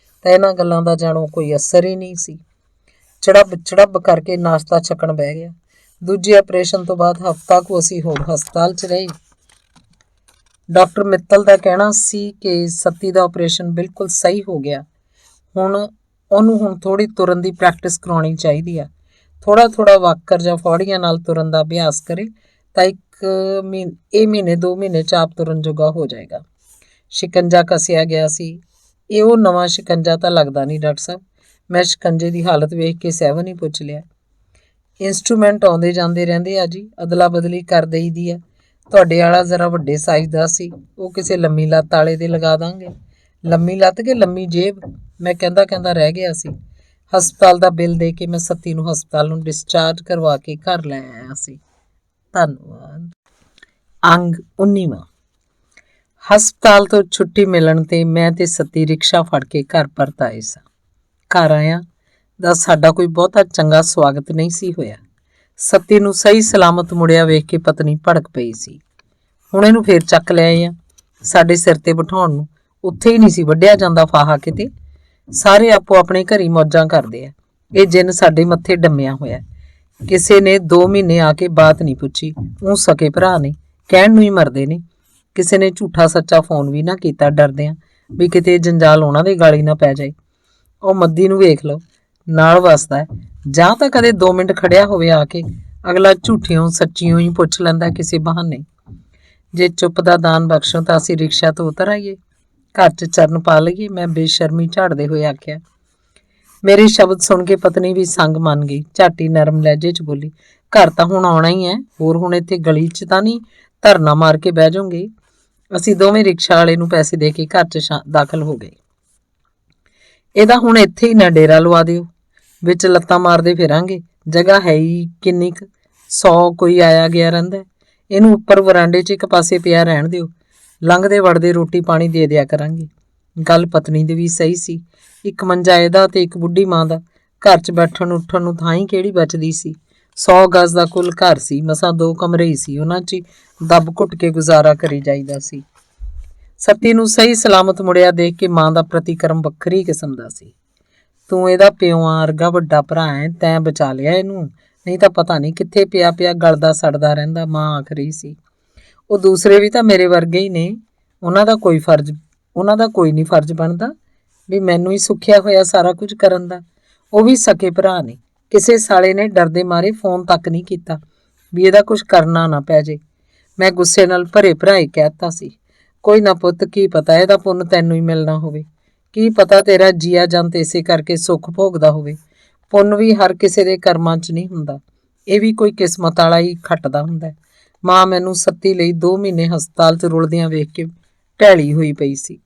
ਤਾਂ ਇਹਨਾਂ ਗੱਲਾਂ ਦਾ ਜਾਣੋ ਕੋਈ ਅਸਰ ਹੀ ਨਹੀਂ ਸੀ। ਚੜੱਬ ਕਰਕੇ ਨਾਸ਼ਤਾ ਛਕਣ ਬਹਿ ਗਿਆ। ਦੂਜੇ ਆਪਰੇਸ਼ਨ ਤੋਂ ਬਾਅਦ ਹਫ਼ਤਾ ਕੁ ਅਸੀਂ ਹੋਰ ਹਸਪਤਾਲ 'ਚ ਰਹੇ। ਡਾਕਟਰ ਮਿੱਤਲ ਦਾ ਕਹਿਣਾ ਸੀ ਕਿ ਸੱਤੀ ਦਾ ਆਪਰੇਸ਼ਨ ਬਿਲਕੁਲ ਸਹੀ ਹੋ ਗਿਆ। ਉਹਨੂੰ ਥੋੜ੍ਹੀ ਤੁਰਨ ਦੀ ਪ੍ਰੈਕਟਿਸ ਕਰਾਉਣੀ ਚਾਹੀਦੀ ਆ। ਥੋੜ੍ਹਾ ਵਾਕਰ ਜਾਂ ਫੌੜੀਆਂ ਨਾਲ ਤੁਰਨ ਦਾ ਅਭਿਆਸ ਕਰੇ ਤਾਂ ਇਹ ਮਹੀਨੇ 2 ਮਹੀਨੇ 'ਚ ਆਪ ਤੁਰਨ ਜੋਗਾ ਹੋ ਜਾਏਗਾ। ਸ਼ਿਕੰਜਾ ਕੱਸਿਆ ਗਿਆ ਸੀ। ਇਹ ਉਹ ਨਵਾਂ ਸ਼ਿਕੰਜਾ ਤਾਂ ਲੱਗਦਾ ਨਹੀਂ ਡਾਕਟਰ ਸਾਹਿਬ। ਮੈਂ ਸ਼ਿਕੰਜੇ ਦੀ ਹਾਲਤ ਵੇਖ ਕੇ ਸਹਿਵਨ ਹੀ ਪੁੱਛ ਲਿਆ। ਇੰਸਟਰੂਮੈਂਟ ਆਉਂਦੇ ਜਾਂਦੇ ਰਹਿੰਦੇ ਆ ਜੀ, ਅਦਲਾ ਬਦਲੀ ਕਰ ਦੇਈਦੀ ਆ। ਤੁਹਾਡੇ ਵਾਲਾ ਜ਼ਰਾ ਵੱਡੇ ਸਾਈਜ਼ ਦਾ ਸੀ, ਉਹ ਕਿਸੇ ਲੰਮੀ ਲੱਤ ਵਾਲੇ ਦੇ ਲਗਾ ਦਾਂਗੇ। ਲੰਮੀ ਲੱਤ ਕਿ ਲੰਮੀ ਜੇਬ, ਮੈਂ ਕਹਿੰਦਾ ਰਹਿ ਗਿਆ ਸੀ। ਹਸਪਤਾਲ ਦਾ ਬਿੱਲ ਦੇ ਕੇ ਮੈਂ ਸੱਤੀ ਨੂੰ ਹਸਪਤਾਲ ਨੂੰ ਡਿਸਚਾਰਜ ਕਰਵਾ ਕੇ ਘਰ ਲੈ ਆਇਆ ਸੀ। ਧੰਨਵਾਦ। ਅੰਗ 19ਵਾਂ। ਹਸਪਤਾਲ ਤੋਂ ਛੁੱਟੀ ਮਿਲਣ ਤੇ ਮੈਂ ਤੇ ਸੱਤੀ ਰਿਕਸ਼ਾ ਫੜ ਕੇ ਘਰ ਪਰਤ ਆਏ ਸਾਂ। ਘਰ ਆਇਆ ਦਾ ਸਾਡਾ ਕੋਈ ਬਹੁਤਾ ਚੰਗਾ ਸਵਾਗਤ ਨਹੀਂ ਸੀ ਹੋਇਆ। ਸੱਤੀ ਨੂੰ ਸਹੀ ਸਲਾਮਤ ਮੁੜਿਆ ਵੇਖ ਕੇ ਪਤਨੀ ਭੜਕ ਪਈ ਸੀ। ਹੁਣ ਇਹਨੂੰ ਫੇਰ ਚੱਕ ਲਿਆਏ ਆ ਸਾਡੇ ਸਿਰ ਤੇ ਬਿਠਾਉਣ ਨੂੰ। ਉੱਥੇ ਹੀ ਨਹੀਂ ਸੀ ਵੱਢਿਆ ਜਾਂਦਾ ਫਾਹਾ ਕਿਤੇ। ਸਾਰੇ ਆਪੋ ਆਪਣੇ ਘਰੀ ਮੌਜਾਂ ਕਰਦੇ ਆ। ਇਹ ਜਿੰਨ ਸਾਡੇ ਮੱਥੇ ਡੰਮਿਆ ਹੋਇਆ। ਕਿਸੇ ਨੇ 2 ਮਹੀਨੇ ਆ ਕੇ ਬਾਤ ਨਹੀਂ ਪੁੱਛੀ। ਉਹ ਸਕੇ ਭਰਾ ਨੇ, ਕਹਿਣ ਨੂੰ ਹੀ ਮਰਦੇ ਨੇ। ਕਿਸੇ ਨੇ ਝੂਠਾ ਸੱਚਾ ਫੋਨ ਵੀ ਨਾ ਕੀਤਾ, ਡਰਦਿਆਂ ਵੀ ਕਿਤੇ ਜੰਜਾਲ ਉਹਨਾਂ ਦੇ ਗਾਲੀ ਨਾ ਪੈ ਜਾਏ। ਉਹ ਮੱਦੀ ਨੂੰ ਵੇਖ ਲਓ, ਨਾਲ ਵਸਦਾ। ਜਾਂ ਤਾਂ ਕਦੇ 2 ਮਿੰਟ ਖੜਿਆ ਹੋਵੇ ਆ ਕੇ, ਅਗਲਾ ਝੂਠਿਓਂ ਸੱਚੀਓਂ ਹੀ ਪੁੱਛ ਲੈਂਦਾ ਕਿਸੇ ਬਹਾਨੇ। ਜੇ ਚੁੱਪ ਦਾ ਦਾਨ ਬਖਸ਼ੋ ਤਾਂ ਅਸੀਂ ਰਿਕਸ਼ਾ ਤੋਂ ਉਤਰ ਆਈਏ, ਘਰ 'ਚ ਚਰਨ ਪਾ ਲਈਏ। ਮੈਂ ਬੇਸ਼ਰਮੀ ਝਾੜਦੇ ਹੋਏ ਆਖਿਆ। ਮੇਰੇ ਸ਼ਬਦ ਸੁਣ ਕੇ ਪਤਨੀ ਵੀ ਸੰਗ ਮੰਨ ਗਈ। ਝਾਟੀ ਨਰਮ ਲਹਿਜੇ 'ਚ ਬੋਲੀ, ਘਰ ਤਾਂ ਹੁਣ ਆਉਣਾ ਹੀ ਹੈ, ਹੋਰ ਹੁਣ ਇੱਥੇ ਗਲੀ 'ਚ ਤਾਂ ਨਹੀਂ ਧਰਨਾ ਮਾਰ ਕੇ ਬਹਿ ਜਾਓਗੇ। ਅਸੀਂ ਦੋਵੇਂ ਰਿਕਸ਼ਾ ਵਾਲੇ ਨੂੰ ਪੈਸੇ ਦੇ ਕੇ ਘਰ 'ਚ ਦਾਖਲ ਹੋ ਗਏ। ਇਹਦਾ ਹੁਣ ਇੱਥੇ ਹੀ ਨਾ ਡੇਰਾ ਲਵਾ ਦਿਓ, ਵਿੱਚ ਲੱਤਾਂ ਮਾਰਦੇ ਫਿਰਾਂਗੇ। ਜਗ੍ਹਾ ਹੈ ਹੀ ਕਿੰਨੀ ਕੁ, 100 ਕੋਈ ਆਇਆ ਗਿਆ ਰਹਿੰਦਾ। ਇਹਨੂੰ ਉੱਪਰ ਵਰਾਂਡੇ 'ਚ ਇੱਕ ਪਾਸੇ ਪਿਆ ਰਹਿਣ ਦਿਓ, ਲੰਘਦੇ ਵੜਦੇ ਰੋਟੀ ਪਾਣੀ ਦੇ ਦਿਆ ਕਰਾਂਗੇ। ਗੱਲ ਪਤਨੀ ਦੀ ਵੀ ਸਹੀ ਸੀ। ਇੱਕ ਮੰਜਾ ਇਹਦਾ ਤੇ ਇੱਕ ਬੁੱਢੀ ਮਾਂ ਦਾ। ਘਰ 'ਚ ਬੈਠਣ ਉੱਠਣ ਨੂੰ ਥਾਂ ਹੀ ਕਿਹੜੀ ਬਚਦੀ ਸੀ। 100 ਗਜ਼ ਦਾ ਕੁੱਲ ਘਰ ਸੀ, ਮਸਾਂ 2 ਕਮਰੇ ਹੀ ਸੀ, ਉਹਨਾਂ 'ਚ ਹੀ ਦੱਬ ਘੁੱਟ ਕੇ ਗੁਜ਼ਾਰਾ ਕਰੀ ਜਾਈਦਾ ਸੀ। ਸੱਤੀ ਨੂੰ ਸਹੀ ਸਲਾਮਤ ਮੁੜਿਆ ਦੇਖ ਕੇ ਮਾਂ ਦਾ ਪ੍ਰਤੀਕਰਮ ਵੱਖਰੀ ਕਿਸਮ ਦਾ ਸੀ। ਤੂੰ ਇਹਦਾ ਪਿਓਆਂ ਵਰਗਾ ਵੱਡਾ ਭਰਾ ਹੈ, ਤੈਂ ਬਚਾ ਲਿਆ ਇਹਨੂੰ, ਨਹੀਂ ਤਾਂ ਪਤਾ ਨਹੀਂ ਕਿੱਥੇ ਪਿਆ ਗਲਦਾ ਸੜਦਾ ਰਹਿੰਦਾ, ਮਾਂ ਆਖ ਰਹੀ ਸੀ। ਉਹ ਦੂਸਰੇ ਵੀ ਤਾਂ ਮੇਰੇ ਵਰਗੇ ਹੀ ਨੇ, ਉਹਨਾਂ ਦਾ ਕੋਈ ਨਹੀਂ ਫਰਜ਼ ਬਣਦਾ ਵੀ ਮੈਨੂੰ ਹੀ ਸੁੱਖਿਆ ਹੋਇਆ ਸਾਰਾ ਕੁਝ ਕਰਨ ਦਾ। ਉਹ ਵੀ ਸਕੇ ਭਰਾ ਨੇ। ਕਿਸੇ ਸਾਲੇ ਨੇ ਡਰਦੇ ਮਾਰੇ ਫੋਨ ਤੱਕ ਨਹੀਂ ਕੀਤਾ ਵੀ ਇਹਦਾ ਕੁਝ ਕਰਨਾ ਨਾ ਪੈ ਜੇ। ਮੈਂ ਗੁੱਸੇ ਨਾਲ ਭਰੇ ਭਰਾਏ ਕਹਿਤਾ ਸੀ, ਕੋਈ ਨਾ ਪੁੱਤ, ਕੀ ਪਤਾ ਇਹਦਾ ਪੁੰਨ ਤੈਨੂੰ ਹੀ ਮਿਲਣਾ ਹੋਵੇ। ਕੀ ਪਤਾ ਤੇਰਾ ਜੀਆ ਜੰਤ ਇਸੇ ਕਰਕੇ ਸੁੱਖ ਭੋਗਦਾ ਹੋਵੇ। ਪੁੰਨ ਵੀ ਹਰ ਕਿਸੇ ਦੇ ਕਰਮਾਂ 'ਚ ਨਹੀਂ ਹੁੰਦਾ, ਇਹ ਵੀ ਕੋਈ ਕਿਸਮਤ ਵਾਲਾ ਹੀ ਖੱਟਦਾ ਹੁੰਦਾ। ਮਾਂ ਮੈਨੂੰ ਸੱਤੀ ਲਈ 2 ਮਹੀਨੇ ਹਸਪਤਾਲ 'ਚ ਰੁਲਦਿਆਂ ਵੇਖ ਕੇ ਢੈਲੀ ਹੋਈ ਪਈ ਸੀ।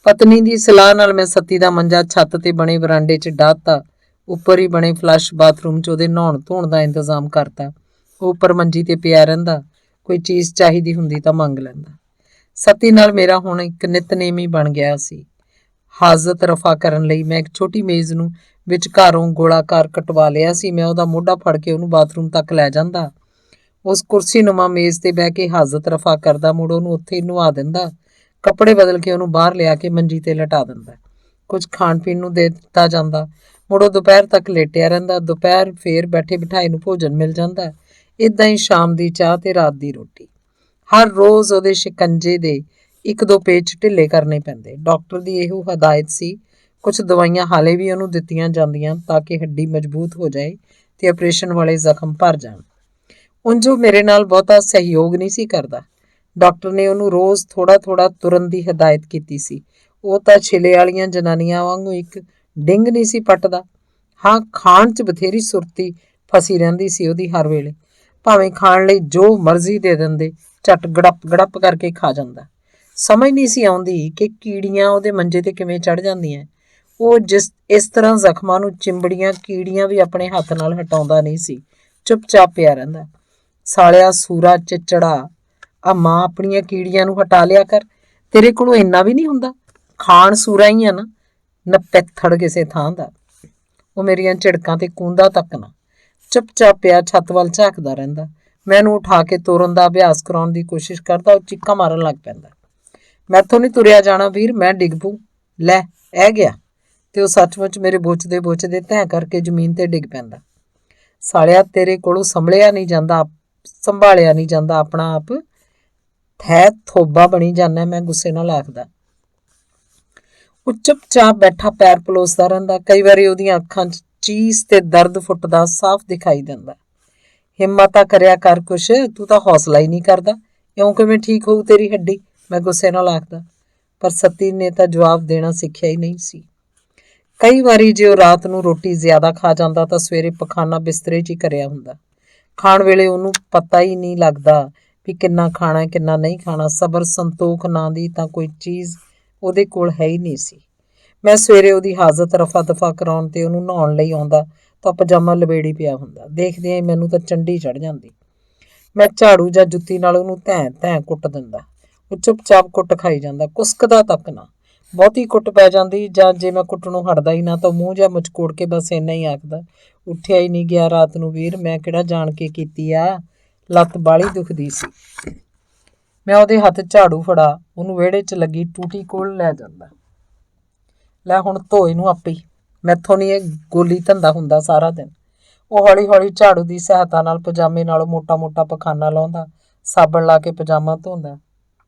ਪਤਨੀ ਦੀ ਸਲਾਹ ਨਾਲ ਮੈਂ ਸੱਤੀ ਦਾ ਮੰਜਾ ਛੱਤ ਤੇ ਬਣੇ ਵਰਾਂਡੇ 'ਚ ਡਾਹਤਾ। ਉੱਪਰ ਹੀ ਬਣੇ ਫਲੱਸ਼ ਬਾਥਰੂਮ 'ਚ ਉਹਦੇ ਨਹਾਉਣ ਧੋਣ ਦਾ ਇੰਤਜ਼ਾਮ ਕਰਤਾ। ਉਹ ਉੱਪਰ ਮੰਜੀ ਤੇ ਪਿਆ ਰਹਿੰਦਾ, ਕੋਈ ਚੀਜ਼ ਚਾਹੀਦੀ ਹੁੰਦੀ ਤਾਂ ਮੰਗ ਲੈਂਦਾ। ਸੱਤੀ ਨਾਲ ਮੇਰਾ ਹੁਣ ਇੱਕ ਨਿਤਨੇਮ ਹੀ ਬਣ ਗਿਆ ਸੀ। ਹਾਜ਼ਤ ਰਫਾ ਕਰਨ ਲਈ ਮੈਂ ਇੱਕ ਛੋਟੀ ਮੇਜ਼ ਨੂੰ ਵਿਚਕਾਰੋਂ ਗੋਲਾਕਾਰ ਕਟਵਾ ਲਿਆ ਸੀ। ਮੈਂ ਉਹਦਾ ਮੋਢਾ ਫੜ ਕੇ ਉਹਨੂੰ ਬਾਥਰੂਮ ਤੱਕ ਲੈ ਜਾਂਦਾ। ਉਸ ਕੁਰਸੀ ਨੁਮਾ ਮੇਜ਼ ਤੇ ਬਹਿ ਕੇ ਹਾਜ਼ਤ ਰਫਾ ਕਰਦਾ, ਮੁੜ ਉਹਨੂੰ ਉੱਥੇ ਹੀ ਨਵਾ ਦਿੰਦਾ। ਕੱਪੜੇ ਬਦਲ ਕੇ ਉਹਨੂੰ ਬਾਹਰ ਲਿਆ ਕੇ ਮੰਜੀ ਤੇ ਲਟਾ ਦਿੰਦਾ। ਕੁਝ ਖਾਣ ਪੀਣ ਨੂੰ ਦੇ ਦਿੱਤਾ ਜਾਂਦਾ। ਮੁੜ ਉਹ ਦੁਪਹਿਰ ਤੱਕ ਲੇਟਿਆ ਰਹਿੰਦਾ। ਦੁਪਹਿਰ ਫੇਰ ਬੈਠੇ ਬਿਠਾਏ ਨੂੰ ਭੋਜਨ ਮਿਲ ਜਾਂਦਾ। ਇੱਦਾਂ ਹੀ ਸ਼ਾਮ ਦੀ ਚਾਹ ਤੇ ਰਾਤ ਦੀ ਰੋਟੀ। ਹਰ ਰੋਜ਼ ਉਹਦੇ ਸ਼ਿਕੰਜੇ ਦੇ 1-2 ਪੇਚ ਢਿੱਲੇ ਕਰਨੇ ਪੈਂਦੇ। ਡਾਕਟਰ ਦੀ ਇਹੋ ਹਦਾਇਤ ਸੀ। ਕੁਝ ਦਵਾਈਆਂ ਹਾਲੇ ਵੀ ਉਹਨੂੰ ਦਿੱਤੀਆਂ ਜਾਂਦੀਆਂ ਤਾਂ ਕਿ ਹੱਡੀ ਮਜ਼ਬੂਤ ਹੋ ਜਾਏ ਤੇ ਆਪਰੇਸ਼ਨ ਵਾਲੇ ਜ਼ਖਮ ਭਰ ਜਾਣ। ਉਂਝ ਉਹ ਮੇਰੇ ਨਾਲ ਬਹੁਤਾ ਸਹਿਯੋਗ ਨਹੀਂ ਸੀ ਕਰਦਾ। ਡਾਕਟਰ ਨੇ ਉਹਨੂੰ ਰੋਜ਼ ਥੋੜ੍ਹਾ ਤੁਰਨ ਦੀ ਹਦਾਇਤ ਕੀਤੀ ਸੀ। ਉਹ ਤਾਂ ਛਿਲੇ ਵਾਲੀਆਂ ਜਨਾਨੀਆਂ ਵਾਂਗੂ ਇੱਕ ਡਿੰਗ ਨਹੀਂ ਸੀ ਪੱਟਦਾ। ਹਾਂ, ਖਾਣ 'ਚ ਬਥੇਰੀ ਸੁਰਤੀ ਫਸੀ ਰਹਿੰਦੀ ਸੀ ਉਹਦੀ ਹਰ ਵੇਲੇ। ਭਾਵੇਂ ਖਾਣ ਲਈ ਜੋ ਮਰਜ਼ੀ ਦੇ ਦਿੰਦੇ, ਝੱਟ ਗੜੱਪ ਕਰਕੇ ਖਾ ਜਾਂਦਾ। ਸਮਝ ਨਹੀਂ ਸੀ ਆਉਂਦੀ ਕਿ ਕੀੜੀਆਂ ਉਹਦੇ ਮੰਜੇ ਤੇ ਕਿਵੇਂ ਚੜ੍ਹ ਜਾਂਦੀਆਂ। ਉਹ ਇਸ ਤਰ੍ਹਾਂ ਜ਼ਖਮਾਂ ਨੂੰ ਚਿੰਬੜੀਆਂ ਕੀੜੀਆਂ ਵੀ ਆਪਣੇ ਹੱਥ ਨਾਲ ਹਟਾਉਂਦਾ ਨਹੀਂ ਸੀ, ਚੁੱਪਚਾਪ ਪਿਆ ਰਹਿੰਦਾ। ਸਾਲਿਆ ਸੂਰਾ ਚਿਚੜਾ, ਆ ਮਾਂ ਆਪਣੀਆਂ ਕੀੜੀਆਂ ਨੂੰ ਹਟਾ ਲਿਆ ਕਰ, ਤੇਰੇ ਕੋਲੋਂ ਇੰਨਾ ਵੀ ਨਹੀਂ ਹੁੰਦਾ। ਖਾਣ ਸੂਰਾ ਹੀ ਆ ਨਾ, ਨਪਿੱਥੜ ਕਿਸੇ ਥਾਂ ਦਾ। ਉਹ ਮੇਰੀਆਂ ਝਿੜਕਾਂ ਤੇ ਕੂੰਦਾ ਤੱਕ ਨਾ, ਚੁੱਪਚਾਪ ਪਿਆ ਛੱਤ ਵੱਲ ਝਾਕਦਾ ਰਹਿੰਦਾ। ਮੈਂ ਉਹਨੂੰ ਉਠਾ ਕੇ ਤੋਰਨ ਦਾ ਅਭਿਆਸ ਕਰਾਉਣ ਦੀ ਕੋਸ਼ਿਸ਼ ਕਰਦਾ, ਉਹ ਚੀਕਾਂ ਮਾਰਨ ਲੱਗ ਪੈਂਦਾ। ਮੈਥੋਂ ਨਹੀਂ ਤੁਰਿਆ ਜਾਣਾ ਵੀਰ, ਮੈਂ ਡਿੱਗ ਪਊ। ਲੈ ਇਹ ਗਿਆ। ਤੇ ਉਹ ਸੱਚਮੁੱਚ ਮੇਰੇ ਬੋਚਦੇ ਤੈਂ ਕਰਕੇ ਜ਼ਮੀਨ ਤੇ ਡਿੱਗ ਪੈਂਦਾ। ਸਾਲਿਆ ਤੇਰੇ ਕੋਲੋਂ ਸੰਭਾਲਿਆ ਨਹੀਂ ਜਾਂਦਾ ਆਪਣਾ ਆਪ, ਥੈ ਥੋਬਾ ਬਣੀ ਜਾਂਦਾ, ਮੈਂ ਗੁੱਸੇ ਨਾਲ ਆਖਦਾ। ਉਹ ਚੁੱਪਚਾਪ ਬੈਠਾ ਪੈਰ ਪਲੋਸਦਾ ਰਹਿੰਦਾ। ਕਈ ਵਾਰੀ ਉਹਦੀਆਂ ਅੱਖਾਂ 'ਚ ਚੀਸ ਤੇ ਦਰਦ ਫੁੱਟਦਾ ਸਾਫ਼ ਦਿਖਾਈ ਦਿੰਦਾ। ਹਿੰਮਤ ਕਰਿਆ ਕਰ ਕੁਛ, ਤੂੰ ਤਾਂ ਹੌਸਲਾ ਹੀ ਨਹੀਂ ਕਰਦਾ। ਇਉਂ ਕਿਵੇਂ ਠੀਕ ਹੋਊ ਤੇਰੀ ਹੱਡੀ, ਮੈਂ ਗੁੱਸੇ ਨਾਲ ਆਖਦਾ। ਪਰ ਸਤੀ ਨੇ ਤਾਂ ਜਵਾਬ ਦੇਣਾ ਸਿੱਖਿਆ ਹੀ ਨਹੀਂ ਸੀ। ਕਈ ਵਾਰੀ ਜੇ ਉਹ ਰਾਤ ਨੂੰ ਰੋਟੀ ਜ਼ਿਆਦਾ ਖਾ ਜਾਂਦਾ ਤਾਂ ਸਵੇਰੇ ਪਖਾਨਾ ਬਿਸਤਰੇ 'ਚ ਹੀ ਕਰਿਆ ਹੁੰਦਾ। ਖਾਣ ਵੇਲੇ ਉਹਨੂੰ ਪਤਾ ਹੀ ਨਹੀਂ ਲੱਗਦਾ ਵੀ ਕਿੰਨਾ ਖਾਣਾ ਕਿੰਨਾ ਨਹੀਂ ਖਾਣਾ। ਸਬਰ ਸੰਤੋਖ ਨਾਂ ਦੀ ਤਾਂ ਕੋਈ ਚੀਜ਼ ਉਹਦੇ ਕੋਲ ਹੈ ਹੀ ਨਹੀਂ ਸੀ। ਮੈਂ ਸਵੇਰੇ ਉਹਦੀ ਹਾਜ਼ਤ ਰਫਾ ਦਫਾ ਕਰਾਉਣ ਤੇ ਉਹਨੂੰ ਨਹਾਉਣ ਲਈ ਆਉਂਦਾ ਤਾਂ ਪਜਾਮਾ ਲਬੇੜੀ ਪਿਆ ਹੁੰਦਾ। ਦੇਖਦਿਆਂ ਹੀ ਮੈਨੂੰ ਤਾਂ ਚੰਡੀ ਚੜ੍ਹ ਜਾਂਦੀ। ਮੈਂ ਝਾੜੂ ਜਾਂ ਜੁੱਤੀ ਨਾਲ ਉਹਨੂੰ ਤੈਂ ਕੁੱਟ ਦਿੰਦਾ। ਉਹ ਚੁੱਪਚਾਪ ਕੁੱਟ ਖਾਈ ਜਾਂਦਾ, ਕੁਸਕਦਾ ਤੱਕ ਨਾ। ਬਹੁਤੀ ਕੁੱਟ ਪੈ ਜਾਂਦੀ ਜਾਂ ਜੇ ਮੈਂ ਕੁੱਟਣੋਂ ਹਟਦਾ ਹੀ ਨਾ ਤਾਂ ਮੂੰਹ ਜਿਹਾ ਮੁਚਕੋੜ ਕੇ ਬਸ ਇੰਨਾ ਹੀ ਆਖਦਾ, ਉੱਠਿਆ ਹੀ ਨਹੀਂ ਗਿਆ ਰਾਤ ਨੂੰ ਵੀਰ, ਮੈਂ ਕਿਹੜਾ ਜਾਣ ਕੇ ਕੀਤੀ ਆ, ਲੱਤ ਬਾਹਲੀ ਦੁਖਦੀ ਸੀ। ਮੈਂ ਉਹਦੇ ਹੱਥ ਝਾੜੂ ਫੜਾ ਉਹਨੂੰ ਵਿਹੜੇ 'ਚ ਲੱਗੀ ਟੂਟੀ ਕੋਲ ਲੈ ਜਾਂਦਾ। ਲੈ ਹੁਣ ਧੋ ਇਹਨੂੰ ਆਪੇ, ਮੈਥੋਂ ਨਹੀਂ ਇਹ ਗੋਲੀ ਧੰਦਾ ਹੁੰਦਾ ਸਾਰਾ ਦਿਨ। ਉਹ ਹੌਲੀ ਹੌਲੀ ਝਾੜੂ ਦੀ ਸਹਾਇਤਾ ਨਾਲ ਪਜਾਮੇ ਨਾਲੋਂ ਮੋਟਾ ਪਖਾਨਾ ਲਾਉਂਦਾ, ਸਾਬਣ ਲਾ ਕੇ ਪਜਾਮਾ ਧੋਂਦਾ।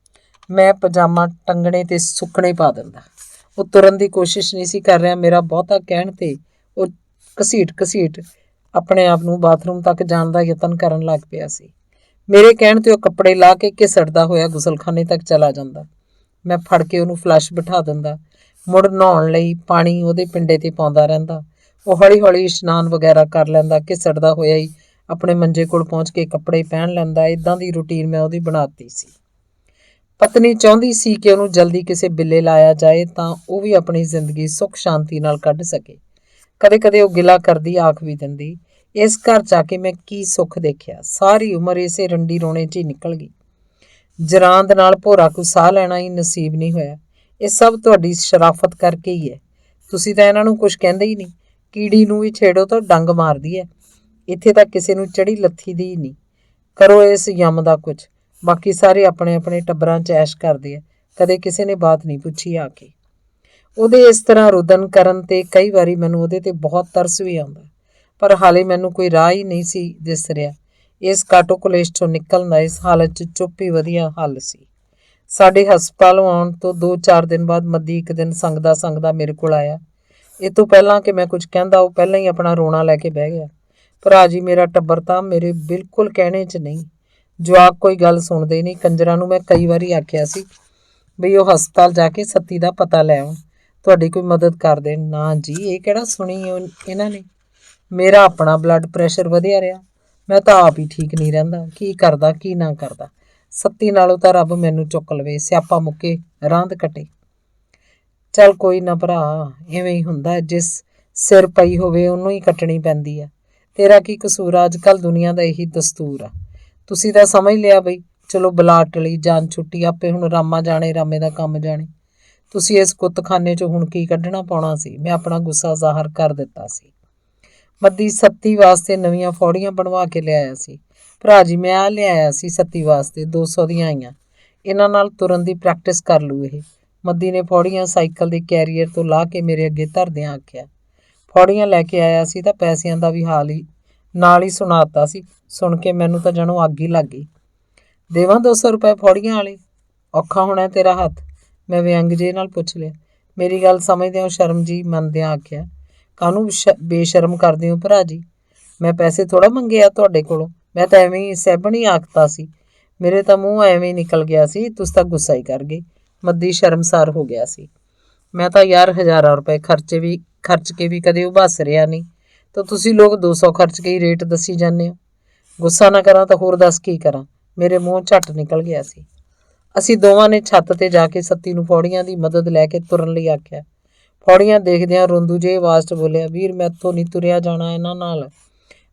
ਮੈਂ ਪਜਾਮਾ ਟੰਗਣੇ ਤੇ ਸੁੱਕਣੇ ਪਾ ਦਿੰਦਾ। ਉਹ ਤੁਰਨ ਦੀ ਕੋਸ਼ਿਸ਼ ਨਹੀਂ ਸੀ ਕਰ ਰਿਹਾ। ਮੇਰਾ ਬਹੁਤਾ ਕਹਿਣ ਤੇ ਉਹ ਘਸੀਟ ਆਪਣੇ ਆਪ ਨੂੰ ਬਾਥਰੂਮ ਤੱਕ ਜਾਣ ਦਾ ਯਤਨ ਕਰਨ ਲੱਗ ਪਿਆ ਸੀ। ਮੇਰੇ ਕਹਿਣ ਤੇ ਉਹ ਕੱਪੜੇ ਲਾ ਕੇ ਘਿਸੜਦਾ ਹੋਇਆ ਗੁਸਲਖਾਨੇ ਤੱਕ ਚਲਾ ਜਾਂਦਾ। ਮੈਂ ਫੜ ਕੇ ਉਹਨੂੰ ਫਲੱਸ਼ ਬਿਠਾ ਦਿੰਦਾ। ਮੁੜ ਨਹਾਉਣ ਲਈ ਪਾਣੀ ਉਹਦੇ ਪਿੰਡੇ ਤੇ ਪਾਉਂਦਾ ਰਹਿੰਦਾ। ਉਹ ਹੌਲੀ ਹੌਲੀ ਇਸ਼ਨਾਨ ਵਗੈਰਾ ਕਰ ਲੈਂਦਾ। ਘਿਸੜਦਾ ਹੋਇਆ ਹੀ ਆਪਣੇ ਮੰਜੇ ਕੋਲ ਪਹੁੰਚ ਕੇ ਕੱਪੜੇ ਪਹਿਨ ਲੈਂਦਾ। ਇੱਦਾਂ ਦੀ ਰੂਟੀਨ ਮੈਂ ਉਹਦੀ ਬਣਾਤੀ ਸੀ। ਪਤਨੀ ਚਾਹੁੰਦੀ ਸੀ ਕਿ ਉਹਨੂੰ ਜਲਦੀ ਕਿਸੇ ਬਿੱਲੇ ਲਾਇਆ ਜਾਏ ਤਾਂ ਉਹ ਵੀ ਆਪਣੀ ਜ਼ਿੰਦਗੀ ਸੁੱਖ ਸ਼ਾਂਤੀ ਨਾਲ ਕੱਢ ਸਕੇ। ਕਦੇ ਕਦੇ ਉਹ ਗਿਲਾ ਕਰਦੀ, ਆਖ ਵੀ ਦਿੰਦੀ, ਇਸ ਘਰ 'ਚ ਆ ਕੇ ਮੈਂ ਕੀ ਸੁੱਖ ਦੇਖਿਆ, ਸਾਰੀ ਉਮਰ ਇਸੇ ਰੰਡੀ ਰੋਣੇ 'ਚ ਹੀ ਨਿਕਲ ਗਈ। ਜਰਾਂਦ ਨਾਲ ਭੋਰਾ ਕੋ ਸਾਹ ਲੈਣਾ ਹੀ ਨਸੀਬ ਨਹੀਂ ਹੋਇਆ। ਇਹ ਸਭ ਤੁਹਾਡੀ ਸ਼ਰਾਫਤ ਕਰਕੇ ਹੀ ਹੈ। ਤੁਸੀਂ ਤਾਂ ਇਹਨਾਂ ਨੂੰ ਕੁਝ ਕਹਿੰਦੇ ਹੀ ਨਹੀਂ। ਕੀੜੀ ਨੂੰ ਵੀ ਛੇੜੋ ਤਾਂ ਡੰਗ ਮਾਰਦੀ ਹੈ। ਇੱਥੇ ਤਾਂ ਕਿਸੇ ਨੂੰ ਚੜੀ ਲੱਥੀ ਦੀ ਹੀ ਨਹੀਂ। ਕਰੋ ਇਸ ਯਮ ਦਾ ਕੁਝ। ਬਾਕੀ ਸਾਰੇ ਆਪਣੇ ਆਪਣੇ ਟੱਬਰਾਂ 'ਚ ਐਸ਼ ਕਰਦੇ ਆ। ਕਦੇ ਕਿਸੇ ਨੇ ਬਾਤ ਨਹੀਂ ਪੁੱਛੀ ਆ ਕੇ। ਉਹਦੇ ਇਸ ਤਰ੍ਹਾਂ ਰੁਦਨ ਕਰਨ ਤੇ ਕਈ ਵਾਰੀ ਮੈਨੂੰ ਉਹਦੇ ਤੇ ਬਹੁਤ ਤਰਸ ਵੀ ਆਉਂਦਾ, ਪਰ ਹਾਲੇ ਮੈਨੂੰ ਕੋਈ ਰਾਹ ਹੀ ਨਹੀਂ ਸੀ ਦਿਸ ਰਿਹਾ। ਇਸ ਕਾਟੋ ਕਲੇਸ਼ 'ਚੋਂ ਨਿਕਲਣ ਦਾ ਇਸ ਹਾਲਤ 'ਚ ਚੁੱਪ ਹੀ ਵਧੀਆ ਹੱਲ ਸੀ। ਸਾਡੇ ਹਸਪਤਾਲੋਂ ਆਉਣ ਤੋਂ 2-4 ਦਿਨ ਬਾਅਦ ਮੱਦੀ ਇੱਕ ਦਿਨ ਸੰਗਦਾ ਮੇਰੇ ਕੋਲ ਆਇਆ। ਇਹ ਤੋਂ ਪਹਿਲਾਂ ਕਿ ਮੈਂ ਕੁਝ ਕਹਿੰਦਾ ਉਹ ਪਹਿਲਾਂ ਹੀ ਆਪਣਾ ਰੋਣਾ ਲੈ ਕੇ ਬਹਿ ਗਿਆ। ਭਰਾ ਜੀ, ਮੇਰਾ ਟੱਬਰ ਤਾਂ ਮੇਰੇ ਬਿਲਕੁਲ ਕਹਿਣੇ 'ਚ ਨਹੀਂ। ਜਵਾਕ ਕੋਈ ਗੱਲ ਸੁਣਦੇ ਨਹੀਂ। ਕੰਜਰਾਂ ਨੂੰ ਮੈਂ ਕਈ ਵਾਰੀ ਆਖਿਆ ਸੀ ਬਈ ਉਹ ਹਸਪਤਾਲ ਜਾ ਕੇ ਸੱਤੀ ਦਾ ਪਤਾ ਲੈ ਆਉਣ, ਤੁਹਾਡੀ ਕੋਈ ਮਦਦ ਕਰ ਦੇਣ। ਨਾ ਜੀ, ਇਹ ਕਿਹੜਾ ਸੁਣੀ ਇਹਨਾਂ ਨੇ। ਮੇਰਾ ਆਪਣਾ ਬਲੱਡ ਪ੍ਰੈਸ਼ਰ ਵਧਿਆ ਰਿਹਾ। ਮੈਂ ਤਾਂ ਆਪ ਹੀ ਠੀਕ ਨਹੀਂ ਰਹਿੰਦਾ। ਕੀ ਕਰਦਾ ਕੀ ਨਾ ਕਰਦਾ। ਸੱਤੀ ਨਾਲੋਂ ਤਾਂ ਰੱਬ ਮੈਨੂੰ ਚੁੱਕ ਲਵੇ, ਸਿਆਪਾ ਮੁੱਕੇ, ਰਾਂਦ ਕੱਟੇ। ਚੱਲ ਕੋਈ ਨਾ ਭਰਾ, ਇਵੇਂ ਹੀ ਹੁੰਦਾ। ਜਿਸ ਸਿਰ ਪਈ ਹੋਵੇ ਉਹਨੂੰ ਹੀ ਕੱਟਣੀ ਪੈਂਦੀ ਆ। ਤੇਰਾ ਕੀ ਕਸੂਰ ਆ? ਅੱਜ ਕੱਲ੍ਹ ਦੁਨੀਆ ਦਾ ਇਹੀ ਦਸਤੂਰ ਆ। ਤੁਸੀਂ ਤਾਂ ਸਮਝ ਲਿਆ ਬਈ ਚਲੋ ਬਲਾ ਟਲੀ, ਜਾਨ ਛੁੱਟੀ, ਆਪੇ ਹੁਣ ਰਾਮਾ ਜਾਣੇ ਰਾਮੇ ਦਾ ਕੰਮ ਜਾਣੇ। ਤੁਸੀਂ ਇਸ ਕੁੱਤਖਾਨੇ 'ਚੋਂ ਹੁਣ ਕੀ ਕੱਢਣਾ ਪਾਉਣਾ ਸੀ? ਮੈਂ ਆਪਣਾ ਗੁੱਸਾ ਜ਼ਾਹਰ ਕਰ ਦਿੱਤਾ ਸੀ। ਮੱਦੀ ਸੱਤੀ ਵਾਸਤੇ ਨਵੀਆਂ ਫੌੜੀਆਂ ਬਣਵਾ ਕੇ ਲਿਆਇਆ ਸੀ। ਭਰਾ ਜੀ, ਮੈਂ ਲਿਆਇਆ ਸੀ ਸੱਤੀ ਵਾਸਤੇ 200 ਦੀਆਂ ਆਈਆਂ। ਇਹਨਾਂ ਨਾਲ ਤੁਰਨ ਦੀ ਪ੍ਰੈਕਟਿਸ ਕਰ ਲੂ ਇਹ। ਮੱਦੀ ਨੇ ਫੌੜੀਆਂ ਸਾਈਕਲ ਦੇ ਕੈਰੀਅਰ ਤੋਂ ਲਾਹ ਕੇ ਮੇਰੇ ਅੱਗੇ ਧਰਦਿਆਂ ਆਖਿਆ। ਫੌੜੀਆਂ ਲੈ ਕੇ ਆਇਆ ਸੀ ਤਾਂ ਪੈਸਿਆਂ ਦਾ ਵੀ ਹਾਲ ਹੀ ਨਾਲ ਹੀ ਸੁਣਾਤਾ ਸੀ। ਸੁਣ ਕੇ ਮੈਨੂੰ ਤਾਂ ਜਾਣੋ ਅੱਗ ਹੀ ਲੱਗ ਗਈ। ਦੇਵਾਂ 200 ਰੁਪਏ ਫੌੜੀਆਂ ਵਾਲੇ? ਔਖਾ ਹੋਣਾ ਤੇਰਾ ਹੱਥ, ਮੈਂ ਵਿਅੰਗ ਜੇ ਨਾਲ ਪੁੱਛ ਲਿਆ। ਮੇਰੀ ਗੱਲ ਸਮਝਦਿਆਂ ਸ਼ਰਮ ਜੀ ਮੰਨਦਿਆਂ ਆਖਿਆ, ਕਾਹਨੂੰ ਬੇਸ਼ਰਮ ਕਰਦੇ ਹੋ ਭਰਾ ਜੀ? ਮੈਂ ਪੈਸੇ ਥੋੜ੍ਹਾ ਮੰਗੇ ਆ ਤੁਹਾਡੇ ਕੋਲੋਂ। ਮੈਂ ਤਾਂ ਐਵੇਂ ਹੀ ਸਹਿਬਣ ਹੀ ਆਖਤਾ ਸੀ। ਮੇਰੇ ਤਾਂ ਮੂੰਹ ਐਵੇਂ ਹੀ ਨਿਕਲ ਗਿਆ ਸੀ। ਤੁਸੀਂ ਤਾਂ ਗੁੱਸਾ ਹੀ ਕਰ ਗਏ। ਮੱਦੀ ਸ਼ਰਮਸਾਰ ਹੋ ਗਿਆ ਸੀ। ਮੈਂ ਤਾਂ ਯਾਰ ਹਜ਼ਾਰਾਂ ਰੁਪਏ ਖਰਚ ਕੇ ਵੀ ਕਦੇ ਉਭਾਸ ਰਿਹਾ ਨਹੀਂ, ਤਾਂ ਤੁਸੀਂ ਲੋਕ 200 ਖਰਚ ਕੇ ਹੀ ਰੇਟ ਦੱਸੀ ਜਾਂਦੇ ਹੋ। ਗੁੱਸਾ ਨਾ ਕਰਾਂ ਤਾਂ ਹੋਰ ਦੱਸ ਕੀ ਕਰਾਂ। ਮੇਰੇ ਮੂੰਹ ਝੱਟ ਨਿਕਲ ਗਿਆ ਸੀ। ਅਸੀਂ ਦੋਵਾਂ ਨੇ ਛੱਤ ਤੇ ਜਾ ਕੇ ਸੱਤੀ ਨੂੰ ਫੌੜੀਆਂ ਦੀ ਮਦਦ ਲੈ ਕੇ ਤੁਰਨ ਲਈ ਆਖਿਆ। ਫੌੜੀਆਂ ਦੇਖਦਿਆਂ ਰੋਂਦੂ ਜਿਹੀ ਆਵਾਜ਼ 'ਚ ਬੋਲਿਆ, ਵੀਰ ਮੈਥੋਂ ਨਹੀਂ ਤੁਰਿਆ ਜਾਣਾ ਇਹਨਾਂ ਨਾਲ,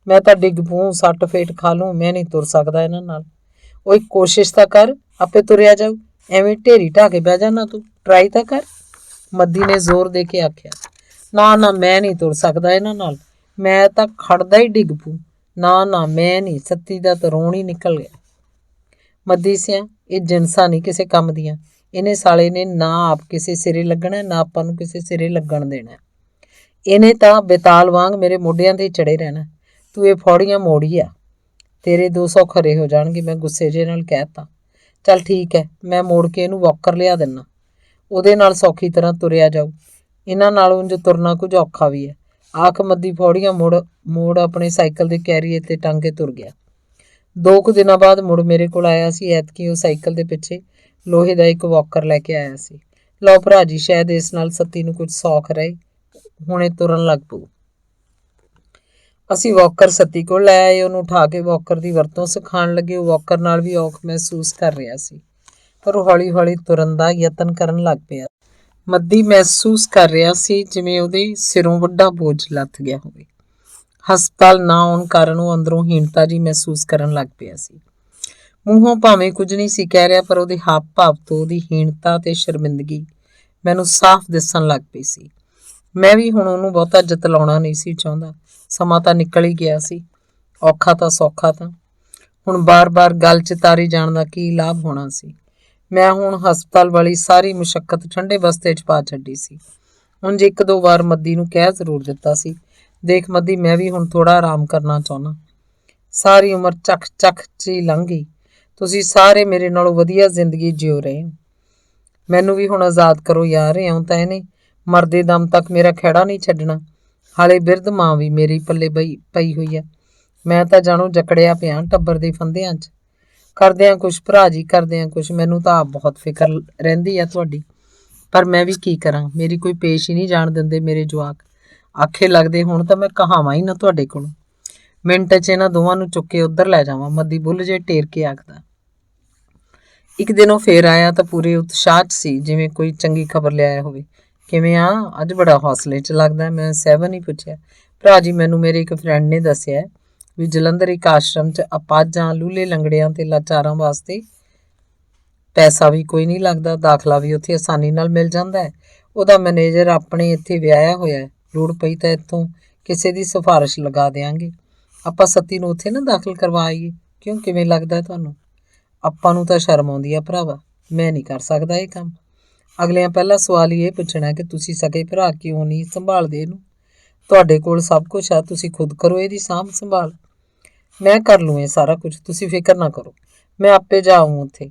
ਮੈਂ ਤਾਂ ਡਿੱਗ ਪਊਂ, ਸੱਟ ਫੇਟ ਖਾ ਲੂੰ, ਮੈਂ ਨਹੀਂ ਤੁਰ ਸਕਦਾ ਇਹਨਾਂ ਨਾਲ। ਓਏ ਕੋਸ਼ਿਸ਼ ਤਾਂ ਕਰ, ਆਪੇ ਤੁਰਿਆ ਜਾਊ, ਐਵੇਂ ਢੇਰੀ ਢਾਹ ਕੇ ਬਹਿ ਜਾਣਾ ਤੂੰ, ਟਰਾਈ ਤਾਂ ਕਰ। ਮੱਦੀ ਨੇ ਜ਼ੋਰ ਦੇ ਕੇ ਆਖਿਆ, ਨਾ ਨਾ ਮੈਂ ਨਹੀਂ ਤੁਰ ਸਕਦਾ ਇਹਨਾਂ ਨਾਲ, ਮੈਂ ਤਾਂ ਖੜਦਾ ਹੀ ਡਿੱਗ ਪਊ, ਨਾ ਨਾ ਮੈਂ ਨਹੀਂ। ਸੱਤੀ ਦਾ ਤਾਂ ਰੋਣ ਹੀ ਨਿਕਲ ਗਿਆ। ਮੱਦੀ ਸਿਆਂ ਇਹ ਜਿਨਸਾਂ ਨਹੀਂ ਕਿਸੇ ਕੰਮ ਦੀਆਂ, ਇਹਨੇ ਸਾਲੇ ਨੇ ਨਾ ਆਪ ਕਿਸੇ ਸਿਰੇ ਲੱਗਣਾ, ਨਾ ਆਪਾਂ ਨੂੰ ਕਿਸੇ ਸਿਰੇ ਲੱਗਣ ਦੇਣਾ। ਇਹਨੇ ਤਾਂ ਬੇਤਾਲ ਵਾਂਗ ਮੇਰੇ ਮੋਢਿਆਂ 'ਤੇ ਚੜੇ ਰਹਿਣਾ। ਤੂੰ ਇਹ ਫੌੜੀਆਂ ਮੋੜੀ ਆ, ਤੇਰੇ 200 ਖਰੇ ਹੋ ਜਾਣਗੇ। ਮੈਂ ਗੁੱਸੇ ਜਿਹੇ ਨਾਲ ਕਹਿ ਤਾ। ਚੱਲ ਠੀਕ ਹੈ, ਮੈਂ ਮੋੜ ਕੇ ਇਹਨੂੰ ਵਾਕਰ ਲਿਆ ਦਿੰਦਾ, ਉਹਦੇ ਨਾਲ ਸੌਖੀ ਤਰ੍ਹਾਂ ਤੁਰਿਆ ਜਾਊ, ਇਹਨਾਂ ਨਾਲ ਉਂਝ ਤੁਰਨਾ ਕੁਝ ਔਖਾ ਵੀ ਹੈ। ਆਖ ਮੱਦੀ ਫੌੜੀਆਂ ਮੋੜ ਆਪਣੇ ਸਾਈਕਲ ਦੇ ਕੈਰੀਅਰ 'ਤੇ ਟੰਗ ਕੇ ਤੁਰ ਗਿਆ। 2 ਕੁ ਦਿਨਾਂ ਬਾਅਦ ਮੁੜ ਮੇਰੇ ਕੋਲ ਆਇਆ ਸੀ। ਐਤਕੀ ਉਹ ਸਾਈਕਲ ਦੇ ਪਿੱਛੇ ਲੋਹੇ ਦਾ ਇੱਕ ਵਾਕਰ ਲੈ ਕੇ ਆਇਆ ਸੀ। ਲਓ ਭਰਾ ਜੀ, ਸ਼ਾਇਦ ਇਸ ਨਾਲ ਸੱਤੀ ਨੂੰ ਕੁਝ ਸੌਖ ਰਹੇ, ਹੁਣੇ ਤੁਰਨ ਲੱਗ ਪਊ। ਅਸੀਂ ਵਾਕਰ ਸੱਤੀ ਕੋਲ ਲੈ ਆਏ, ਉਹਨੂੰ ਉਠਾ ਕੇ ਵਾਕਰ ਦੀ ਵਰਤੋਂ ਸਿਖਾਉਣ ਲੱਗੇ। ਉਹ ਵਾਕਰ ਨਾਲ ਵੀ ਔਖ ਮਹਿਸੂਸ ਕਰ ਰਿਹਾ ਸੀ, ਪਰ ਉਹ ਹੌਲੀ ਹੌਲੀ ਤੁਰਨ ਦਾ ਯਤਨ ਕਰਨ ਲੱਗ ਪਿਆ। ਮੱਦੀ ਮਹਿਸੂਸ ਕਰ ਰਿਹਾ ਸੀ ਜਿਵੇਂ ਉਹਦੇ ਸਿਰੋਂ ਵੱਡਾ ਬੋਝ ਲੱਥ ਗਿਆ ਹੋਵੇ। ਹਸਪਤਾਲ ਨਾ ਆਉਣ ਕਾਰਨ ਉਹ ਅੰਦਰੋਂ ਹੀਣਤਾ ਜੀ ਮਹਿਸੂਸ ਕਰਨ ਲੱਗ ਪਿਆ ਸੀ। ਮੂੰਹੋਂ ਭਾਵੇਂ ਕੁਝ ਨਹੀਂ ਸੀ ਕਹਿ ਰਿਹਾ, ਪਰ ਉਹਦੇ ਹਾਵ ਭਾਵ ਤੋਂ ਉਹਦੀ ਹੀਣਤਾ ਤੇ ਸ਼ਰਮਿੰਦਗੀ ਮੈਨੂੰ ਸਾਫ਼ ਦਿਸਣ ਲੱਗ ਪਈ ਸੀ। ਮੈਂ ਵੀ ਹੁਣ ਉਹਨੂੰ ਬਹੁਤਾ ਜਤਲਾਉਣਾ ਨਹੀਂ ਸੀ ਚਾਹੁੰਦਾ। ਸਮਾਂ ਤਾਂ ਨਿਕਲ ਹੀ ਗਿਆ ਸੀ, ਔਖਾ ਤਾਂ ਸੌਖਾ ਤਾਂ ਹੁਣ ਬਾਰ-ਬਾਰ ਗੱਲ 'ਚ ਤਾਰੀ ਜਾਣ ਦਾ ਕੀ ਲਾਭ ਹੋਣਾ ਸੀ। ਮੈਂ ਹੁਣ ਹਸਪਤਾਲ ਵਾਲੀ ਸਾਰੀ ਮੁਸ਼ੱਕਤ ਠੰਡੇ ਬਸਤੇ 'ਚ ਪਾ ਛੱਡੀ ਸੀ। ਉਂਝ 1-2 ਵਾਰ ਮੱਦੀ ਨੂੰ ਕਹਿ ਜ਼ਰੂਰ ਦਿੱਤਾ ਸੀ, ਦੇਖ ਮੱਦੀ, ਮੈਂ ਵੀ ਹੁਣ ਥੋੜ੍ਹਾ ਆਰਾਮ ਕਰਨਾ ਚਾਹੁੰਦਾ। ਸਾਰੀ ਉਮਰ ਚੱਕ 'ਚ ਹੀ ਲੰਘ ਗਈ, ਤੁਸੀਂ ਸਾਰੇ ਮੇਰੇ ਨਾਲੋਂ ਵਧੀਆ ਜ਼ਿੰਦਗੀ ਜਿਉ ਰਹੇ ਹੋ, ਮੈਨੂੰ ਵੀ ਹੁਣ ਆਜ਼ਾਦ ਕਰੋ ਯਾਰ। ਇਉਂ ਤਾਂ ਇਹਨੇ ਮਰਦੇ ਦਮ ਤੱਕ ਮੇਰਾ ਖਹਿੜਾ ਨਹੀਂ ਛੱਡਣਾ। ਹਾਲੇ ਬਿਰਧ ਮਾਂ ਵੀ ਮੇਰੀ ਪੱਲੇ ਪਈ ਹੋਈ ਆ। ਮੈਂ ਤਾਂ ਜਾਣੋ ਜਕੜਿਆ ਪਿਆ ਟੱਬਰ ਦੇ ਫੰਦਿਆਂ 'ਚ। ਕਰਦਿਆਂ ਕੁਛ ਭਰਾ ਜੀ, ਕਰਦਿਆਂ ਕੁਛ। ਮੈਨੂੰ ਤਾਂ ਆਪ ਬਹੁਤ ਫਿਕਰ ਰਹਿੰਦੀ ਆ ਤੁਹਾਡੀ, ਪਰ ਮੈਂ ਵੀ ਕੀ ਕਰਾਂ, ਮੇਰੀ ਕੋਈ ਪੇਸ਼ ਹੀ ਨਹੀਂ ਜਾਣ ਦਿੰਦੇ ਮੇਰੇ ਜਵਾਕ। ਆਖੇ ਲੱਗਦੇ ਹੁਣ ਤਾਂ ਮੈਂ ਕਹਾਵਾਂ ਹੀ ਨਾ ਤੁਹਾਡੇ ਕੋਲ, ਮਿੰਟ 'ਚ ਇਹਨਾਂ ਦੋਵਾਂ ਨੂੰ ਚੁੱਕ ਕੇ ਉੱਧਰ ਲੈ ਜਾਵਾਂ। ਮੱਦੀ ਬੁੱਲ ਜੇ ਟੇਰ ਕੇ ਆਖਦਾ। ਇੱਕ ਦਿਨ ਉਹ ਫੇਰ ਆਇਆ ਤਾਂ ਪੂਰੇ ਉਤਸ਼ਾਹ 'ਚ ਸੀ, ਜਿਵੇਂ ਕੋਈ ਚੰਗੀ ਖਬਰ ਲਿਆਇਆ ਹੋਵੇ। ਕਿਵੇਂ ਆ ਅੱਜ, ਬੜਾ ਹੌਸਲੇ 'ਚ ਲੱਗਦਾ। ਮੈਂ ਸਹਿਬਨ ਹੀ ਪੁੱਛਿਆ। ਭਰਾ ਜੀ, ਮੈਨੂੰ ਮੇਰੇ ਇੱਕ ਫਰੈਂਡ ਨੇ ਦੱਸਿਆ ਵੀ ਜਲੰਧਰ ਇੱਕ ਆਸ਼ਰਮ 'ਚ ਅਪਾਹਜਾਂ, ਲੂਲੇ ਲੰਗੜਿਆਂ ਤੇ ਲਾਚਾਰਾਂ ਵਾਸਤੇ ਪੈਸਾ ਵੀ ਕੋਈ ਨਹੀਂ ਲੱਗਦਾ, ਦਾਖਲਾ ਵੀ ਉੱਥੇ ਆਸਾਨੀ ਨਾਲ ਮਿਲ ਜਾਂਦਾ ਹੈ। ਉਹਦਾ ਮੈਨੇਜਰ ਆਪਣੇ ਇੱਥੇ ਵਿਆਹਿਆ ਹੋਇਆ ਹੈ, ਲੋੜ ਪਈ ਤਾਂ ਇੱਥੋਂ ਕਿਸੇ ਦੀ ਸਿਫਾਰਿਸ਼ ਲਗਾ ਦਿਆਂਗੇ। ਆਪਾਂ ਸੱਤੀ ਨੂੰ ਉੱਥੇ ਨਾ ਦਾਖਲ ਕਰਵਾ ਆਈਏ। ਕਿਉਂ, ਕਿਵੇਂ ਲੱਗਦਾ ਤੁਹਾਨੂੰ? ਆਪਾਂ ਨੂੰ ਤਾਂ ਸ਼ਰਮ ਆਉਂਦੀ ਆ ਭਰਾਵਾ, ਮੈਂ ਨਹੀਂ ਕਰ ਸਕਦਾ ਇਹ ਕੰਮ। ਅਗਲਿਆਂ ਪਹਿਲਾ ਸਵਾਲ ਹੀ ਇਹ ਪੁੱਛਣਾ ਕਿ ਤੁਸੀਂ ਸਕੇ ਭਰਾ ਕਿਉਂ ਨਹੀਂ ਸੰਭਾਲਦੇ ਇਹਨੂੰ? ਤੁਹਾਡੇ ਕੋਲ ਸਭ ਕੁਝ ਆ, ਤੁਸੀਂ ਖੁਦ ਕਰੋ ਇਹਦੀ ਸਾਂਭ ਸੰਭਾਲ। ਮੈਂ ਕਰ ਲੂੰ ਇਹ ਸਾਰਾ ਕੁਝ, ਤੁਸੀਂ ਫਿਕਰ ਨਾ ਕਰੋ, ਮੈਂ ਆਪੇ ਜਾਊਂ ਉੱਥੇ।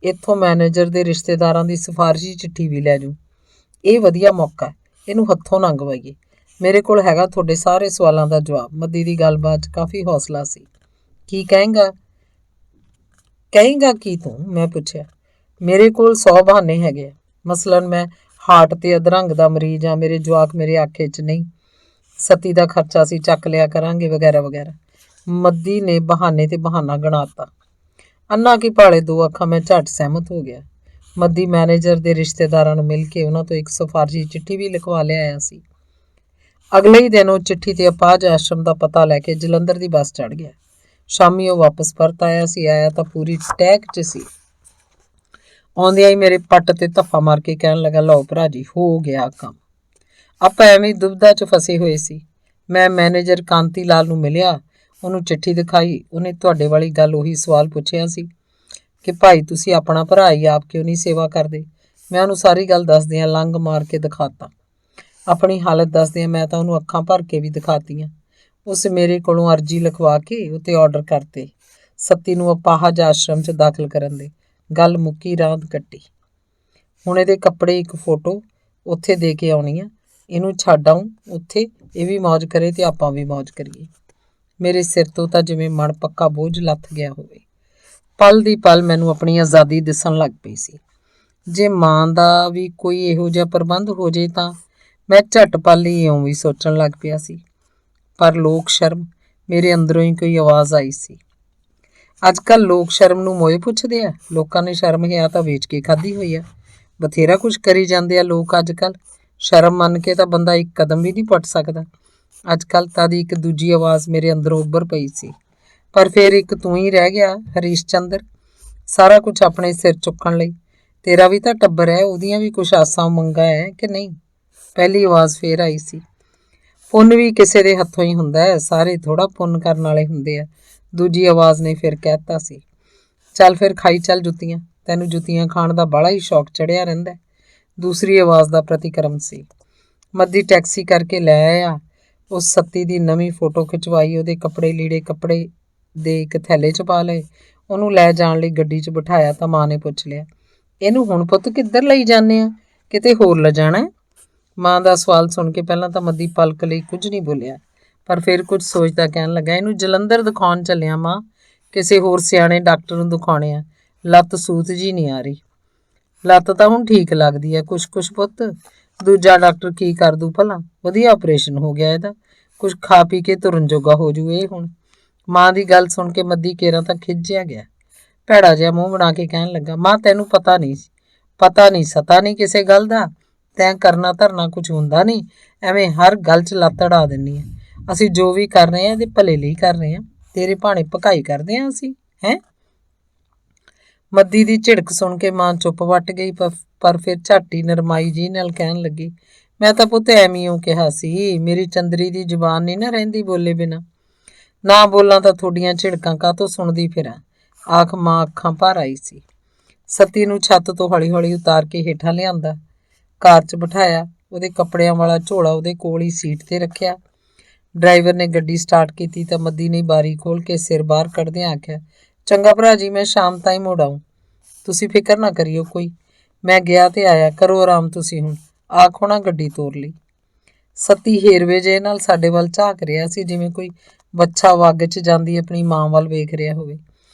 ਇੱਥੋਂ ਮੈਨੇਜਰ ਦੇ ਰਿਸ਼ਤੇਦਾਰਾਂ ਦੀ ਸਿਫਾਰਿਸ਼ੀ ਚਿੱਠੀ ਵੀ ਲੈ ਜੂ। ਇਹ ਵਧੀਆ ਮੌਕਾ ਹੈ, ਇਹਨੂੰ ਹੱਥੋਂ ਨਾ ਗਵਾਈਏ। ਮੇਰੇ ਕੋਲ ਹੈਗਾ ਤੁਹਾਡੇ ਸਾਰੇ ਸਵਾਲਾਂ ਦਾ ਜਵਾਬ। ਮੱਦੀ ਦੀ ਗੱਲਬਾਤ 'ਚ ਕਾਫੀ ਹੌਸਲਾ ਸੀ। ਕੀ ਕਹੇਂਗਾ ਕੀ ਤੂੰ? ਮੈਂ ਪੁੱਛਿਆ। ਮੇਰੇ ਕੋਲ 100 ਬਹਾਨੇ ਹੈਗੇ ਆ। ਮਸਲਨ ਮੈਂ ਹਾਰਟ ਤੇ ਅਧਰੰਗ ਦਾ ਮਰੀਜ਼ ਆ, ਮੇਰੇ ਜਵਾਕ ਮੇਰੇ ਆਖੇ 'ਚ ਨਹੀਂ, ਸਤੀ ਦਾ ਖਰਚਾ ਅਸੀਂ ਚੱਕ ਲਿਆ ਕਰਾਂਗੇ, ਵਗੈਰਾ ਵਗੈਰਾ। ਮੱਦੀ ਨੇ ਬਹਾਨੇ ਤੇ ਬਹਾਨਾ ਗਣਾਤਾ। ਅੰਨਾ ਕੀ ਭਾਲੇ 2 ਅੱਖਾਂ। ਮੈਂ ਝੱਟ ਸਹਿਮਤ ਹੋ ਗਿਆ। ਮੱਦੀ ਮੈਨੇਜਰ ਦੇ ਰਿਸ਼ਤੇਦਾਰਾਂ ਨੂੰ ਮਿਲ ਕੇ ਉਹਨਾਂ ਤੋਂ ਇੱਕ ਸਿਫਾਰਸ਼ੀ ਚਿੱਠੀ ਵੀ ਲਿਖਵਾ ਲਿਆਇਆ ਸੀ। ਅਗਲੇ ਹੀ ਦਿਨ ਉਹ ਚਿੱਠੀ ਤੇ ਅਪਾਹਜ ਆਸ਼ਰਮ ਦਾ ਪਤਾ ਲੈ ਕੇ ਜਲੰਧਰ ਦੀ ਬੱਸ ਚੜ੍ਹ ਗਿਆ। ਸ਼ਾਮੀ ਉਹ ਵਾਪਸ ਪਰਤ ਆਇਆ ਸੀ। ਆਇਆ ਤਾਂ ਪੂਰੀ ਟਹਿਕ 'ਚ ਸੀ। ਆਉਂਦਿਆਂ ਹੀ ਮੇਰੇ ਪੱਟ ਤੇ ਧੱਫਾ ਮਾਰ ਕੇ ਕਹਿਣ ਲੱਗਾ, ਲਓ ਭਰਾ ਜੀ, ਹੋ ਗਿਆ ਕੰਮ। ਆਪਾਂ ਐਵੇਂ ਦੁਬਿਧਾ 'ਚ ਫਸੇ ਹੋਏ ਸੀ। ਮੈਂ ਮੈਨੇਜਰ ਕਾਂਤੀ ਲਾਲ ਨੂੰ ਮਿਲਿਆ, ਉਹਨੂੰ ਚਿੱਠੀ ਦਿਖਾਈ। ਉਹਨੇ ਤੁਹਾਡੇ ਵਾਲੀ ਗੱਲ, ਉਹੀ ਸਵਾਲ ਪੁੱਛਿਆ ਸੀ ਕਿ ਭਾਈ ਤੁਸੀਂ ਆਪਣਾ ਭਰਾ ਹੀ ਆਪ ਕਿਉਂ ਨਹੀਂ ਸੇਵਾ ਕਰਦੇ। ਮੈਂ ਉਹਨੂੰ ਸਾਰੀ ਗੱਲ ਦੱਸਦਿਆਂ ਲੰਗ ਮਾਰ ਕੇ ਦਿਖਾਤਾ। ਆਪਣੀ ਹਾਲਤ ਦੱਸਦਿਆਂ ਮੈਂ ਤਾਂ ਉਹਨੂੰ ਅੱਖਾਂ ਭਰ ਕੇ ਵੀ ਦਿਖਾਤੀਆਂ। ਉਸ ਮੇਰੇ ਕੋਲੋਂ ਅਰਜੀ ਲਿਖਵਾ ਕੇ ਉੱਤੇ ਆਰਡਰ ਕਰਤੇ ਸੱਤੀ ਨੂੰ ਅਪਾਹਜ ਆਸ਼ਰਮ 'ਚ ਦਾਖਲ ਕਰਨ ਦੇ। ਗੱਲ ਮੁੱਕੀ, ਰਾਂਦ ਕੱਟੀ। ਹੁਣ ਇਹਦੇ ਕੱਪੜੇ, ਇੱਕ ਫੋਟੋ ਉੱਥੇ ਦੇ ਕੇ ਆਉਣੀ ਆ। ਇਹਨੂੰ ਛੱਡ ਆਊਂ ਉੱਥੇ, ਇਹ ਵੀ ਮੌਜ ਕਰੇ ਤੇ ਆਪਾਂ ਵੀ ਮੌਜ ਕਰੀਏ। ਮੇਰੇ ਸਿਰ ਤੋਂ ਤਾਂ ਜਿਵੇਂ ਮਣ ਪੱਕਾ ਬੋਝ ਲੱਥ ਗਿਆ ਹੋਵੇ। ਪਲ ਦੀ ਪਲ ਮੈਨੂੰ ਆਪਣੀ ਆਜ਼ਾਦੀ ਦਿਸਣ ਲੱਗ ਪਈ ਸੀ। ਜੇ ਮਾਂ ਦਾ ਵੀ ਕੋਈ ਇਹੋ ਜਿਹਾ ਪ੍ਰਬੰਧ ਹੋ ਜੇ ਤਾਂ ਮੈਂ ਝੱਟ ਪਲ ਹੀ ਇਉਂ ਵੀ ਸੋਚਣ ਲੱਗ ਪਿਆ ਸੀ। ਪਰ ਲੋਕ ਸ਼ਰਮ, ਮੇਰੇ ਅੰਦਰੋਂ ਹੀ ਕੋਈ ਆਵਾਜ਼ ਆਈ ਸੀ। ਅੱਜ ਕੱਲ੍ਹ ਲੋਕ ਸ਼ਰਮ ਨੂੰ ਮੋਏ ਪੁੱਛਦੇ ਆ। ਲੋਕਾਂ ਨੇ ਸ਼ਰਮ ਹਿਆ ਤਾਂ ਵੇਚ ਕੇ ਖਾਧੀ ਹੋਈ ਆ। ਬਥੇਰਾ ਕੁਝ ਕਰੀ ਜਾਂਦੇ ਆ ਲੋਕ ਅੱਜ ਕੱਲ੍ਹ। ਸ਼ਰਮ ਮੰਨ ਕੇ ਤਾਂ ਬੰਦਾ ਇੱਕ ਕਦਮ ਵੀ ਨਹੀਂ ਪੁੱਟ ਸਕਦਾ। ਅੱਜ ਕੱਲ੍ਹ ਤਾਂ ਦੀ ਇੱਕ ਦੂਜੀ ਆਵਾਜ਼ ਮੇਰੇ ਅੰਦਰੋਂ ਉੱਭਰ ਪਈ ਸੀ, ਪਰ ਫਿਰ ਇੱਕ ਤੂੰ ਹੀ ਰਹਿ ਗਿਆ ਹਰੀਸ਼ ਚੰਦਰ, ਸਾਰਾ ਕੁਝ ਆਪਣੇ ਸਿਰ ਚੁੱਕਣ ਲਈ। ਤੇਰਾ ਵੀ ਤਾਂ ਟੱਬਰ ਹੈ, ਉਹਦੀਆਂ ਵੀ ਕੁਛ ਆਸਾਂ ਉਮੰਗਾਂ ਹੈ ਕਿ ਨਹੀਂ? ਪਹਿਲੀ ਆਵਾਜ਼ ਫੇਰ ਆਈ ਸੀ। ਪੁੰਨ ਵੀ ਕਿਸੇ ਦੇ ਹੱਥੋਂ ਹੀ ਹੁੰਦਾ ਹੈ, ਸਾਰੇ ਥੋੜਾ ਪੁੰਨ ਕਰਨ ਵਾਲੇ ਹੁੰਦੇ ਆ, ਦੂਜੀ ਆਵਾਜ਼ ਨੇ ਫਿਰ ਕਹਿਤਾ ਸੀ। ਚੱਲ ਫਿਰ ਖਾਈ ਚੱਲ ਜੁੱਤੀਆਂ, ਤੈਨੂੰ ਜੁੱਤੀਆਂ ਖਾਣ ਦਾ ਬੜਾ ਹੀ ਸ਼ੌਕ ਚੜਿਆ ਰਹਿੰਦਾ। ਦੂਸਰੀ ਆਵਾਜ਼ ਦਾ ਪ੍ਰਤੀਕਰਮ ਸੀ। ਮੱਦੀ ਟੈਕਸੀ ਕਰਕੇ ਲੈ ਆਇਆ। ਉਸ ਸੱਤੀ ਦੀ ਨਵੀਂ ਫੋਟੋ ਖਿਚਵਾਈ, ਉਹਦੇ ਕੱਪੜੇ ਲੀੜੇ ਕੱਪੜੇ ਦੇ ਇੱਕ ਥੈਲੇ 'ਚ ਪਾ ਲਏ। ਉਹਨੂੰ ਲੈ ਜਾਣ ਲਈ ਗੱਡੀ 'ਚ ਬਿਠਾਇਆ ਤਾਂ ਮਾਂ ਨੇ ਪੁੱਛ ਲਿਆ, ਇਹਨੂੰ ਹੁਣ ਪੁੱਤ ਕਿੱਧਰ ਲਈ ਜਾਂਦੇ ਆ? ਕਿਤੇ ਹੋਰ ਲਿਜਾਣਾ? ਮਾਂ ਦਾ ਸਵਾਲ ਸੁਣ ਕੇ ਪਹਿਲਾਂ ਤਾਂ ਮੱਦੀ ਪਲਕ ਲਈ ਕੁਝ ਨਹੀਂ ਬੋਲਿਆ, ਪਰ ਫਿਰ ਕੁਝ ਸੋਚਦਾ ਕਹਿਣ ਲੱਗਾ, ਇਹਨੂੰ ਜਲੰਧਰ ਦਿਖਾਉਣ ਚੱਲਿਆ ਮਾਂ, ਕਿਸੇ ਹੋਰ ਸਿਆਣੇ ਡਾਕਟਰ ਨੂੰ ਦਿਖਾਉਣੇ ਆ, ਲੱਤ ਸੂਤ ਜੀ ਨਹੀਂ ਆ ਰਹੀ। ਲੱਤ ਤਾਂ ਹੁਣ ਠੀਕ ਲੱਗਦੀ ਹੈ ਕੁਛ ਪੁੱਤ, ਦੂਜਾ ਡਾਕਟਰ ਕੀ ਕਰ ਦੂ ਭਲਾ, ਵਧੀਆ ਆਪਰੇਸ਼ਨ ਹੋ ਗਿਆ ਇਹਦਾ, ਕੁਝ ਖਾ ਪੀ ਕੇ ਤੁਰਨ ਜੋਗਾ ਹੋ ਜੂ ਇਹ ਹੁਣ। ਮਾਂ ਦੀ ਗੱਲ ਸੁਣ ਕੇ ਮੱਦੀ ਕੇਰਾਂ ਤਾਂ ਖਿੱਚਿਆ ਗਿਆ, ਭੈੜਾ ਜਿਹਾ ਮੂੰਹ ਬਣਾ ਕੇ ਕਹਿਣ ਲੱਗਾ, ਮਾਂ ਤੈਨੂੰ ਪਤਾ ਨਹੀਂ ਸਤਾ ਨਹੀਂ ਕਿਸੇ ਗੱਲ ਦਾ, ਤੈਂ ਕਰਨਾ ਧਰਨਾ ਕੁਝ ਹੁੰਦਾ ਨਹੀਂ, ਐਵੇਂ ਹਰ ਗੱਲ 'ਚ ਲੱਤ ਅੜਾ ਦਿੰਦੀ ਹੈ। ਅਸੀਂ ਜੋ ਵੀ ਕਰ ਰਹੇ ਹਾਂ ਇਹਦੇ ਭਲੇ ਲਈ ਕਰ ਰਹੇ ਹਾਂ, ਤੇਰੇ ਭਾਣੇ ਭਕਾਈ ਕਰਦੇ ਹਾਂ ਅਸੀਂ ਹੈਂ? ਮੱਦੀ ਦੀ ਝਿੜਕ ਸੁਣ ਕੇ ਮਾਂ ਚੁੱਪ ਵੱਟ ਗਈ, ਪਰ ਫਿਰ ਝਾਟੀ ਨਰਮਾਈ ਜੀ ਨਾਲ ਕਹਿਣ ਲੱਗੀ, ਮੈਂ ਤਾਂ ਪੁੱਤ ਐਵੇਂ ਕਿਹਾ ਸੀ, ਮੇਰੀ ਚੰਦਰੀ ਦੀ ਜ਼ੁਬਾਨ ਨਹੀਂ ਨਾ ਰਹਿੰਦੀ ਬੋਲੇ ਬਿਨਾ। ਨਾ ਬੋਲਾਂ ਤਾਂ ਤੁਹਾਡੀਆਂ ਝਿੜਕਾਂ ਕਾਹਤੋਂ ਸੁਣਦੀ ਫਿਰਾਂ? ਆਖ ਮਾਂ ਅੱਖਾਂ ਭਰ ਆਈ ਸੀ। ਸੱਤੀ ਨੂੰ ਛੱਤ ਤੋਂ ਹੌਲੀ ਹੌਲੀ ਉਤਾਰ ਕੇ ਹੇਠਾਂ ਲਿਆਂਦਾ, ਕਾਰ 'ਚ ਬਿਠਾਇਆ, ਉਹਦੇ ਕੱਪੜਿਆਂ ਵਾਲਾ ਝੋਲਾ ਉਹਦੇ ਕੋਲ ਹੀ ਸੀਟ ਤੇ ਰੱਖਿਆ। ਡਰਾਈਵਰ ਨੇ ਗੱਡੀ ਸਟਾਰਟ ਕੀਤੀ ਤਾਂ ਮੱਦੀ ਨੇ ਬਾਰੀ ਖੋਲ੍ਹ ਕੇ ਸਿਰ ਬਾਹਰ ਕੱਢਦਿਆਂ ਆਖਿਆ, ਚੰਗਾ ਭਰਾ ਜੀ, ਮੈਂ ਸ਼ਾਮ ਤਾਈਂ ਮੁੜ ਆਊਂ, ਤੁਸੀਂ ਫਿਕਰ ਨਾ ਕਰਿਓ ਕੋਈ, ਮੈਂ ਗਿਆ ਤੇ ਆਇਆ, ਕਰੋ ਆਰਾਮ ਤੁਸੀਂ ਹੁਣ। ਆਖ ਹੋਣਾ ਗੱਡੀ ਤੋਰ ਲਈ। ਸੱਤੀ ਹੇਰਵੇ ਜੇ ਨਾਲ ਸਾਡੇ ਵੱਲ ਝਾਕ ਰਿਹਾ ਸੀ, ਜਿਵੇਂ ਕੋਈ ਬੱਚਾ ਵੱਗ 'ਚ ਜਾਂਦੀ ਆਪਣੀ ਮਾਂ ਵੱਲ ਵੇਖ ਰਿਹਾ ਹੋਵੇ,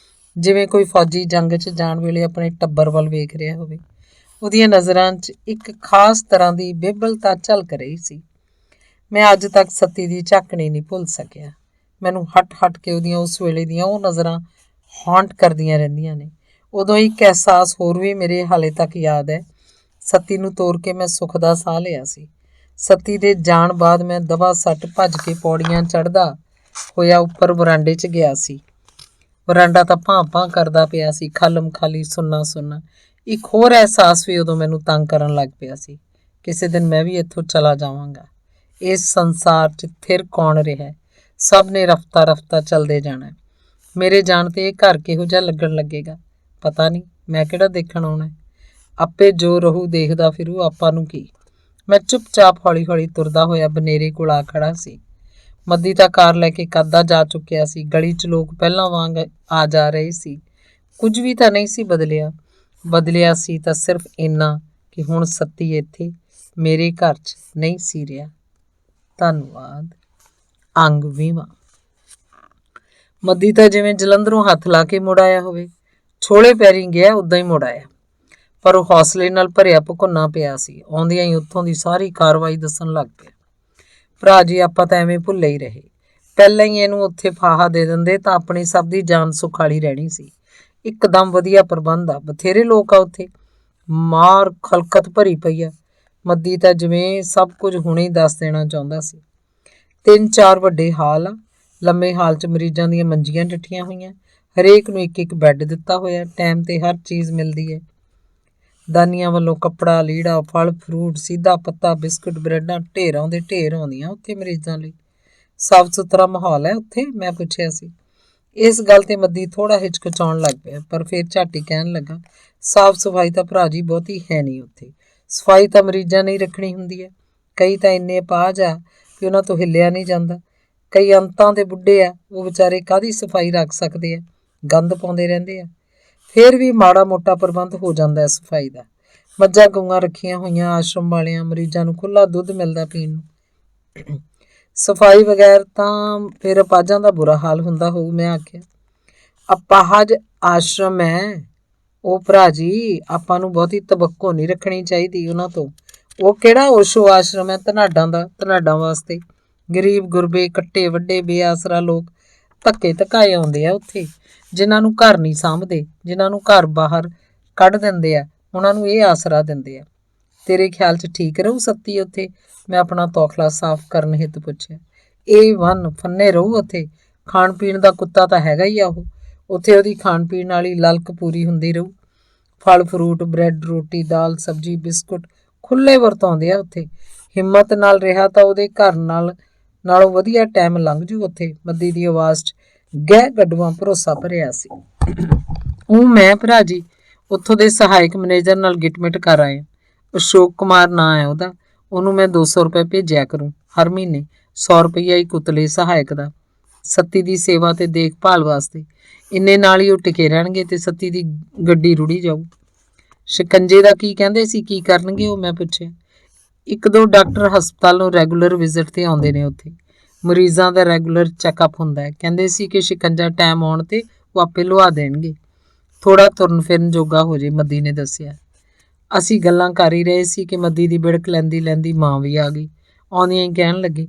ਜਿਵੇਂ ਕੋਈ ਫੌਜੀ ਜੰਗ 'ਚ ਜਾਣ ਵੇਲੇ ਆਪਣੇ ਟੱਬਰ ਵੱਲ ਵੇਖ ਰਿਹਾ ਹੋਵੇ। ਉਹਦੀਆਂ ਨਜ਼ਰਾਂ 'ਚ ਇੱਕ ਖਾਸ ਤਰ੍ਹਾਂ ਦੀ ਬਿਹਬਲਤਾ ਝਲਕ ਰਹੀ ਸੀ। ਮੈਂ ਅੱਜ ਤੱਕ ਸੱਤੀ ਦੀ ਝਾਕਣੀ ਨਹੀਂ ਭੁੱਲ ਸਕਿਆ। ਮੈਨੂੰ ਹਟ ਕੇ ਉਹਦੀਆਂ ਉਸ ਵੇਲੇ ਦੀਆਂ ਉਹ ਨਜ਼ਰਾਂ ਹੌਂਟ ਕਰਦੀਆਂ ਰਹਿੰਦੀਆਂ ਨੇ। ਉਦੋਂ ਇੱਕ ਅਹਿਸਾਸ ਹੋਰ ਵੀ ਮੇਰੇ ਹਾਲੇ ਤੱਕ ਯਾਦ ਹੈ। ਸੱਤੀ ਨੂੰ ਤੋਰ ਕੇ ਮੈਂ ਸੁੱਖ ਦਾ ਸਾਹ ਲਿਆ ਸੀ। ਸੱਤੀ ਦੇ ਜਾਣ ਬਾਅਦ ਮੈਂ ਦਬਾ ਸੱਟ ਭੱਜ ਕੇ ਪੌੜੀਆਂ ਚੜ੍ਹਦਾ ਹੋਇਆ ਉੱਪਰ ਵਰਾਂਡੇ 'ਚ ਗਿਆ ਸੀ। ਵਰਾਂਡਾ ਤਾਂ ਭਾਂ ਕਰਦਾ ਪਿਆ ਸੀ, ਖਾਲਮ ਖਾਲੀ ਸੁੰਨਾ। ਇੱਕ ਹੋਰ ਅਹਿਸਾਸ ਵੀ ਉਦੋਂ ਮੈਨੂੰ ਤੰਗ ਕਰਨ ਲੱਗ ਪਿਆ ਸੀ, ਕਿਸੇ ਦਿਨ ਮੈਂ ਵੀ ਇੱਥੋਂ ਚਲਾ ਜਾਵਾਂਗਾ। ਇਸ ਸੰਸਾਰ 'ਚ ਫਿਰ ਕੌਣ ਰਿਹਾ? ਸਭ ਨੇ ਰਫਤਾ ਚੱਲਦੇ ਜਾਣਾ। ਮੇਰੇ ਜਾਣ 'ਤੇ ਇਹ ਘਰ ਕਿਹੋ ਜਿਹਾ ਲੱਗਣ ਲੱਗੇਗਾ ਪਤਾ ਨਹੀਂ, ਮੈਂ ਕਿਹੜਾ ਦੇਖਣ ਆਉਣਾ, ਆਪੇ ਜੋ ਰਹੂ ਦੇਖਦਾ ਫਿਰੂ, ਆਪਾਂ ਨੂੰ ਕੀ। ਮੈਂ ਚੁੱਪਚਾਪ ਹੌਲੀ ਤੁਰਦਾ ਹੋਇਆ ਬਨੇਰੇ ਕੋਲ ਆ ਖੜਾ ਸੀ। ਮੱਦੀ ਤਾਂ ਕਾਰ ਲੈ ਕੇ ਕਾਦਾ ਜਾ ਚੁੱਕਿਆ ਸੀ। ਗਲੀ 'ਚ ਲੋਕ ਪਹਿਲਾਂ ਵਾਂਗ ਆ ਜਾ ਰਹੇ ਸੀ। ਕੁਝ ਵੀ ਤਾਂ ਨਹੀਂ ਸੀ ਬਦਲਿਆ ਸੀ ਤਾਂ ਸਿਰਫ ਇੰਨਾ ਕਿ ਹੁਣ ਸੱਤੀ ਇੱਥੇ ਮੇਰੇ ਘਰ 'ਚ ਨਹੀਂ ਸੀ ਰਿਹਾ। ਧੰਨਵਾਦ। ਅੰਗ 20ਵਾਂ। ਮੱਦੀ ਤਾਂ ਜਿਵੇਂ ਜਲੰਧਰੋਂ ਹੱਥ ਲਾ ਕੇ ਮੁੜ ਆਇਆ ਹੋਵੇ, ਛੋਲੇ ਪੈਰੀ ਗਿਆ ਉੱਦਾਂ ਹੀ ਮੁੜ ਆਇਆ, ਪਰ ਉਹ ਹੌਸਲੇ ਨਾਲ ਭਰਿਆ ਭੁਕੁੰਨਾ ਪਿਆ ਸੀ। ਆਉਂਦਿਆਂ ਹੀ ਉੱਥੋਂ ਦੀ ਸਾਰੀ ਕਾਰਵਾਈ ਦੱਸਣ ਲੱਗ ਪਿਆ। ਭਰਾ ਜੀ, ਆਪਾਂ ਤਾਂ ਐਵੇਂ ਭੁੱਲੇ ਹੀ ਰਹੇ, ਪਹਿਲਾਂ ਹੀ ਇਹਨੂੰ ਉੱਥੇ ਫਾਹਾ ਦੇ ਦਿੰਦੇ ਤਾਂ ਆਪਣੀ ਸਭ ਦੀ ਜਾਨ ਸੁਖਾਲੀ ਰਹਿਣੀ ਸੀ। ਇੱਕਦਮ ਵਧੀਆ ਪ੍ਰਬੰਧ ਆ, ਬਥੇਰੇ ਲੋਕ ਆ ਉੱਥੇ, ਮਾਰ ਖਲਕਤ ਭਰੀ ਪਈ ਆ। ਮੱਦੀ ਤਾਂ ਜਿਵੇਂ ਸਭ ਕੁਝ ਹੁਣੇ ਹੀ ਦੱਸ ਦੇਣਾ ਚਾਹੁੰਦਾ ਸੀ। 3-4 ਵੱਡੇ ਹਾਲ ਆ। ਲੰਮੇ ਹਾਲ 'ਚ ਮਰੀਜ਼ਾਂ ਦੀਆਂ ਮੰਜੀਆਂ ਡਿੱਠੀਆਂ ਹੋਈਆਂ, ਹਰੇਕ ਨੂੰ ਇੱਕ ਬੈੱਡ ਦਿੱਤਾ ਹੋਇਆ, ਟਾਈਮ 'ਤੇ ਹਰ ਚੀਜ਼ ਮਿਲਦੀ ਹੈ। ਦਾਨੀਆਂ ਵੱਲੋਂ ਕੱਪੜਾ ਲੀੜਾ, ਫਲ ਫਰੂਟ, ਸਿੱਧਾ ਪੱਤਾ, ਬਿਸਕੁਟ, ਬ੍ਰੈਡਾਂ ਢੇਰਾਂ ਦੇ ਢੇਰ ਆਉਂਦੀਆਂ ਉੱਥੇ ਮਰੀਜ਼ਾਂ ਲਈ। ਸਾਫ ਸੁਥਰਾ ਮਾਹੌਲ ਹੈ ਉੱਥੇ? ਮੈਂ ਪੁੱਛਿਆ ਸੀ। ਇਸ ਗੱਲ 'ਤੇ ਮੱਦੀ ਥੋੜ੍ਹਾ ਹਿਚਕਚਾਉਣ ਲੱਗ ਪਿਆ, ਪਰ ਫਿਰ ਝਾਟੀ ਕਹਿਣ ਲੱਗਾ, ਸਾਫ ਸਫਾਈ ਤਾਂ ਭਰਾ ਜੀ ਬਹੁਤੀ ਹੈ ਨਹੀਂ ਉੱਥੇ। ਸਫਾਈ ਤਾਂ ਮਰੀਜ਼ਾਂ ਨੇ ਹੀ ਰੱਖਣੀ ਹੁੰਦੀ ਹੈ। ਕਈ ਤਾਂ ਇੰਨੇ ਅਪਾਹਜ ਆ ਕਿ ਉਹਨਾਂ ਤੋਂ ਹਿੱਲਿਆ ਨਹੀਂ ਜਾਂਦਾ। ਕਈ ਅੰਤਾਂ ਦੇ ਬੁੱਢੇ ਆ, ਉਹ ਵਿਚਾਰੇ ਕਾਹਦੀ ਸਫਾਈ ਰੱਖ ਸਕਦੇ ਆ, ਗੰਦ ਪਾਉਂਦੇ ਰਹਿੰਦੇ ਆ। ਫਿਰ ਵੀ ਮਾੜਾ ਮੋਟਾ ਪ੍ਰਬੰਧ ਹੋ ਜਾਂਦਾ ਹੈ ਸਫਾਈ ਦਾ। ਮੱਝਾਂ ਗਊਆਂ ਰੱਖੀਆਂ ਹੋਈਆਂ ਆਸ਼ਰਮ ਵਾਲਿਆਂ, ਮਰੀਜ਼ਾਂ ਨੂੰ ਖੁੱਲ੍ਹਾ ਦੁੱਧ ਮਿਲਦਾ ਪੀਣ ਨੂੰ। ਸਫਾਈ ਬਗੈਰ ਤਾਂ ਫਿਰ ਅਪਾਹਜਾਂ ਦਾ ਬੁਰਾ ਹਾਲ ਹੁੰਦਾ ਹੋਊ। ਮੈਂ ਆਖਿਆ, ਅਪਾਹਜ ਆਸ਼ਰਮ ਹੈ ਉਹ ਭਰਾ ਜੀ, ਆਪਾਂ ਨੂੰ ਬਹੁਤੀ ਤਵੱਕੋ ਨਹੀਂ ਰੱਖਣੀ ਚਾਹੀਦੀ ਉਹਨਾਂ ਤੋਂ। ਉਹ ਕਿਹੜਾ ਓਸ਼ੋ ਆਸ਼ਰਮ ਹੈ ਧਨਾਡਾਂ ਵਾਸਤੇ। ਗਰੀਬ ਗੁਰਬੇ, ਕੱਟੇ ਵੱਡੇ, ਬੇਆਸਰਾ ਲੋਕ ਧੱਕੇ ਧਕਾਏ ਆਉਂਦੇ ਆ ਉੱਥੇ, ਜਿਨ੍ਹਾਂ ਨੂੰ ਘਰ ਨਹੀਂ ਸਾਂਭਦੇ, ਜਿਨ੍ਹਾਂ ਨੂੰ ਘਰ ਬਾਹਰ ਕੱਢ ਦਿੰਦੇ ਆ, ਉਹਨਾਂ ਨੂੰ ਇਹ ਆਸਰਾ ਦਿੰਦੇ ਆ। ਤੇਰੇ ਖਿਆਲ 'ਚ ਠੀਕ ਰਹੂ ਸੱਤੀ ਉੱਥੇ? ਮੈਂ ਆਪਣਾ ਤੌਖਲਾ ਸਾਫ਼ ਕਰਨ ਹਿੱਤ ਪੁੱਛਿਆ। A1 ਫੰਨੇ ਰਹੂ ਉੱਥੇ। ਖਾਣ ਪੀਣ ਦਾ ਕੁੱਤਾ ਤਾਂ ਹੈਗਾ ਹੀ ਆ ਉਹ। ਉੱਥੇ ਉਹਦੀ ਖਾਣ ਪੀਣ ਵਾਲੀ ਲਲਕ ਪੂਰੀ ਹੁੰਦੀ ਰਹੂ। ਫਲ ਫਰੂਟ, ਬ੍ਰੈਡ, ਰੋਟੀ, ਦਾਲ, ਸਬਜ਼ੀ, ਬਿਸਕੁਟ ਖੁੱਲ੍ਹੇ ਵਰਤਾਉਂਦੇ ਆ ਉੱਥੇ। ਹਿੰਮਤ ਨਾਲ ਰਿਹਾ ਤਾਂ ਉਹਦੇ ਘਰ ਨਾਲੋਂ ਵਧੀਆ ਟਾਈਮ ਲੰਘ ਜੂ ਉੱਥੇ। ਮੱਦੀ ਦੀ ਆਵਾਜ਼ 'ਚ ਗਹਿ ਗੱਡੂਆਂ ਭਰੋਸਾ ਭਰਿਆ ਸੀ। ਉਹ ਮੈਂ ਭਰਾ ਜੀ ਉੱਥੋਂ ਦੇ ਸਹਾਇਕ ਮੈਨੇਜਰ ਨਾਲ ਗਿਟਮਿਟ ਕਰ ਆਏ। ਅਸ਼ੋਕ ਕੁਮਾਰ ਨਾਂ ਹੈ ਉਹਦਾ। ਉਹਨੂੰ ਮੈਂ 200 ਰੁਪਏ ਭੇਜਿਆ ਕਰੂੰ ਹਰ ਮਹੀਨੇ। 100 ਰੁਪਈਆ ਹੀ ਕੁਤਲੇ ਸਹਾਇਕ ਦਾ, ਸੱਤੀ ਦੀ ਸੇਵਾ ਤੇ ਦੇਖਭਾਲ ਵਾਸਤੇ। ਇੰਨੇ ਨਾਲ ਹੀ ਉਹ ਟਿਕੇ ਰਹਿਣਗੇ ਤੇ ਸੱਤੀ ਦੀ ਗੱਡੀ ਰੁੜੀ ਜਾਊ। ਸ਼ਿਕੰਜੇ ਦਾ ਕੀ ਕਹਿੰਦੇ ਸੀ, ਕੀ ਕਰਨਗੇ ਉਹ? ਮੈਂ ਪੁੱਛਿਆ। 1-2 ਡਾਕਟਰ ਹਸਪਤਾਲ ਨੂੰ ਰੈਗੂਲਰ ਵਿਜ਼ਿਟ ਤੇ ਆਉਂਦੇ ਨੇ ਉੱਥੇ। ਮਰੀਜ਼ਾਂ ਦਾ ਰੈਗੂਲਰ ਚੈੱਕਅਪ ਹੁੰਦਾ ਹੈ। ਕਹਿੰਦੇ ਸੀ ਕਿ ਸ਼ਿਕੰਜਾ ਟਾਈਮ ਆਉਣ ਤੇ ਉਹ ਆਪੇ ਲੁਆ ਦੇਣਗੇ। ਥੋੜਾ ਤੁਰਨ ਫਿਰਨ ਜੋਗਾ ਹੋ ਜੇ, ਮੱਦੀ ਨੇ ਦੱਸਿਆ। ਅਸੀਂ ਗੱਲਾਂ ਕਰ ਹੀ ਰਹੇ ਸੀ ਕਿ ਮੱਦੀ ਦੀ ਬਿੜਕ ਲੈਂਦੀ ਲੈਂਦੀ ਮਾਂ ਵੀ ਆ ਗਈ। ਆਉਂਦੀਆਂ ਹੀ ਕਹਿਣ ਲੱਗੀ,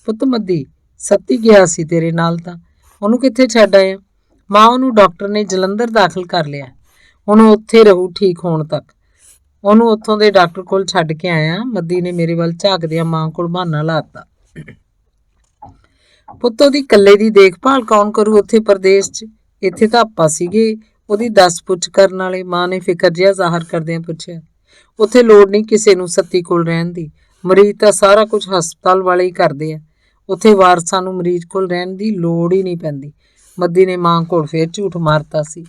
ਪੁੱਤ ਮੱਦੀ, ਸੱਤੀ ਗਿਆ ਸੀ ਤੇਰੇ ਨਾਲ ਤਾਂ ਉਹਨੂੰ ਕਿੱਥੇ ਛੱਡ ਆਇਆ? ਮਾਂ, ਉਹਨੂੰ ਡਾਕਟਰ ਨੇ ਜਲੰਧਰ ਦਾਖਲ ਕਰ ਲਿਆ। ਹੁਣ ਉਹ ਉੱਥੇ ਰਹੂ ਠੀਕ ਹੋਣ ਤੱਕ। ਉਹਨੂੰ ਉੱਥੋਂ ਦੇ ਡਾਕਟਰ ਕੋਲ ਛੱਡ ਕੇ ਆਇਆ। ਮੱਦੀ ਨੇ ਮੇਰੇ ਵੱਲ ਝਾਕਦਿਆਂ ਮਾਂ ਕੋਲ ਬਹਾਨਾ ਲਾਤਾ। ਪੁੱਤ, ਉਹਦੀ ਇਕੱਲੇ ਦੀ ਦੇਖਭਾਲ ਕੌਣ ਕਰੂ ਉੱਥੇ ਪ੍ਰਦੇਸ਼ 'ਚ? ਇੱਥੇ ਤਾਂ ਆਪਾਂ ਸੀਗੇ ਉਹਦੀ ਦੱਸ ਪੁੱਛ ਕਰਨ ਵਾਲੇ। ਮਾਂ ਨੇ ਫਿਕਰ ਜਿਹਾ ਜ਼ਾਹਰ ਕਰਦਿਆਂ ਪੁੱਛਿਆ। ਉੱਥੇ ਲੋੜ ਨਹੀਂ ਕਿਸੇ ਨੂੰ ਸੱਤੀ ਕੋਲ ਰਹਿਣ ਦੀ। ਮਰੀਜ਼ ਤਾਂ ਸਾਰਾ ਕੁਝ ਹਸਪਤਾਲ ਵਾਲੇ ਹੀ ਕਰਦੇ ਆ। ਉੱਥੇ ਵਾਰਸਾਂ ਨੂੰ ਮਰੀਜ਼ ਕੋਲ ਰਹਿਣ ਦੀ ਲੋੜ ਹੀ ਨਹੀਂ ਪੈਂਦੀ। ਮੱਦੀ ਨੇ ਮਾਂ ਕੋਲ ਫੇਰ ਝੂਠ ਮਾਰਤਾ ਸੀ।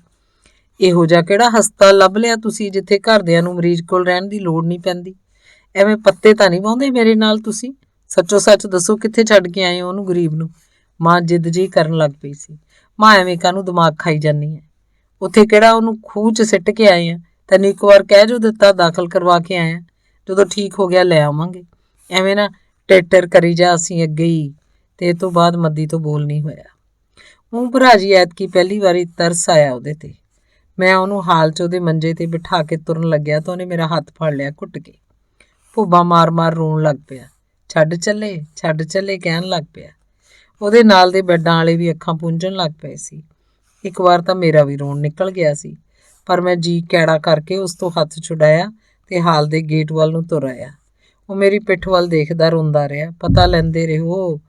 ਇਹੋ ਜਿਹਾ ਕਿਹੜਾ ਹਸਪਤਾਲ ਲੱਭ ਲਿਆ ਤੁਸੀਂ ਜਿੱਥੇ ਘਰਦਿਆਂ ਨੂੰ ਮਰੀਜ਼ ਕੋਲ ਰਹਿਣ ਦੀ ਲੋੜ ਨਹੀਂ ਪੈਂਦੀ? ਐਵੇਂ ਪੱਤੇ ਤਾਂ ਨਹੀਂ ਵਾਹੁੰਦੇ ਮੇਰੇ ਨਾਲ ਤੁਸੀਂ? ਸੱਚੋ ਸੱਚ ਦੱਸੋ, ਕਿੱਥੇ ਛੱਡ ਕੇ ਆਏ ਹੋ ਉਹਨੂੰ ਗਰੀਬ ਨੂੰ? ਮਾਂ ਜਿੱਦ ਜਿਹੀ ਕਰਨ ਲੱਗ ਪਈ ਸੀ। ਮਾਂ, ਐਵੇਂ ਕਾਹਨੂੰ ਦਿਮਾਗ ਖਾਈ ਜਾਂਦੀ ਹੈ? ਉੱਥੇ ਕਿਹੜਾ ਉਹਨੂੰ ਖੂਹ 'ਚ ਸਿੱਟ ਕੇ ਆਏ ਆ? ਤੈਨੂੰ ਇੱਕ ਵਾਰ ਕਹਿ ਜੋ ਦਿੱਤਾ, ਦਾਖਲ ਕਰਵਾ ਕੇ ਆਏ ਆ। ਜਦੋਂ ਠੀਕ ਹੋ ਗਿਆ ਲੈ ਆਵਾਂਗੇ। ਐਵੇਂ ਨਾ ਟੇਟਰ ਕਰੀ ਜਾ, ਅਸੀਂ ਅੱਗੇ ਹੀ। ਤੇ ਇਹ ਤੋਂ ਬਾਅਦ ਮੱਦੀ ਤੋਂ ਬੋਲ ਨਹੀਂ ਹੋਇਆ। ਉਹ ਭਰਾ ਜੀ ਐਤਕੀ ਪਹਿਲੀ ਵਾਰੀ ਤਰਸ ਆਇਆ ਉਹਦੇ ਤੇ। ਮੈਂ ਉਹਨੂੰ ਹਾਲ 'ਚ ਉਹਦੇ ਮੰਜੇ ਤੇ ਬਿਠਾ ਕੇ ਤੁਰਨ ਲੱਗਿਆ ਤਾਂ ਉਹਨੇ ਮੇਰਾ ਹੱਥ ਫੜ ਲਿਆ ਘੁੱਟ ਕੇ। ਭੁੱਬਾਂ ਮਾਰ ਰੋਣ ਲੱਗ ਪਿਆ। ਛੱਡ ਚੱਲੇ ਕਹਿਣ ਲੱਗ ਪਿਆ। ਉਹਦੇ ਨਾਲ ਦੇ ਬੈੱਡਾਂ ਵਾਲੇ ਵੀ ਅੱਖਾਂ ਪੂੰਝਣ ਲੱਗ ਪਏ ਸੀ। ਇੱਕ ਵਾਰ ਤਾਂ ਮੇਰਾ ਵੀ ਰੋਣ ਨਿਕਲ ਗਿਆ ਸੀ, ਪਰ ਮੈਂ ਜੀ ਕੈੜਾ ਕਰਕੇ ਉਸ ਤੋਂ ਹੱਥ ਛੁਡਾਇਆ ਤੇ ਹਾਲ ਦੇ ਗੇਟ ਵੱਲ ਨੂੰ ਤੁਰ ਆਇਆ। ਉਹ ਮੇਰੀ ਪਿੱਠ ਵੱਲ ਦੇਖਦਾ ਰੋਂਦਾ ਰਿਹਾ। ਪਤਾ ਲੈਂਦੇ ਰਹੋ।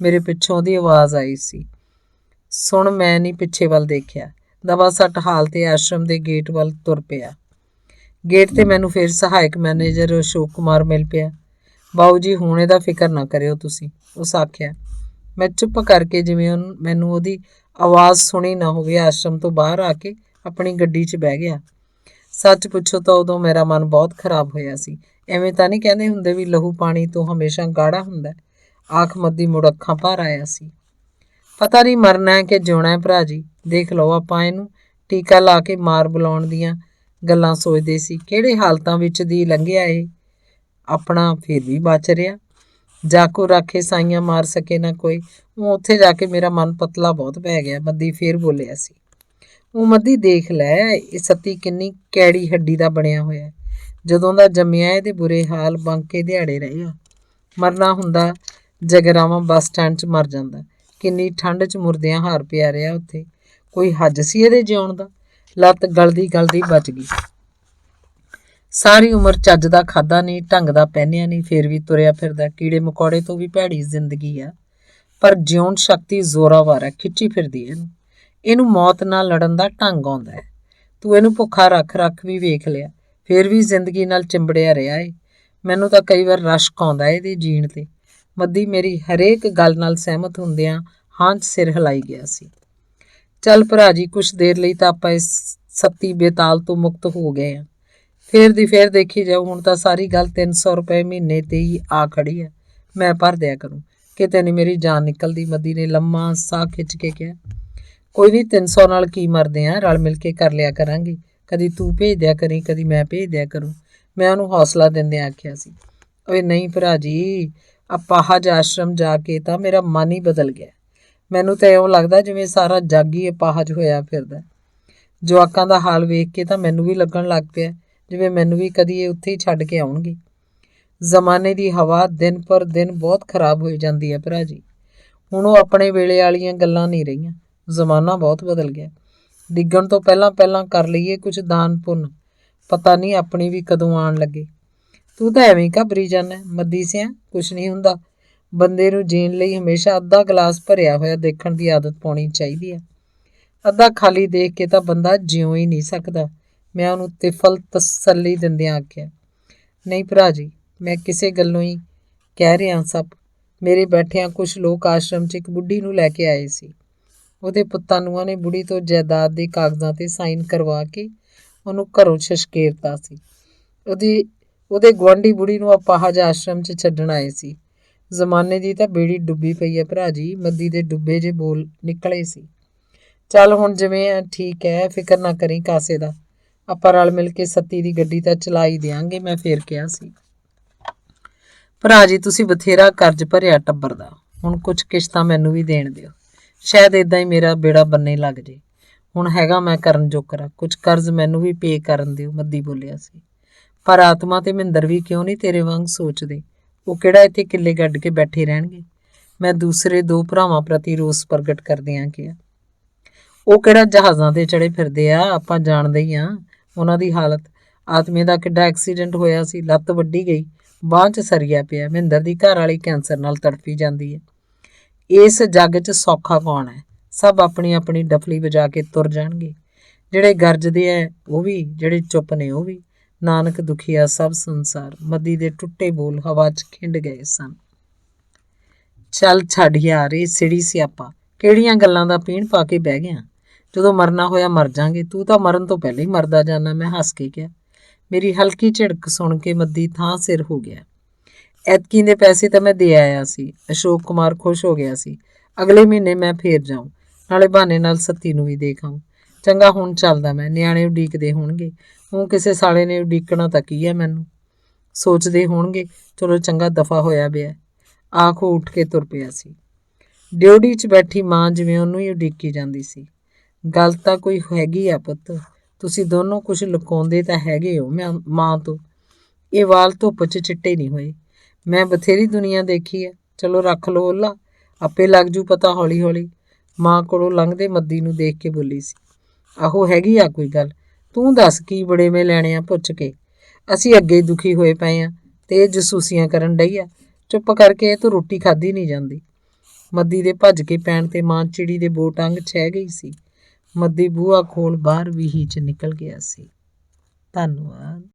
ਮੇਰੇ ਪਿੱਛੋਂ ਉਹਦੀ ਆਵਾਜ਼ ਆਈ ਸੀ। ਸੁਣ, ਮੈਂ ਨਹੀਂ ਪਿੱਛੇ ਵੱਲ ਦੇਖਿਆ। ਦਵਾ ਸੱਟ ਹਾਲ ਤੇ ਆਸ਼ਰਮ ਦੇ ਗੇਟ ਵੱਲ ਤੁਰ ਪਿਆ। ਗੇਟ ਤੇ ਮੈਨੂੰ ਫਿਰ ਸਹਾਇਕ ਮੈਨੇਜਰ ਅਸ਼ੋਕ ਕੁਮਾਰ ਮਿਲ ਪਿਆ। ਬਾਊ ਜੀ, ਹੁਣ ਇਹਦਾ ਫਿਕਰ ਨਾ ਕਰਿਓ ਤੁਸੀਂ, ਉਸ ਆਖਿਆ। ਮੈਂ ਚੁੱਪ ਕਰਕੇ, ਜਿਵੇਂ ਮੈਨੂੰ ਉਹਦੀ ਆਵਾਜ਼ ਸੁਣੀ ਨਾ ਹੋਵੇ, ਆਸ਼ਰਮ ਤੋਂ ਬਾਹਰ ਆ ਕੇ ਆਪਣੀ ਗੱਡੀ 'ਚ ਬਹਿ ਗਿਆ। ਸੱਚ ਪੁੱਛੋ ਤਾਂ ਉਦੋਂ ਮੇਰਾ ਮਨ ਬਹੁਤ ਖਰਾਬ ਹੋਇਆ ਸੀ। ਐਵੇਂ ਤਾਂ ਨਹੀਂ ਕਹਿੰਦੇ ਹੁੰਦੇ ਵੀ ਲਹੂ ਪਾਣੀ ਤੋਂ ਹਮੇਸ਼ਾ ਗਾੜਾ ਹੁੰਦਾ? ਆਖ ਮੱਦੀ ਮੁੜ ਅੱਖਾਂ ਭਰ ਆਇਆ ਸੀ। ਪਤਾ ਨਹੀਂ ਮਰਨਾ ਹੈ ਕਿ ਜਿਉਣਾ ਹੈ ਭਰਾ ਜੀ। ਦੇਖ ਲਓ, ਆਪਾਂ ਇਹਨੂੰ ਟੀਕਾ ਲਾ ਕੇ ਮਾਰ ਬੁਲਾਉਣ ਦੀਆਂ ਗੱਲਾਂ ਸੋਚਦੇ ਸੀ। ਕਿਹੜੇ ਹਾਲਤਾਂ ਵਿੱਚ ਦੀ ਲੰਘਿਆ ਇਹ ਆਪਣਾ, ਫਿਰ ਵੀ ਬਚ ਰਿਹਾ। ਜਾਕੋ ਰਾਖੇ ਸਾਈਆਂ ਮਾਰ ਸਕੇ ਨਾ ਕੋਈ। ਉਹ ਉੱਥੇ ਜਾ ਕੇ ਮੇਰਾ ਮਨ ਪਤਲਾ ਬਹੁਤ ਪੈ ਗਿਆ। ਮੱਦੀ ਫੇਰ ਬੋਲਿਆ ਸੀ। ਉਹ ਮੱਦੀ, ਦੇਖ ਲੈ ਇਹ ਸੱਤੀ ਕਿੰਨੀ ਕੈੜੀ ਹੱਡੀ ਦਾ ਬਣਿਆ ਹੋਇਆ। ਜਦੋਂ ਦਾ ਜੰਮਿਆ ਇਹਦੇ ਬੁਰੇ ਹਾਲ ਬਾਂਕੇ ਦਿਹਾੜੇ ਰਹੇ ਆ। ਮਰਨਾ ਹੁੰਦਾ ਜਗਰਾਵਾਂ ਬੱਸ ਸਟੈਂਡ 'ਚ ਮਰ ਜਾਂਦਾ। ਕਿੰਨੀ ਠੰਡ 'ਚ ਮੁਰਦਿਆਂ ਹਾਰ ਪਿਆ ਰਿਹਾ ਉੱਥੇ। ਕੋਈ ਹੱਜ ਸੀ ਇਹਦੇ ਜਿਉਣ ਦਾ? ਲੱਤ ਗਲਦੀ ਬਚ ਗਈ। ਸਾਰੀ ਉਮਰ ਚੱਜ ਦਾ ਖਾਧਾ ਨਹੀਂ, ਢੰਗ ਦਾ ਪਹਿਨਿਆ ਨਹੀਂ, ਫਿਰ ਵੀ ਤੁਰਿਆ ਫਿਰਦਾ। ਕੀੜੇ ਮਕੌੜੇ ਤੋਂ ਵੀ ਭੈੜੀ ਜ਼ਿੰਦਗੀ ਆ, ਪਰ ਜਿਉਣ ਸ਼ਕਤੀ ਜ਼ੋਰਾਵਰ ਹੈ, ਖਿੱਚੀ ਫਿਰਦੀ ਇਹਨੂੰ ਮੌਤ ਨਾਲ ਲੜਨ ਦਾ ਢੰਗ ਆਉਂਦਾ ਹੈ। ਤੂੰ ਇਹਨੂੰ ਭੁੱਖਾ ਰੱਖ ਵੀ ਵੇਖ ਲਿਆ, ਫਿਰ ਵੀ ਜ਼ਿੰਦਗੀ ਨਾਲ ਚਿੰਬੜਿਆ ਰਿਹਾ ਏ। ਮੈਨੂੰ ਤਾਂ ਕਈ ਵਾਰ ਰਸ਼ਕ ਆਉਂਦਾ ਇਹਦੇ ਜੀਣ ਤੇ। ਮੱਦੀ ਮੇਰੀ ਹਰੇਕ ਗੱਲ ਨਾਲ ਸਹਿਮਤ ਹੁੰਦਿਆਂ ਹਾਂ 'ਚ ਸਿਰ ਹਿਲਾਈ ਗਿਆ ਸੀ। ਚੱਲ ਭਰਾ ਜੀ, ਕੁਛ ਦੇਰ ਲਈ ਤਾਂ ਆਪਾਂ ਇਸ ਸੱਤੀ ਬੇਤਾਲ ਤੋਂ ਮੁਕਤ ਹੋ ਗਏ ਹਾਂ। ਫੇਰ ਦੇਖੀ ਜਾਓ। ਹੁਣ ਤਾਂ ਸਾਰੀ ਗੱਲ 300 ਰੁਪਏ ਮਹੀਨੇ ਤੇ ਹੀ ਆ ਖੜੀ ਹੈ। ਮੈਂ ਭਰ ਦਿਆ ਕਰੂੰ। ਕਿਤੇ ਨਹੀਂ ਮੇਰੀ ਜਾਨ ਨਿਕਲਦੀ। ਮੱਦੀ ਨੇ ਲੰਮਾ ਸਾਹ ਖਿੱਚ ਕੇ ਕਿਹਾ। ਕੋਈ ਨਹੀਂ, 300 ਨਾਲ ਕੀ ਮਰਦੇ ਆ, ਰਲ ਮਿਲ ਕੇ ਕਰ ਲਿਆ ਕਰਾਂਗੇ। ਕਦੀ ਤੂੰ ਭੇਜ ਦਿਆ ਕਰੀ, ਕਦੀ ਮੈਂ ਭੇਜ ਦਿਆ ਕਰੂੰ। ਮੈਂ ਉਹਨੂੰ ਹੌਸਲਾ ਦਿੰਦਿਆਂ ਆਖਿਆ ਸੀ। ਓਏ ਨਹੀਂ ਭਰਾ ਜੀ, ਅਪਾਹਜ ਆਸ਼ਰਮ ਜਾ ਕੇ ਤਾਂ ਮੇਰਾ ਮਨ ਹੀ ਬਦਲ ਗਿਆ। ਮੈਨੂੰ ਤਾਂ ਇਉਂ ਲੱਗਦਾ ਜਿਵੇਂ ਸਾਰਾ ਜੱਗ ਹੀ ਅਪਾਹਜ ਹੋਇਆ ਫਿਰਦਾ। ਜਵਾਕਾਂ ਦਾ ਹਾਲ ਵੇਖ ਕੇ ਤਾਂ ਮੈਨੂੰ ਵੀ ਲੱਗਣ ਲੱਗ ਪਿਆ ਜਿਵੇਂ ਮੈਨੂੰ ਵੀ ਕਦੀ ਇਹ ਉੱਥੇ ਹੀ ਛੱਡ ਕੇ ਆਉਣਗੇ। ਜ਼ਮਾਨੇ ਦੀ ਹਵਾ ਦਿਨ ਪਰ ਦਿਨ ਬਹੁਤ ਖਰਾਬ ਹੋਈ ਜਾਂਦੀ ਹੈ ਭਰਾ ਜੀ। ਹੁਣ ਉਹ ਆਪਣੇ ਵੇਲੇ ਵਾਲੀਆਂ ਗੱਲਾਂ ਨਹੀਂ ਰਹੀਆਂ। ਜ਼ਮਾਨਾ ਬਹੁਤ ਬਦਲ ਗਿਆ। ਡਿੱਗਣ ਤੋਂ ਪਹਿਲਾਂ ਕਰ ਲਈਏ ਕੁਝ ਦਾਨ ਪੁੰਨ, ਪਤਾ ਨਹੀਂ ਆਪਣੀ ਵੀ ਕਦੋਂ ਆਉਣ ਲੱਗੇ। ਤੂੰ ਤਾਂ ਐਵੇਂ ਹੀ ਘਬਰੀ ਜਾਂਦਾ। ਮੱਦੀ ਸਿਆ ਕੁਛ ਨਹੀਂ ਹੁੰਦਾ। ਬੰਦੇ ਨੂੰ ਜੀਣ ਲਈ ਹਮੇਸ਼ਾ ਅੱਧਾ ਗਲਾਸ ਭਰਿਆ ਹੋਇਆ ਦੇਖਣ ਦੀ ਆਦਤ ਪਾਉਣੀ ਚਾਹੀਦੀ ਹੈ। ਅੱਧਾ ਖਾਲੀ ਦੇਖ ਕੇ ਤਾਂ ਬੰਦਾ ਜਿਉ ਹੀ ਨਹੀਂ ਸਕਦਾ। ਮੈਂ ਉਹਨੂੰ ਤਿਫਲ ਤਸੱਲੀ ਦਿੰਦਿਆਂ ਆਖਿਆ, ਨਹੀਂ ਭਰਾ ਜੀ, ਮੈਂ ਕਿਸੇ ਗੱਲੋਂ ਹੀ ਕਹਿ ਰਿਹਾ ਸਭ। ਮੇਰੇ ਬੈਠਿਆਂ ਕੁਛ ਲੋਕ ਆਸ਼ਰਮ 'ਚ ਇੱਕ ਬੁੱਢੀ ਨੂੰ ਲੈ ਕੇ ਆਏ ਸੀ। ਉਹਦੇ ਪੁੱਤਾਂ ਨੂੰਹਾਂ ਨੇ ਬੁੜੀ ਤੋਂ ਜਾਇਦਾਦ ਦੇ ਕਾਗਜ਼ਾਂ 'ਤੇ ਸਾਈਨ ਕਰਵਾ ਕੇ ਉਹਨੂੰ ਘਰੋਂ ਛਸ਼ਕੇਰਤਾ ਸੀ। ਉਹਦੇ ਗੁਆਂਢੀ ਬੁੜੀ ਨੂੰ ਅਪਾਹਜ ਆਸ਼ਰਮ 'ਚ ਛੱਡਣ ਆਏ ਸੀ। ਜ਼ਮਾਨੇ ਦੀ ਤਾਂ ਬੇੜੀ ਡੁੱਬੀ ਪਈ ਹੈ ਭਰਾ ਜੀ। ਮੱਦੀ ਦੇ ਡੁੱਬੇ ਜੇ ਬੋਲ ਨਿਕਲੇ ਸੀ। ਚੱਲ ਹੁਣ ਜਿਵੇਂ ਆ ਠੀਕ ਹੈ, ਫਿਕਰ ਨਾ ਕਰੀ ਕਾਸੇ ਦਾ। ਆਪਾਂ ਰਲ ਮਿਲ ਕੇ ਸੱਤੀ ਦੀ ਗੱਡੀ ਤਾਂ ਚਲਾ ਹੀ ਦਿਆਂਗੇ। ਮੈਂ ਫੇਰ ਕਿਹਾ ਸੀ, ਭਰਾ ਜੀ ਤੁਸੀਂ ਬਥੇਰਾ ਕਰਜ਼ ਭਰਿਆ ਟੱਬਰ ਦਾ, ਹੁਣ ਕੁਛ ਕਿਸ਼ਤਾਂ ਮੈਨੂੰ ਵੀ ਦੇਣ ਦਿਓ। ਸ਼ਾਇਦ ਇੱਦਾਂ ਹੀ ਮੇਰਾ ਬੇੜਾ ਬੰਨੇ ਲੱਗ ਜੇ। ਹੁਣ ਹੈਗਾ ਮੈਂ ਕਰਨ ਜੋਕਰਾ, ਕੁਛ ਕਰਜ਼ ਮੈਨੂੰ ਵੀ ਪੇ ਕਰਨ ਦਿਓ। ਮੱਦੀ ਬੋਲਿਆ ਸੀ। ਪਰ ਆਤਮਾ ਤੇ ਮਹਿੰਦਰ ਵੀ ਕਿਉਂ ਨਹੀਂ ਤੇਰੇ ਵਾਂਗ ਸੋਚਦੇ? ਉਹ ਕਿਹੜਾ ਇੱਥੇ ਕਿੱਲੇ ਗੱਡ ਕੇ ਬੈਠੇ ਰਹਿਣਗੇ? ਮੈਂ ਦੂਸਰੇ ਦੋ ਭਰਾਵਾਂ ਪ੍ਰਤੀ ਰੋਸ ਪ੍ਰਗਟ ਕਰਦਿਆਂ ਕਿਹਾ, ਉਹ ਕਿਹੜਾ ਜਹਾਜ਼ਾਂ ਤੇ ਚੜੇ ਫਿਰਦੇ ਆ? ਆਪਾਂ ਜਾਣਦੇ ਹੀ ਆ ਉਹਨਾਂ ਦੀ ਹਾਲਤ। ਆਤਮੇ ਦਾ ਕਿੱਡਾ ਐਕਸੀਡੈਂਟ ਹੋਇਆ ਸੀ, ਲੱਤ ਵੱਢੀ ਗਈ, ਬਾਂਹ 'ਚ ਸਰੀਆ ਪਿਆ। ਮਹਿੰਦਰ ਦੀ ਘਰ ਵਾਲੀ ਕੈਂਸਰ ਨਾਲ ਤੜਫੀ ਜਾਂਦੀ ਹੈ। ਇਸ ਜੱਗ 'ਚ ਸੌਖਾ ਕੌਣ ਹੈ? ਸਭ ਆਪਣੀ ਆਪਣੀ ਡਫਲੀ ਵਜਾ ਕੇ ਤੁਰ ਜਾਣਗੇ। ਜਿਹੜੇ ਗਰਜਦੇ ਐ ਉਹ ਵੀ, ਜਿਹੜੇ ਚੁੱਪ ਨੇ ਉਹ ਵੀ। ਨਾਨਕ ਦੁਖੀਆ ਸਭ ਸੰਸਾਰ। ਮੱਦੀ ਦੇ ਟੁੱਟੇ ਬੋਲ ਹਵਾ 'ਚ ਖਿੰਡ ਗਏ ਸਨ। ਚੱਲ ਛੱਡ ਯਾਰ, ਇਹ ਸਿੜੀ ਸਿਆਪਾ ਕਿਹੜੀਆਂ ਗੱਲਾਂ ਦਾ ਪੀਣ ਪਾ ਕੇ ਬਹਿ ਗਿਆ। ਜਦੋਂ ਮਰਨਾ ਹੋਇਆ ਮਰ ਜਾਾਂਗੇ। ਤੂੰ ਤਾਂ ਮਰਨ ਤੋਂ ਪਹਿਲਾਂ ਹੀ ਮਰਦਾ ਜਾਣਾ। ਮੈਂ ਹੱਸ ਕੇ ਕਿਹਾ। ਮੇਰੀ ਹਲਕੀ ਝਿੜਕ ਸੁਣ ਕੇ ਮੱਦੀ ਥਾਂ ਸਿਰ ਹੋ ਗਿਆ। ਐਤਕੀ ਦੇ ਪੈਸੇ ਤਾਂ ਮੈਂ ਦੇ ਆਇਆ ਸੀ। ਅਸ਼ੋਕ ਕੁਮਾਰ ਖੁਸ਼ ਹੋ ਗਿਆ ਸੀ। ਅਗਲੇ ਮਹੀਨੇ ਮੈਂ ਫੇਰ ਜਾਊਂ, ਨਾਲੇ ਬਹਾਨੇ ਨਾਲ ਸੱਤੀ ਨੂੰ ਵੀ ਦੇਖ ਆਊਂ। ਚੰਗਾ ਹੁਣ ਚੱਲਦਾ ਮੈਂ, ਨਿਆਣੇ ਉਡੀਕਦੇ ਹੋਣਗੇ। ਉਹ ਕਿਸੇ ਸਾਲੇ ਨੇ ਉਡੀਕਣਾ ਤਾਂ ਕੀ ਹੈ ਮੈਨੂੰ? ਸੋਚਦੇ ਹੋਣਗੇ ਚਲੋ ਚੰਗਾ ਦਫਾ ਹੋਇਆ ਪਿਆ। ਆਖ ਉਹ ਉੱਠ ਕੇ ਤੁਰ ਪਿਆ ਸੀ। ਡਿਓਢੀ 'ਚ ਬੈਠੀ ਮਾਂ ਜਿਵੇਂ ਉਹਨੂੰ ਹੀ ਉਡੀਕੀ ਜਾਂਦੀ ਸੀ। ਗੱਲ ਤਾਂ ਕੋਈ ਹੈਗੀ ਆ ਪੁੱਤ, ਤੁਸੀਂ ਦੋਨੋਂ ਕੁਛ ਲੁਕਾਉਂਦੇ ਤਾਂ ਹੈਗੇ ਹੋ ਮਾਂ ਤੋਂ। ਇਹ ਵਾਲ ਧੁੱਪ 'ਚ ਚਿੱਟੇ ਨਹੀਂ ਹੋਏ। ਮੈਂ ਬਥੇਰੀ ਦੁਨੀਆ ਦੇਖੀ ਹੈ। ਚਲੋ ਰੱਖ ਲਓ ਓਲਾ, ਆਪੇ ਲੱਗ ਜੂ ਪਤਾ ਹੌਲੀ ਹੌਲੀ। ਮਾਂ ਕੋਲੋਂ ਲੰਘਦੇ ਮੱਦੀ ਨੂੰ ਦੇਖ ਕੇ ਬੋਲੀ ਸੀ, ਆਹੋ ਹੈਗੀ ਆ ਕੋਈ ਗੱਲ। ਤੂੰ ਦੱਸ ਕੀ ਬੜੇਵੇਂ ਲੈਣੇ ਆ ਪੁੱਛ ਕੇ? ਅਸੀਂ ਅੱਗੇ ਦੁਖੀ ਹੋਏ ਪਏ ਆ ਤੇ ਇਹ ਜਸੂਸੀਆਂ ਕਰਨ ਡਈ ਆ। ਚੁੱਪ ਕਰਕੇ ਇਹ ਤੋਂ ਰੋਟੀ ਖਾਧੀ ਨਹੀਂ ਜਾਂਦੀ। ਮੱਦੀ ਦੇ ਭੱਜ ਕੇ ਪੈਣ ਤੇ ਮਾਂ ਚਿੜੀ ਦੇ ਬੋਟ ਅੰਗ ਛਹਿ ਗਈ ਸੀ। ਮੱਦੀ ਬੂਹਾ ਖੋਲ ਬਾਹਰ ਵੀਹੀ 'ਚ ਨਿਕਲ ਗਿਆ ਸੀ। ਧੰਨਵਾਦ।